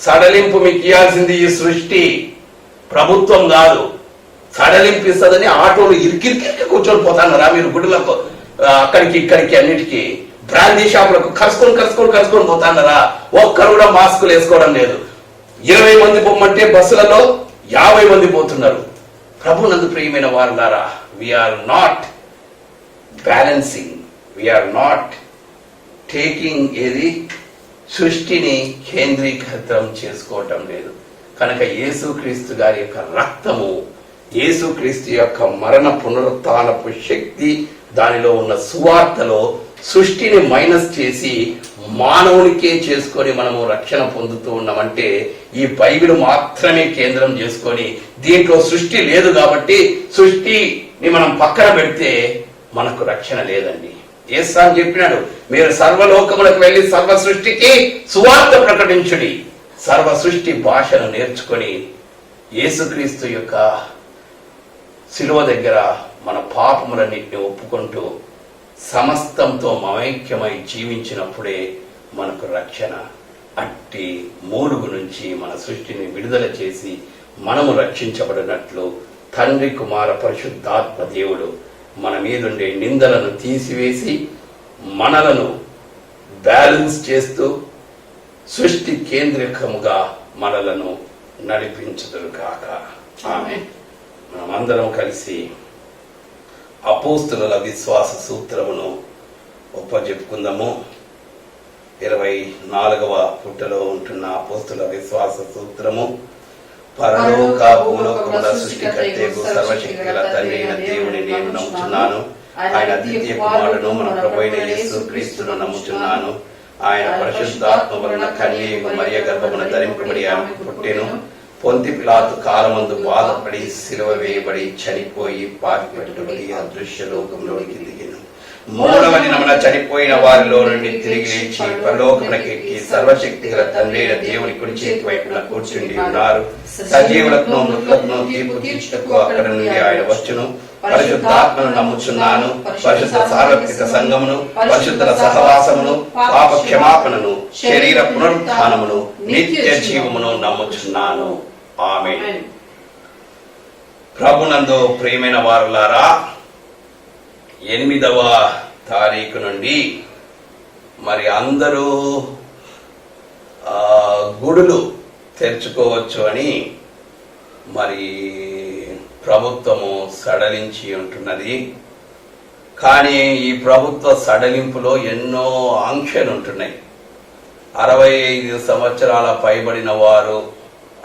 సడలింపు మీకు ఇవ్వాల్సింది ఈ సృష్టి, ప్రభుత్వం కాదు. సడలింపు ఇస్తుందని ఆటోలు ఇరికిరికి కూర్చొని పోతాన్నారా మీరు గుడులకు, అక్కడికి ఇక్కడికి అన్నిటికీ. బ్రాందీ షాపులకు కరుచుకొని పోతాన్నారా? ఒక్కరు కూడా మాస్కులు వేసుకోవడం లేదు. 20 మంది పొమ్మంటే బస్సులలో 50 మంది పోతున్నారు. ప్రభునందు ప్రియమైన వారులారా, we are not balancing, we are not taking ఏది సృష్టిని కేంద్రీకృతం చేసుకోవటం లేదు. కనుక యేసుక్రీస్తు గారి యొక్క రక్తము, యేసుక్రీస్తు యొక్క మరణ పునరుత్థానపు శక్తి, దానిలో ఉన్న సువార్తలో సృష్టిని మైనస్ చేసి మానవునికే చేసుకొని మనము రక్షణ పొందుతూ ఉన్నామంటే ఈ బైబిల్ మాత్రమే కేంద్రం చేసుకొని దీంట్లో సృష్టి లేదు కాబట్టి సృష్టిని మనం పక్కన పెడితే మనకు రక్షణ లేదండి. యేసు అని చెప్పినాడు, మీరు సర్వలోకములకు వెళ్ళి సర్వ సృష్టికి సువార్త ప్రకటించుడి. సర్వ సృష్టి భాషను నేర్చుకొని యేసుక్రీస్తు యొక్క శిలువ దగ్గర మన పాపములన్నింటినీ ఒప్పుకుంటూ సమస్తంతో మమైక్యమై జీవించినప్పుడే మనకు రక్షణ. అట్టి మూలుగు నుంచి మన సృష్టిని విడుదల చేసి మనము రక్షించబడినట్లు తండ్రి, కుమార, పరిశుద్ధాత్మ దేవుడు మన మీదుండే నిందలను తీసివేసి మనలను బ్యాలెన్స్ చేస్తూ సృష్టి కేంద్రికముగా మనలను నడిపించుదురు కాక. ఆమేన్. మనమందరం కలిసి అపోస్తుల విశ్వాస సూత్రమును ఒప్పజెప్పుకుందాము. 24వ పుటలో ఉంటున్న అపోస్తుల విశ్వాస సూత్రము. పరలోక భూలోకముల సృష్టికర్తయగు సర్వశక్తి గల తండ్రి అయిన దేవుని నేను నమ్ముచున్నాను. ఆయన ద్వితీయ కుమారుడును మన ప్రభువైన యేసుక్రీస్తును నమ్ముచున్నాను. ఆయన పరిశుద్ధాత్మ వలన కన్యకు మరియ గర్భమున ధరింపబడి ఆమె పుట్టెను. పొంతి పిలాతు కాలమందు బాధపడి సిలువ వేయబడి చనిపోయి పాతిపెట్టబడి అదృశ్య లోకంలోనికి దిగెను. 3వ దినమున చనిపోయిన వారిలో నుండి తిరిగి లేచి పరలోకమునకు ఎక్కి సర్వశక్తి గల తండ్రి అయిన దేవుని కుడి చేతి వైపున కూర్చుండి ఉన్నారు. సజీవులకు మృతులకు తీర్పు తీర్చుటకు అక్కడ నుండి ఆయన వచ్చును. పరిశుద్ధాత్మను నమ్ముచున్నాను. పరిశుద్ధ సార్వత్రిక సంఘమును, పరిశుద్ధుల సహవాసమును, పాప క్షమాపణను, శరీర పునరుత్థానమును, నిత్య జీవమును నమ్ముచున్నాను. ఆమేన్. ప్రభునందు ప్రియమైన వారులారా, 8వ తారీఖు నుండి మరి అందరూ గుడులు తెరుచుకోవచ్చు అని మరి ప్రభుత్వము సడలించి ఉంటున్నది. కానీ ఈ ప్రభుత్వ సడలింపులో ఎన్నో ఆంక్షలు ఉంటున్నాయి. 65 సంవత్సరాల పైబడిన వారు,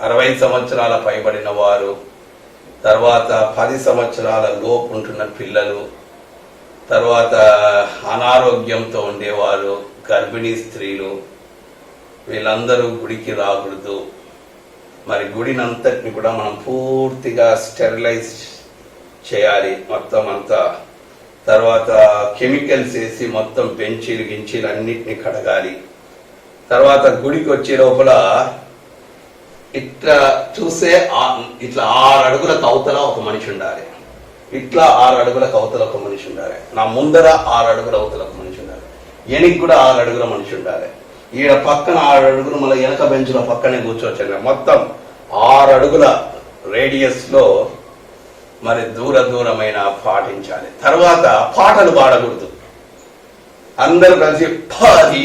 60 సంవత్సరాల పైబడిన వారు, తర్వాత 10 సంవత్సరాల లోపు ఉంటున్న పిల్లలు, తర్వాత అనారోగ్యంతో ఉండేవారు, గర్భిణీ స్త్రీలు, వీళ్ళందరూ గుడికి రాకూడదు. మరి గుడినంతటిని కూడా మనం పూర్తిగా స్టెరిలైజ్ చేయాలి మొత్తం అంతా. తర్వాత కెమికల్స్ వేసి మొత్తం బెంచీలు గించీలు అన్నిటిని కడగాలి. తర్వాత గుడికి వచ్చే లోపల ఇట్లా చూస్తే ఇట్లా 6 అడుగులకు అవతల ఒక మనిషి ఉండాలి, ఇట్లా 6 అడుగులకు అవతల ఒక మనిషి ఉండాలి, నా ముందర 6 అడుగుల అవతల ఒక మనిషి ఉండాలి, వెనక్కి కూడా 6 అడుగుల మనిషి ఉండాలి. ఈడ పక్కన 6 అడుగులు, మళ్ళీ వెనక బెంచ్లో పక్కనే కూర్చోవచ్చు. మొత్తం 6 అడుగుల రేడియస్ లో మరి దూరమైన పాటించాలి. తర్వాత పాటలు పాడకూడదు. అందరూ కలిసి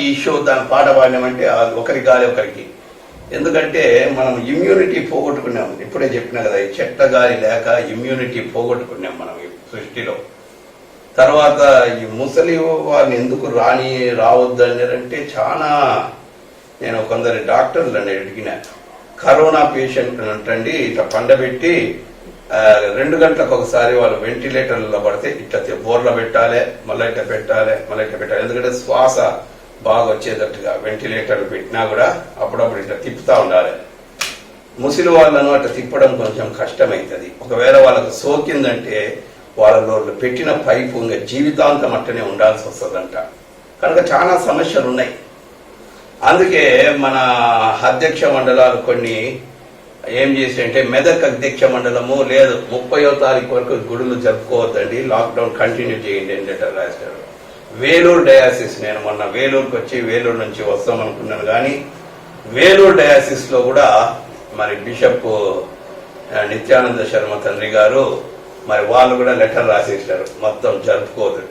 ఈషో దాని పాట పాడినామంటే ఒకరి గాలి ఒకరికి. ఎందుకంటే మనం ఇమ్యూనిటీ పోగొట్టుకున్నాం. ఇప్పుడే చెప్పినా కదా, ఈ చెట్ల గాలి లేక ఇమ్యూనిటీ పోగొట్టుకున్నాం మనం ఈ సృష్టిలో. తర్వాత ఈ ముసలి వారిని ఎందుకు రావద్దన్నారంటే, చాలా నేను కొందరు డాక్టర్లని అడిగిన, కరోనా పేషెంట్ అంటండి ఇట్లా పండబెట్టి 2 గంటలకు ఒకసారి వాళ్ళు వెంటిలేటర్లో పడితే ఇట్లా బోర్లో పెట్టాలి, మళ్ళీ ఇట్లా పెట్టాలి, మళ్ళీ ఇట్లా పెట్టాలి. ఎందుకంటే శ్వాస బాగా వచ్చేటట్టుగా వెంటిలేటర్లు పెట్టినా కూడా అప్పుడప్పుడు ఇట్లా తిప్పుతా ఉండాలి. ముసలి వాళ్ళను అట్లా తిప్పడం కొంచెం కష్టమవుతుంది. ఒకవేళ వాళ్ళకు సోకిందంటే వాళ్ళలో పెట్టిన పైపు ఇంకా జీవితాంతం అట్టనే ఉండాల్సి వస్తుందంట. కనుక చాలా సమస్యలు ఉన్నాయి. అందుకే మన అధ్యక్ష మండలాలు కొన్ని ఏం చేసి అంటే, మెదక్ అధ్యక్ష మండలము లేదు 30వ తారీఖు వరకు గుడులు జరుపుకోవద్దండి, లాక్డౌన్ కంటిన్యూ చేయండి అని లెటర్ రాశారు. వేలూరు డయాసిస్, నేను మొన్న వేలూరుకి వచ్చి వేలూరు నుంచి వస్తాం అనుకున్నాను, కానీ వేలూరు డయాసిస్ లో కూడా మరి బిషప్ నిత్యానంద శర్మ తండ్రి గారు మరి వాళ్ళు కూడా లెటర్ రాసేసారు, మొత్తం జరుపుకోవద్దు.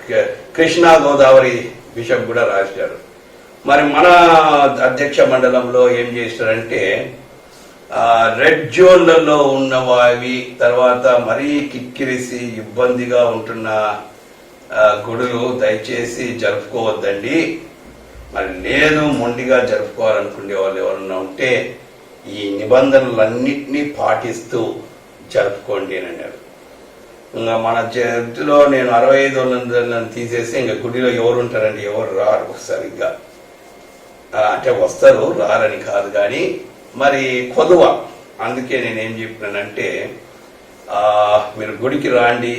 కృష్ణా గోదావరి బిషప్ కూడా రాశారు. మరి మన అధ్యక్ష మండలంలో ఏం చేశారంటే, రెడ్ జోన్లలో ఉన్నవి, తర్వాత మరీ కిక్కిరిసి ఇబ్బందిగా ఉంటున్న గుడులు దయచేసి జరుపుకోవద్దండి. మరి లేదు మొండిగా జరుపుకోవాలనుకునే వాళ్ళు ఎవరన్నా ఉంటే ఈ నిబంధనలన్నింటినీ పాటిస్తూ జరుపుకోండి అని అన్నారు. ఇంకా మన చేతిలో నేను 65 వందలను తీసేసి ఇంకా గుడిలో ఎవరు ఉంటారండి, ఎవరు రారు సరిగ్గా. అంటే వస్తారు, రారని కాదు, కానీ మరి కొదువ. అందుకే నేనేం చెప్పినానంటే, మీరు గుడికి రాండి,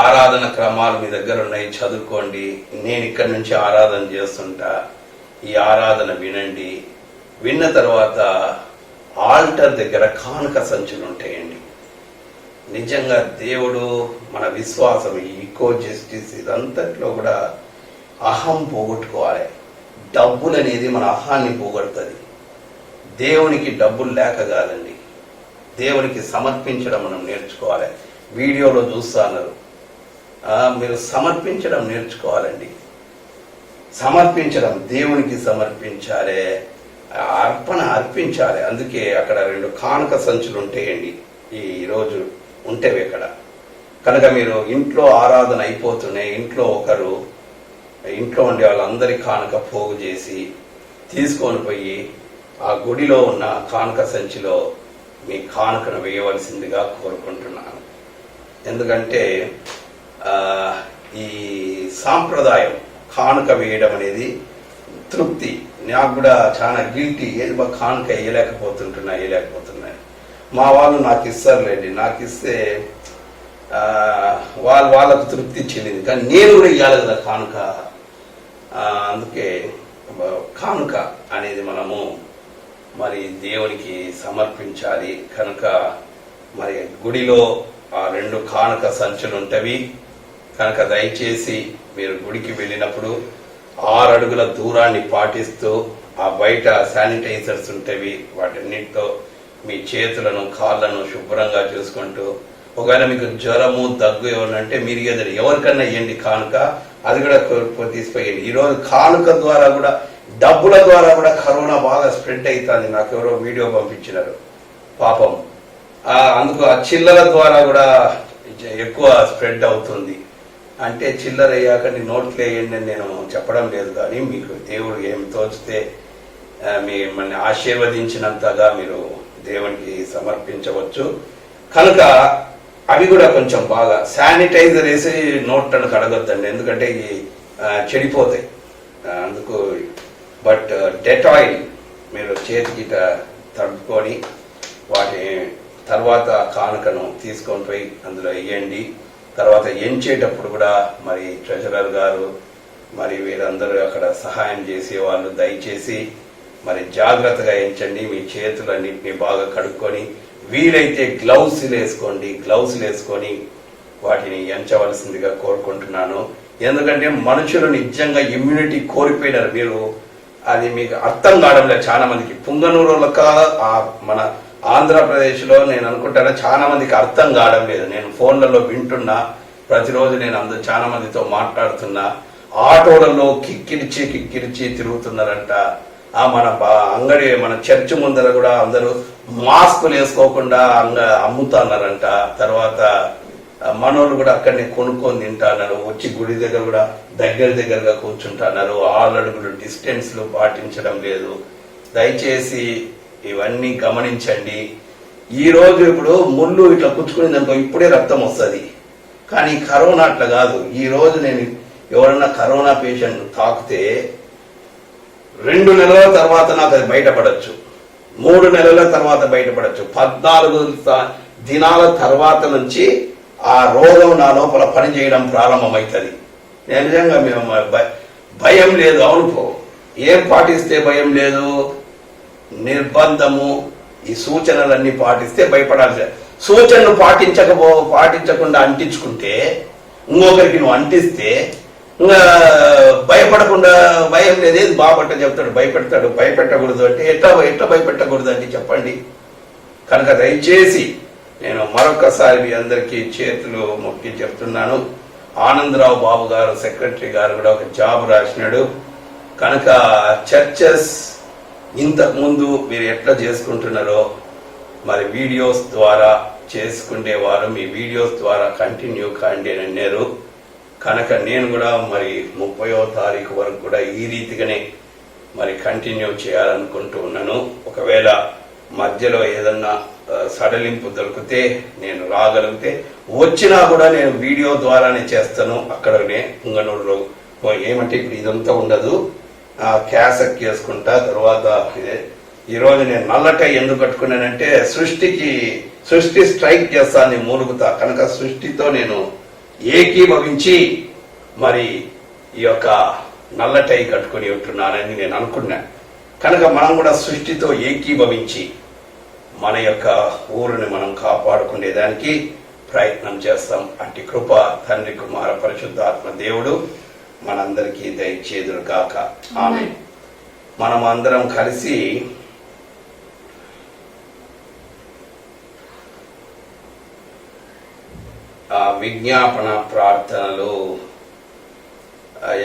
ఆరాధన క్రమాలు మీ దగ్గర ఉన్నాయి, చదువుకోండి. నేను ఇక్కడి నుంచి ఆరాధన చేస్తుంటా, ఈ ఆరాధన వినండి. విన్న తర్వాత ఆల్టర్ దగ్గర కానుక సంచులు ఉంటాయండి. నిజంగా దేవుడు మన విశ్వాసం, ఈ ఈకో జస్టిస్ ఇదంతట్లో కూడా అహం పోగొట్టుకోవాలి. డబ్బులు అనేది మన అహాన్ని పోగొడుతుంది. దేవునికి డబ్బులు లేక కాదండి, దేవునికి సమర్పించడం మనం నేర్చుకోవాలి. వీడియోలో చూస్తున్నారు, మీరు సమర్పించడం నేర్చుకోవాలండి. సమర్పించడం, దేవునికి సమర్పించాలి, అర్పించాలి. అందుకే అక్కడ 2 కానుక సంచులు ఉంటాయండి, ఈరోజు ఉంటేవి అక్కడ. కనుక మీరు ఇంట్లో ఆరాధన అయిపోతున్నాయి, ఇంట్లో ఉండే వాళ్ళందరి కానుక పోగు చేసి తీసుకొని పోయి ఆ గుడిలో ఉన్న కానుక సంచిలో మీ కానుకను వేయవలసిందిగా కోరుకుంటున్నాను. ఎందుకంటే ఈ సాంప్రదాయం కానుక వేయడం అనేది తృప్తి. నాకు కూడా చాలా గిల్టీ, ఏది బా కానుక వేయలేకపోతున్నాయి. మా వాళ్ళు నాకు ఇస్తారులేండి, నాకు ఇస్తే వాళ్ళకు తృప్తి చెల్లింది, కానీ నేను కూడా ఇవ్వాలి కదా కానుక. అందుకే కానుక అనేది మనము మరి దేవునికి సమర్పించాలి. కనుక మరి గుడిలో ఆ 2 కానుక సంచులు ఉంటవి. కనుక దయచేసి మీరు గుడికి వెళ్ళినప్పుడు 6 అడుగుల దూరాన్ని పాటిస్తూ, ఆ బయట శానిటైజర్స్ ఉంటవి, వాటన్నిటితో మీ చేతులను కాళ్ళను శుభ్రంగా చూసుకుంటూ, ఒకవేళ మీకు జ్వరము దగ్గు ఏమన్నంటే మీరు ఎవరికన్నా ఇవ్వండి కానుక, అది కూడా తీసిపోయండి. ఈరోజు కానుక ద్వారా కూడా, డబ్బుల ద్వారా కూడా కరోనా బాగా స్ప్రెడ్ అవుతుంది. నాకు ఎవరో వీడియో పంపించినారు. పాపం అందుకు ఆ చిల్లర ద్వారా కూడా ఎక్కువ స్ప్రెడ్ అవుతుంది. అంటే చిల్లర అయ్యాక నీ నోట్లు వేయండి అని నేను చెప్పడం లేదు, కానీ మీకు దేవుడు ఏమి తోచితే మిమ్మల్ని ఆశీర్వదించినంతగా మీరు దేవునికి సమర్పించవచ్చు. కనుక అవి కూడా కొంచెం బాగా శానిటైజర్ వేసి నోట్లను కడగొద్దండి, ఎందుకంటే ఇవి చెడిపోతాయి. అందుకు బట్ డెటాయిల్ మీరు చేతికి తడుపుకొని వాటి తర్వాత కానుకను తీసుకొని పోయి అందులో వేయండి. తర్వాత ఎంచేటప్పుడు కూడా మరి ట్రెజరర్ గారు మరి వీరందరూ అక్కడ సహాయం చేసేవాళ్ళు దయచేసి మరి జాగ్రత్తగా ఎంచండి. మీ చేతులన్నింటినీ బాగా కడుక్కొని వీలైతే గ్లౌస్లు వేసుకొని వాటిని ఎంచవలసిందిగా కోరుకుంటున్నాను. ఎందుకంటే మనుషులు నిజంగా ఇమ్యూనిటీ కోల్పోయినారు. మీరు అది మీకు అర్థం కావడం లేదు. చాలా మందికి పుంగనూరులక మన ఆంధ్రప్రదేశ్లో నేను అనుకుంటాను చాలా మందికి అర్థం కావడం లేదు. నేను ఫోన్లలో వింటున్నా, ప్రతిరోజు నేను చాలా మందితో మాట్లాడుతున్నా. ఆటోలలో కిక్కిరిచి తిరుగుతున్నారంట. మన చర్చ్ ముందర కూడా అందరూ మాస్కులు వేసుకోకుండా అమ్ముతున్నారంట. తర్వాత మనోళ్ళు కూడా అక్కడనే కొనుక్కొని తింటున్నారు. వచ్చి గుడి దగ్గర కూడా దగ్గరగా కూర్చుంటున్నారు. 6 అడుగులు డిస్టెన్స్లు పాటించడం లేదు. దయచేసి ఇవన్నీ గమనించండి. ఈ రోజు ఇప్పుడు ముళ్ళు ఇట్లా పుచ్చుకునేదనుకో ఇప్పుడే రక్తం వస్తుంది, కానీ కరోనా అట్లా కాదు. ఈ రోజు నేను ఎవరన్నా కరోనా పేషెంట్ తాకితే 2 నెలల తర్వాత నాకు అది బయటపడచ్చు, 3 నెలల తర్వాత బయటపడచ్చు, 14 దినాల తర్వాత నుంచి ఆ రోగం నా లోపల పనిచేయడం ప్రారంభమవుతుంది. నేను నిజంగా మేము భయం లేదు. అవును, ఏం పాటిస్తే భయం లేదు? నిర్బంధము, ఈ సూచనలన్నీ పాటిస్తే భయపడాల్సి. సూచనలు పాటించకుండా అంటించుకుంటే ఇంకొకరికి నువ్వు అంటిస్తే ఇంకా భయపడకుండా భయం లేదు. ఏది బాపట్ట చెప్తాడు, భయపెట్టకూడదు అంటే ఎట్లా భయపెట్టకూడదు అంటే చెప్పండి. కనుక దయచేసి నేను మరొకసారి మీ అందరికీ చేతులు మొక్కి చెప్తున్నాను. ఆనందరావు బాబు గారు సెక్రటరీ గారు కూడా ఒక జాబ్ రాసినాడు. కనుక చర్చెస్ ఇంతకుముందు మీరు ఎట్లా చేసుకుంటున్నారో మరి వీడియోస్ ద్వారా చేసుకునేవారు, మీ వీడియోస్ ద్వారా కంటిన్యూ కాండి అని అన్నారు. కనుక నేను కూడా మరి 30వ తారీఖు వరకు కూడా ఈ రీతిగానే మరి కంటిన్యూ చేయాలనుకుంటూ ఉన్నాను. ఒకవేళ మధ్యలో ఏదన్నా సడలింపు దొరికితే నేను రాగలిగితే వచ్చినా కూడా నేను వీడియో ద్వారానే చేస్తాను. అక్కడనే పుంగనూరులో ఏమంటే ఇప్పుడు ఇదంతా ఉండదు, క్యాసెట్ చేసుకుంటా. తర్వాత ఈరోజు నేను నల్లటై ఎందుకు కట్టుకున్నానంటే సృష్టి స్ట్రైక్ చేస్తాను, మూలుగుతా. కనుక సృష్టితో నేను ఏకీభవించి మరి ఈ యొక్క నల్లటై కట్టుకుని ఉంటున్నానని నేను అనుకున్నా. కనుక మనం కూడా సృష్టితో ఏకీభవించి మన యొక్క ఊరిని మనం కాపాడుకునేదానికి ప్రయత్నం చేస్తాం. అట్టి కృప తండ్రి, కుమార, పరిశుద్ధాత్మ దేవుడు మనందరికీ దయచేదురు కాక. ఆమేన్. మనం అందరం కలిసి విజ్ఞాపన ప్రార్థనలు,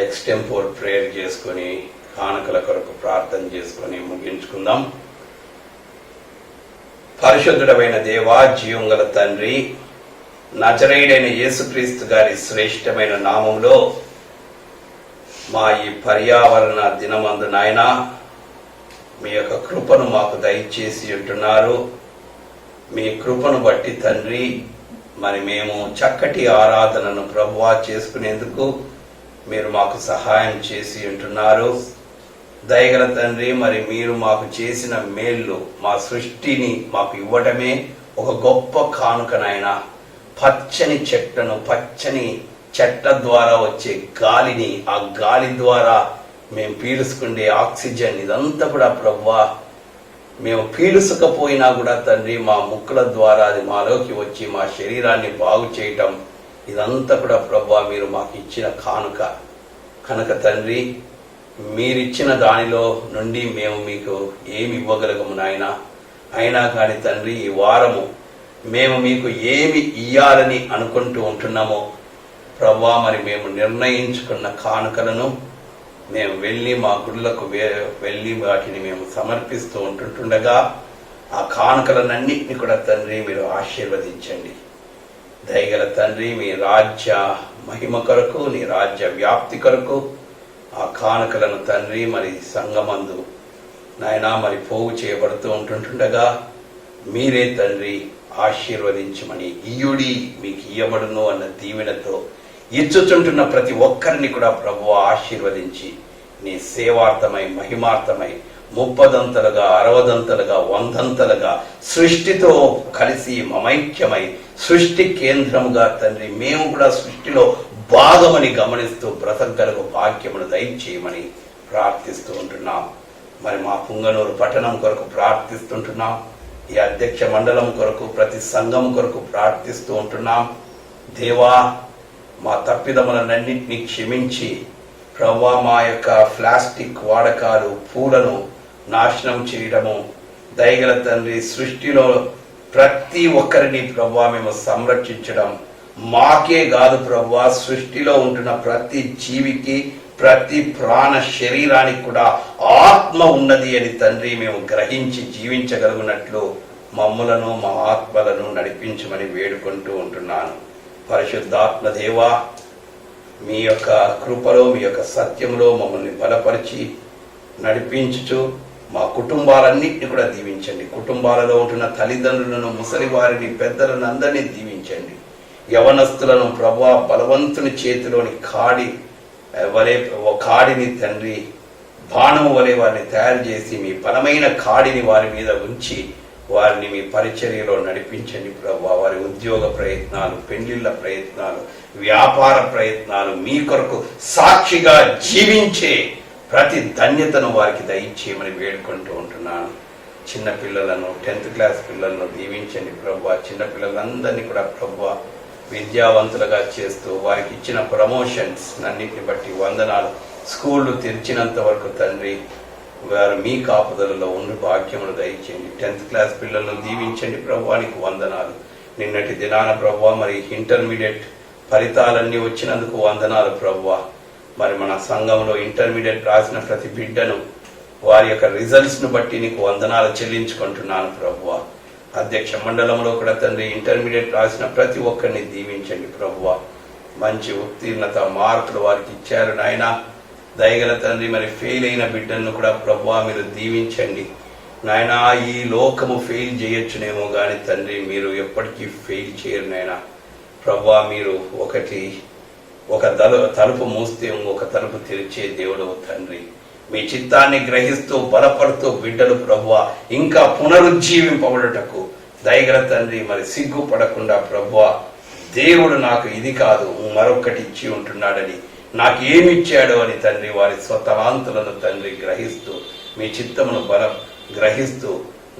ఎక్స్టెంపోర్ ప్రేయర్ చేసుకొని కానుకల కొరకు ప్రార్థన చేసుకొని ముగించుకుందాం. పరిశుద్ధుడమైన దేవా, జీవంగల తండ్రి, నజరేయుడైన యేసుక్రీస్తు గారి శ్రేష్టమైన నామంలో మా ఈ పర్యావరణ దినమందు నాయనా మీ యొక్క కృపను మాకు దయచేసి ఉంటున్నారు. మీ కృపను బట్టి తండ్రి మరి మేము చక్కటి ఆరాధనను ప్రభువా చేసుకునేందుకు మీరు మాకు సహాయం చేసి ఉంటున్నారు. దయగల తండ్రి, మరి మీరు మాకు చేసిన మేళ్ళు, మా సృష్టిని మాకు ఇవ్వటమే ఒక గొప్ప కానుకనైనా. పచ్చని చెట్ల ద్వారా వచ్చే గాలిని, ఆ గాలి ద్వారా మేము పీలుసుకునే ఆక్సిజన్, ఇదంతా కూడా ప్రభువా మేము పీలుసుకపోయినా కూడా తండ్రి మా ముక్కుల ద్వారా అది మాలోకి వచ్చి మా శరీరాన్ని బాగు చేయటం, ఇదంతా కూడా ప్రభువా మీరు మాకు ఇచ్చిన కానుక. కనుక తండ్రి, మీరిచ్చిన దానిలో నుండి మేము మీకు ఏమి ఇవ్వగలగము నాయన. అయినా కానీ తండ్రి, ఈ వారము మేము మీకు ఏమి ఇయ్యాలని అనుకుంటూ ఉంటున్నామో ప్రభువా, మరి మేము నిర్ణయించుకున్న కానుకలను మేము వెళ్ళి మా గుళ్ళకు వెళ్ళి వాటిని మేము సమర్పిస్తూ ఉంటుండగా ఆ కానుకలన్నింటినీ కూడా తండ్రి మీరు ఆశీర్వదించండి. దయగల తండ్రి, మీ రాజ్య మహిమ కొరకు, నీ రాజ్య వ్యాప్తి కొరకు ఆ కానుకలను తండ్రి మరి సంఘమందు నాయనా మరి పోగు చేయబడుతూ ఉంటుండగా మీరే తండ్రి ఆశీర్వదించమని, ఇయుడి మీకు ఇయ్యబడును అన్న దీవెనతో ఇచ్చుచుంటున్న ప్రతి ఒక్కరిని కూడా ప్రభువా ఆశీర్వదించి నీ సేవార్థమై మహిమార్థమై 30దంతలుగా 60దంతలుగా 100దంతలుగా సృష్టితో కలిసి మమైక్యమై సృష్టి కేంద్రముగా తండ్రి మేము కూడా సృష్టిలో భాగమని గమనిస్తూ బ్రతకగలకు భాగ్యమును దయచేయమని ప్రార్థిస్తూ ఉంటున్నాం. మరి మా పుంగనూరు పట్టణం కొరకు ప్రార్థిస్తుంటున్నాం. ఈ అధ్యక్ష మండలం కొరకు, ప్రతి సంఘం కొరకు ప్రార్థిస్తూ ఉంటున్నాం. దేవా, మా తప్పిదములన్నింటినీ క్షమించి ప్రభువా మా యొక్క ప్లాస్టిక్ వాడకాలు, పూలను నాశనం చేయడము, దయగల తండ్రి సృష్టిలో ప్రతి ఒక్కరిని ప్రభువా మేము సంరక్షించడం, మాకే కాదు ప్రభువా సృష్టిలో ఉంటున్న ప్రతి జీవికి, ప్రతి ప్రాణ శరీరానికి కూడా ఆత్మ ఉన్నది అని తండ్రి మేము గ్రహించి జీవించగలుగునట్లు మమ్ములను మా ఆత్మలను నడిపించమని వేడుకుంటూ ఉంటున్నాను. పరిశుద్ధాత్మ దేవా, మీ యొక్క కృపలో, మీ యొక్క సత్యములో మమ్మల్ని బలపరిచి నడిపించుచు మా కుటుంబాలన్నింటినీ కూడా దీవించండి. కుటుంబాలలో ఉంటున్న తల్లిదండ్రులను, ముసలి వారిని, పెద్దలను అందరినీ దీవించండి. యవనస్తులను ప్రభువా బలవంతుని చేతిలోని కాడిని తండ్రి బాణము వలె వారిని తయారు చేసి మీ బలమైన కాడిని వారి మీద ఉంచి వారిని మీ పరిచర్యలో నడిపించండి ప్రభువా. వారి ఉద్యోగ ప్రయత్నాలు, పెళ్లిళ్ళ ప్రయత్నాలు, వ్యాపార ప్రయత్నాలు, మీ కొరకు సాక్షిగా జీవించే ప్రతి ధన్యతను వారికి దయచేయమని వేడుకుంటూ ఉంటున్నాను. చిన్న పిల్లలను, 10th క్లాస్ పిల్లలను దీవించండి ప్రభువా. చిన్న పిల్లలందరినీ కూడా ప్రభువా విద్యావంతులుగా చేస్తూ వారికి ఇచ్చిన ప్రమోషన్స్ అన్నిటిని బట్టి వందనాలు. స్కూళ్ళు తెరిచినంత వరకు తండ్రి వారు మీ కాపుదలలో ఉండి భాగ్యమును దయచేయండి. 10th క్లాస్ పిల్లలను దీవించండి ప్రభువానికి వందనాలు. నిన్నటి దినాన ప్రభువా మరి ఇంటర్మీడియట్ ఫలితాలన్నీ వచ్చినందుకు వందనాలు ప్రభువా. మరి మన సంఘంలో ఇంటర్మీడియట్ రాసిన ప్రతి బిడ్డను వారి యొక్క రిజల్ట్స్ను బట్టి నీకు వందనాలు చెల్లించుకుంటున్నాను ప్రభువా. అధ్యక్ష మండలంలో కూడా తండ్రి ఇంటర్మీడియట్ రాసిన ప్రతి ఒక్కరిని దీవించండి ప్రభువా. మంచి ఉత్తీర్ణత మార్కులు వారికి ఇచ్చారు నాయన. దయగల తండ్రి మరి ఫెయిల్ అయిన బిడ్డలను కూడా ప్రభువా మీరు దీవించండి నాయన. ఈ లోకము ఫెయిల్ చేయొచ్చునేమో కానీ తండ్రి మీరు ఎప్పటికీ ఫెయిల్ చేయరు నాయన. ప్రభువా మీరు ఒక తలుపు మూస్తే ఇంకొక తలుపు తెరిచే దేవుడు తండ్రి. మీ చిత్తాన్ని గ్రహిస్తూ బలపడుతూ బిడ్డలు ప్రభువా ఇంకా పునరుజ్జీవింపబడుటకు దయగల తండ్రి మరి సిగ్గుపడకుండా ప్రభువా దేవుడు నాకు ఇది కాదు మరొకటి ఇచ్చి ఉంటున్నాడని, నాకు ఏమిచ్చాడో అని తండ్రి వారి స్వతలాంతులను తండ్రి గ్రహిస్తూ మీ చిత్తమును గ్రహిస్తూ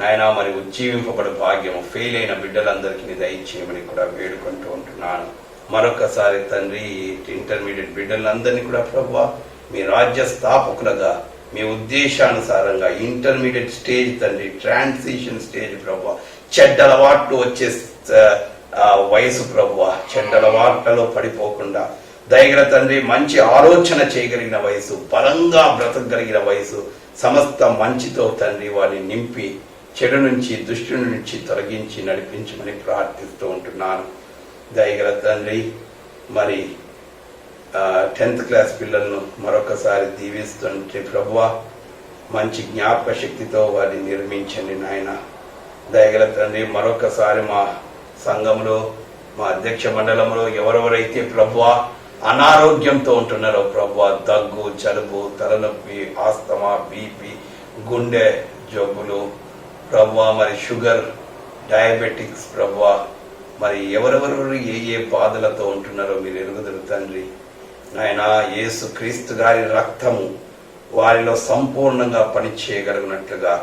నాయనా మరి ఉజ్జీవింపబడు భాగ్యము ఫెయిల్ అయిన బిడ్డలందరికీ దయచేయమని కూడా వేడుకుంటూ ఉంటున్నాను. మరొకసారి తండ్రి ఇంటర్మీడియట్ బిడ్డలందరినీ కూడా ప్రభువా మీ రాజ్య స్థాపకులుగా మీ ఉద్దేశానుసారంగా ఇంటర్మీడియట్ స్టేజ్ తండ్రి ట్రాన్సిషన్ స్టేజ్ ప్రభువా, చెడ్డలవాట్లు వచ్చే వయసు ప్రభువా, చెడ్డలవాట్లలో పడిపోకుండా దయగల తండ్రి మంచి ఆలోచన చేయగలిగిన వయసు, బలంగా బ్రతకగలిగిన వయసు, సమస్త మంచితో తండ్రి వారిని నింపి చెడు నుంచి దుష్టు నుంచి తొలగించి నడిపించమని ప్రార్థిస్తూ ఉంటున్నాను. దయగల తండ్రి మరి 10th క్లాస్ పిల్లలను మరొకసారి దీవిస్తుంటే ప్రభువా మంచి జ్ఞాపక శక్తితో వారిని నిర్మించండి నాయన. దయగల తండ్రి మరొకసారి మా సంఘంలో మా అధ్యక్ష మండలంలో ఎవరెవరైతే ప్రభువా అనారోగ్యంతో ఉంటున్నారో ప్రభువా, దగ్గు, జలుబు, తలనొప్పి, ఆస్తమా, బీపీ, గుండె జబ్బులు ప్రభువా, మరి షుగర్, డయాబెటిక్స్ ప్రభువా, మరి ఎవరెవరు ఏ బాధలతో ఉంటున్నారో మీరు ఎరుగుదురు తండ్రి. నాయనా యేసు క్రీస్తు గారి రక్తము వారిలో సంపూర్ణంగా పనిచేయగలిగినట్లుగా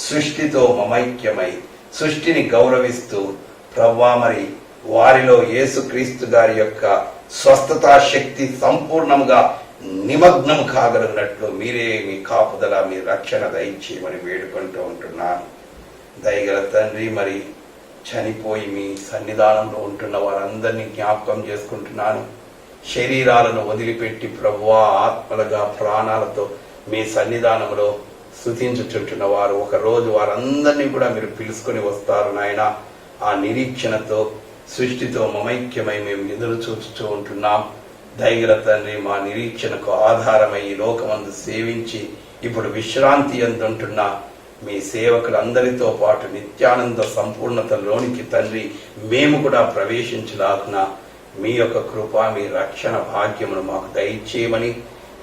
సృష్టితో మమైక్యమై సృష్టిని గౌరవిస్తూ ప్రభువా మరి వారిలో యేసు క్రీస్తు గారి యొక్క స్వస్థతా శక్తి సంపూర్ణంగా నిమగ్నం కాగలిగినట్లు మీరే మీ కాపుదల మీ రక్షణ దయచేయమని వేడుకుంటూ ఉంటున్నాను. దయగల తండ్రి మరి చనిపోయి మీ సన్నిధానంలో ఉంటున్న వారందరినీ జ్ఞాపకం చేసుకుంటున్నాను. శరీరాలను వదిలిపెట్టి ప్రభువా ఆత్మలుగా ప్రాణాలతో మీ సన్నిధానంలో స్తుతించుచుంటున్న వారు ఒక రోజు వారందరినీ కూడా మీరు పిలుచుకొని వస్తారు నాయన. ఆ నిరీక్షణతో సృష్టితో మమైక్యమై మేము ఎదురు చూచుతూ ఉంటున్నాం. దయగల తండ్రి, మా నిరీక్షణకు ఆధారమై ఈ లోకమందు సేవించి ఇప్పుడు విశ్రాంతి అందుంటున్న మీ సేవకులందరితో పాటు నిత్యానంద సంపూర్ణతలోనికి తండ్రి మేము కూడా ప్రవేశించలాగున మీ యొక్క కృప, మీ రక్షణ భాగ్యమును మాకు దయచేయమని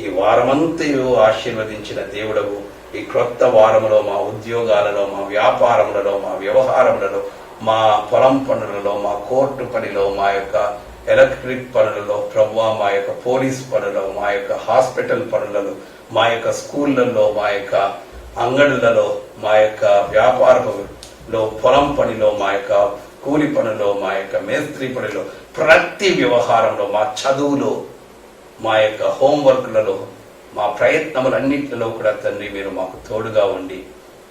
ఈ వారమంతయు ఆశీర్వదించిన దేవుడవు. ఈ క్రొత్త వారములో మా ఉద్యోగాలలో, మా వ్యాపారములలో, మా వ్యవహారములలో, మా పొలం పనులలో, మా కోర్టు పనిలో, మా యొక్క ఎలక్ట్రిక్ పనులలో ప్రభువా, మా యొక్క పోలీస్ పనులలో, మా యొక్క హాస్పిటల్ పనులలో, మా యొక్క స్కూళ్ళల్లో, మా యొక్క అంగడులలో, మా యొక్క వ్యాపారంలో, పొలం పనిలో, మా యొక్క కూలి పనులో, మా యొక్క మేస్త్రి పనిలో, ప్రతి వ్యవహారంలో, మా చదువులో, మా యొక్క హోంవర్క్లలో, మా ప్రయత్నములన్నింటిలో కూడా తండ్రి మీరు మాకు తోడుగా ఉండి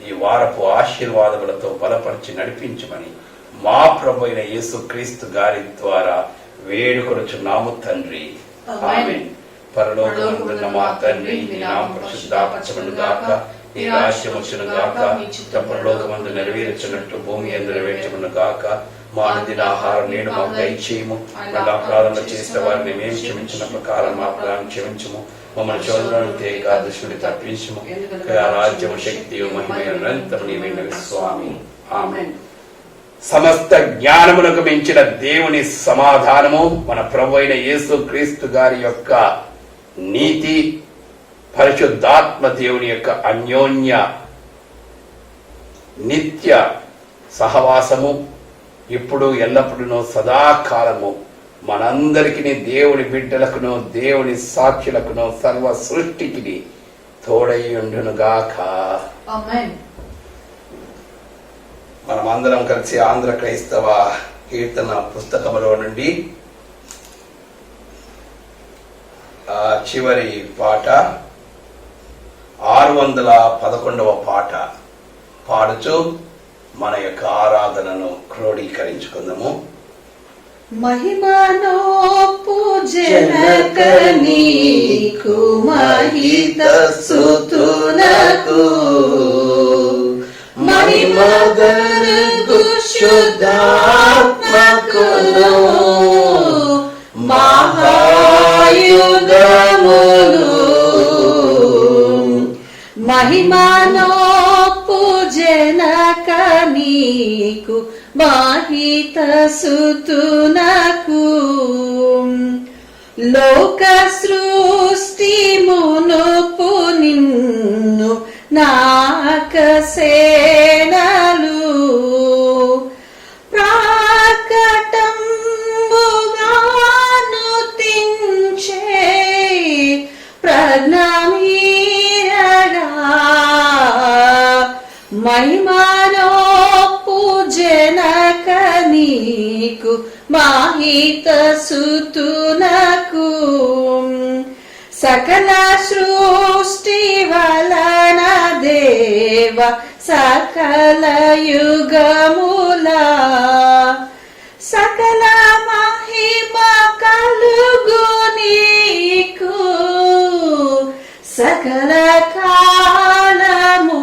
ఈ వారపు ఆశీర్వాదములతో బలపరిచి నడిపించమని మా ప్రభు అయిన యేసుక్రీస్తు గారి ద్వారా వేడుకొనుచున్నాము తండ్రి. ఆమేన్. పరలోకమందున్న మా తండ్రి, నీ నామం పరిశుద్ధపరచబడును గాక, నీ రాజ్యం వచ్చును గాక, నీ చిత్తం పరలోకమందు నెరవేర్చున్నట్టు భూమి యందు నెరవేర్చబడును గాక. మా అనుదిన ఆహారం నేడు మాకు దయచేయము. మళ్ళీ అపరాధంలో చేసిన వారిని మేము క్షమించిన ప్రకారం మా అపరాధం క్షమించము. మమ్మల్ని చోదరునికి ఏకాదశుడి తప్పించము. రాజ్యము, శక్తియు, మహిమయు నిరంతరం నీవే స్వామి. ఆమేన్. సమస్త జ్ఞానములకు మించిన దేవుని సమాధానము, మన ప్రభు అయిన యేసుక్రీస్తు గారి యొక్క నీతి, పరిశుద్ధాత్మ దేవుని యొక్క అన్యోన్య నిత్య సహవాసము ఇప్పుడు ఎల్లప్పుడూ సదాకాలము మనందరికీ, దేవుని బిడ్డలకును, దేవుని సాక్షులకును, సర్వ సృష్టికి తోడై ఉండునుగాక. ఆమేన్. మనమందరం కలిసి ఆంధ్ర క్రైస్తవ కీర్తన పుస్తకములో నుండి చివరి పాట 611వ పాట పాడుచు మన యొక్క ఆరాధనను క్రోడీకరించుకుందాము. మహిమనోపు జనక నీకు, మహిత సుతునకు, మహిమగనుగు శుద్ధాత్మకును, మహాయుగములు. మహిమనోపు జనక నీకు, మహిత సుతునకు, లోక సృష్టి మునుపు నిన్ను నాకసేనలు ప్రాకటంబుగాను తించే ప్రజ్ఞమీరగా. మహిమనోపు జనక నీకు, మహిత సుతునకు, సకల సృష్టి వలన దేవ సకల యుగముల, సకల మహిమ కలుగు నీకు సకల కాలము.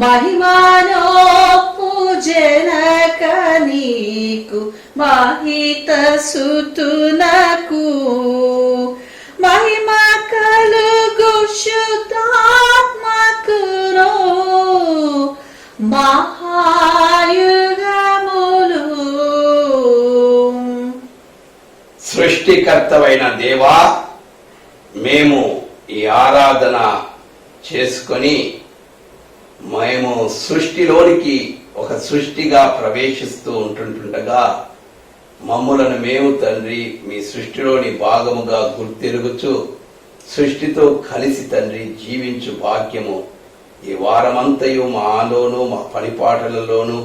మహిమనోపు జనక నీకు, మహిత సుతునకు, మహిమ కలుగు శుద్ధాత్మకును, మహాయుగములు. సృష్టికర్తవైన దేవా, మేము ఈ ఆరాధన చేసుకొని మేము సృష్టిలోనికి ఒక సృష్టిగా ప్రవేశిస్తూ ఉంటుండగా మమ్ములను మేము తండ్రి మీ సృష్టిలోని భాగముగా గుర్తెరుగుచు సృష్టితో కలిసి తండ్రి జీవించు భాగ్యము ఈ వారమంతయు మాలోను మా పనిపాటలలోనూ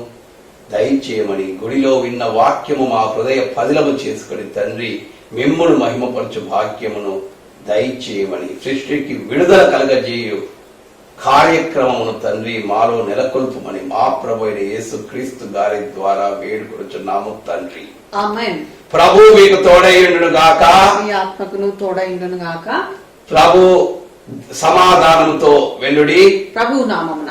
దయచేయమని గుడిలో విన్న వాక్యము మా హృదయ పదిలము చేసుకుని తండ్రి మిమ్మును మహిమపరచు భాగ్యమును దయచేయమని, సృష్టికి విడుదల కలగజేయు కార్యక్రమమును తండ్రి మాలో నెలకొల్పమని మా ప్రభు అయిన యేసుక్రీస్తు గారి ద్వారా వేడుకొనుచున్నాము తండ్రి. ఆమేన్. ప్రభు మీకు తోడైయుండును గాక, మీ ఆత్మకును తోడైయుండును గాక. ప్రభు సమాధానంతో వెళ్ళుడి. ప్రభు నామమున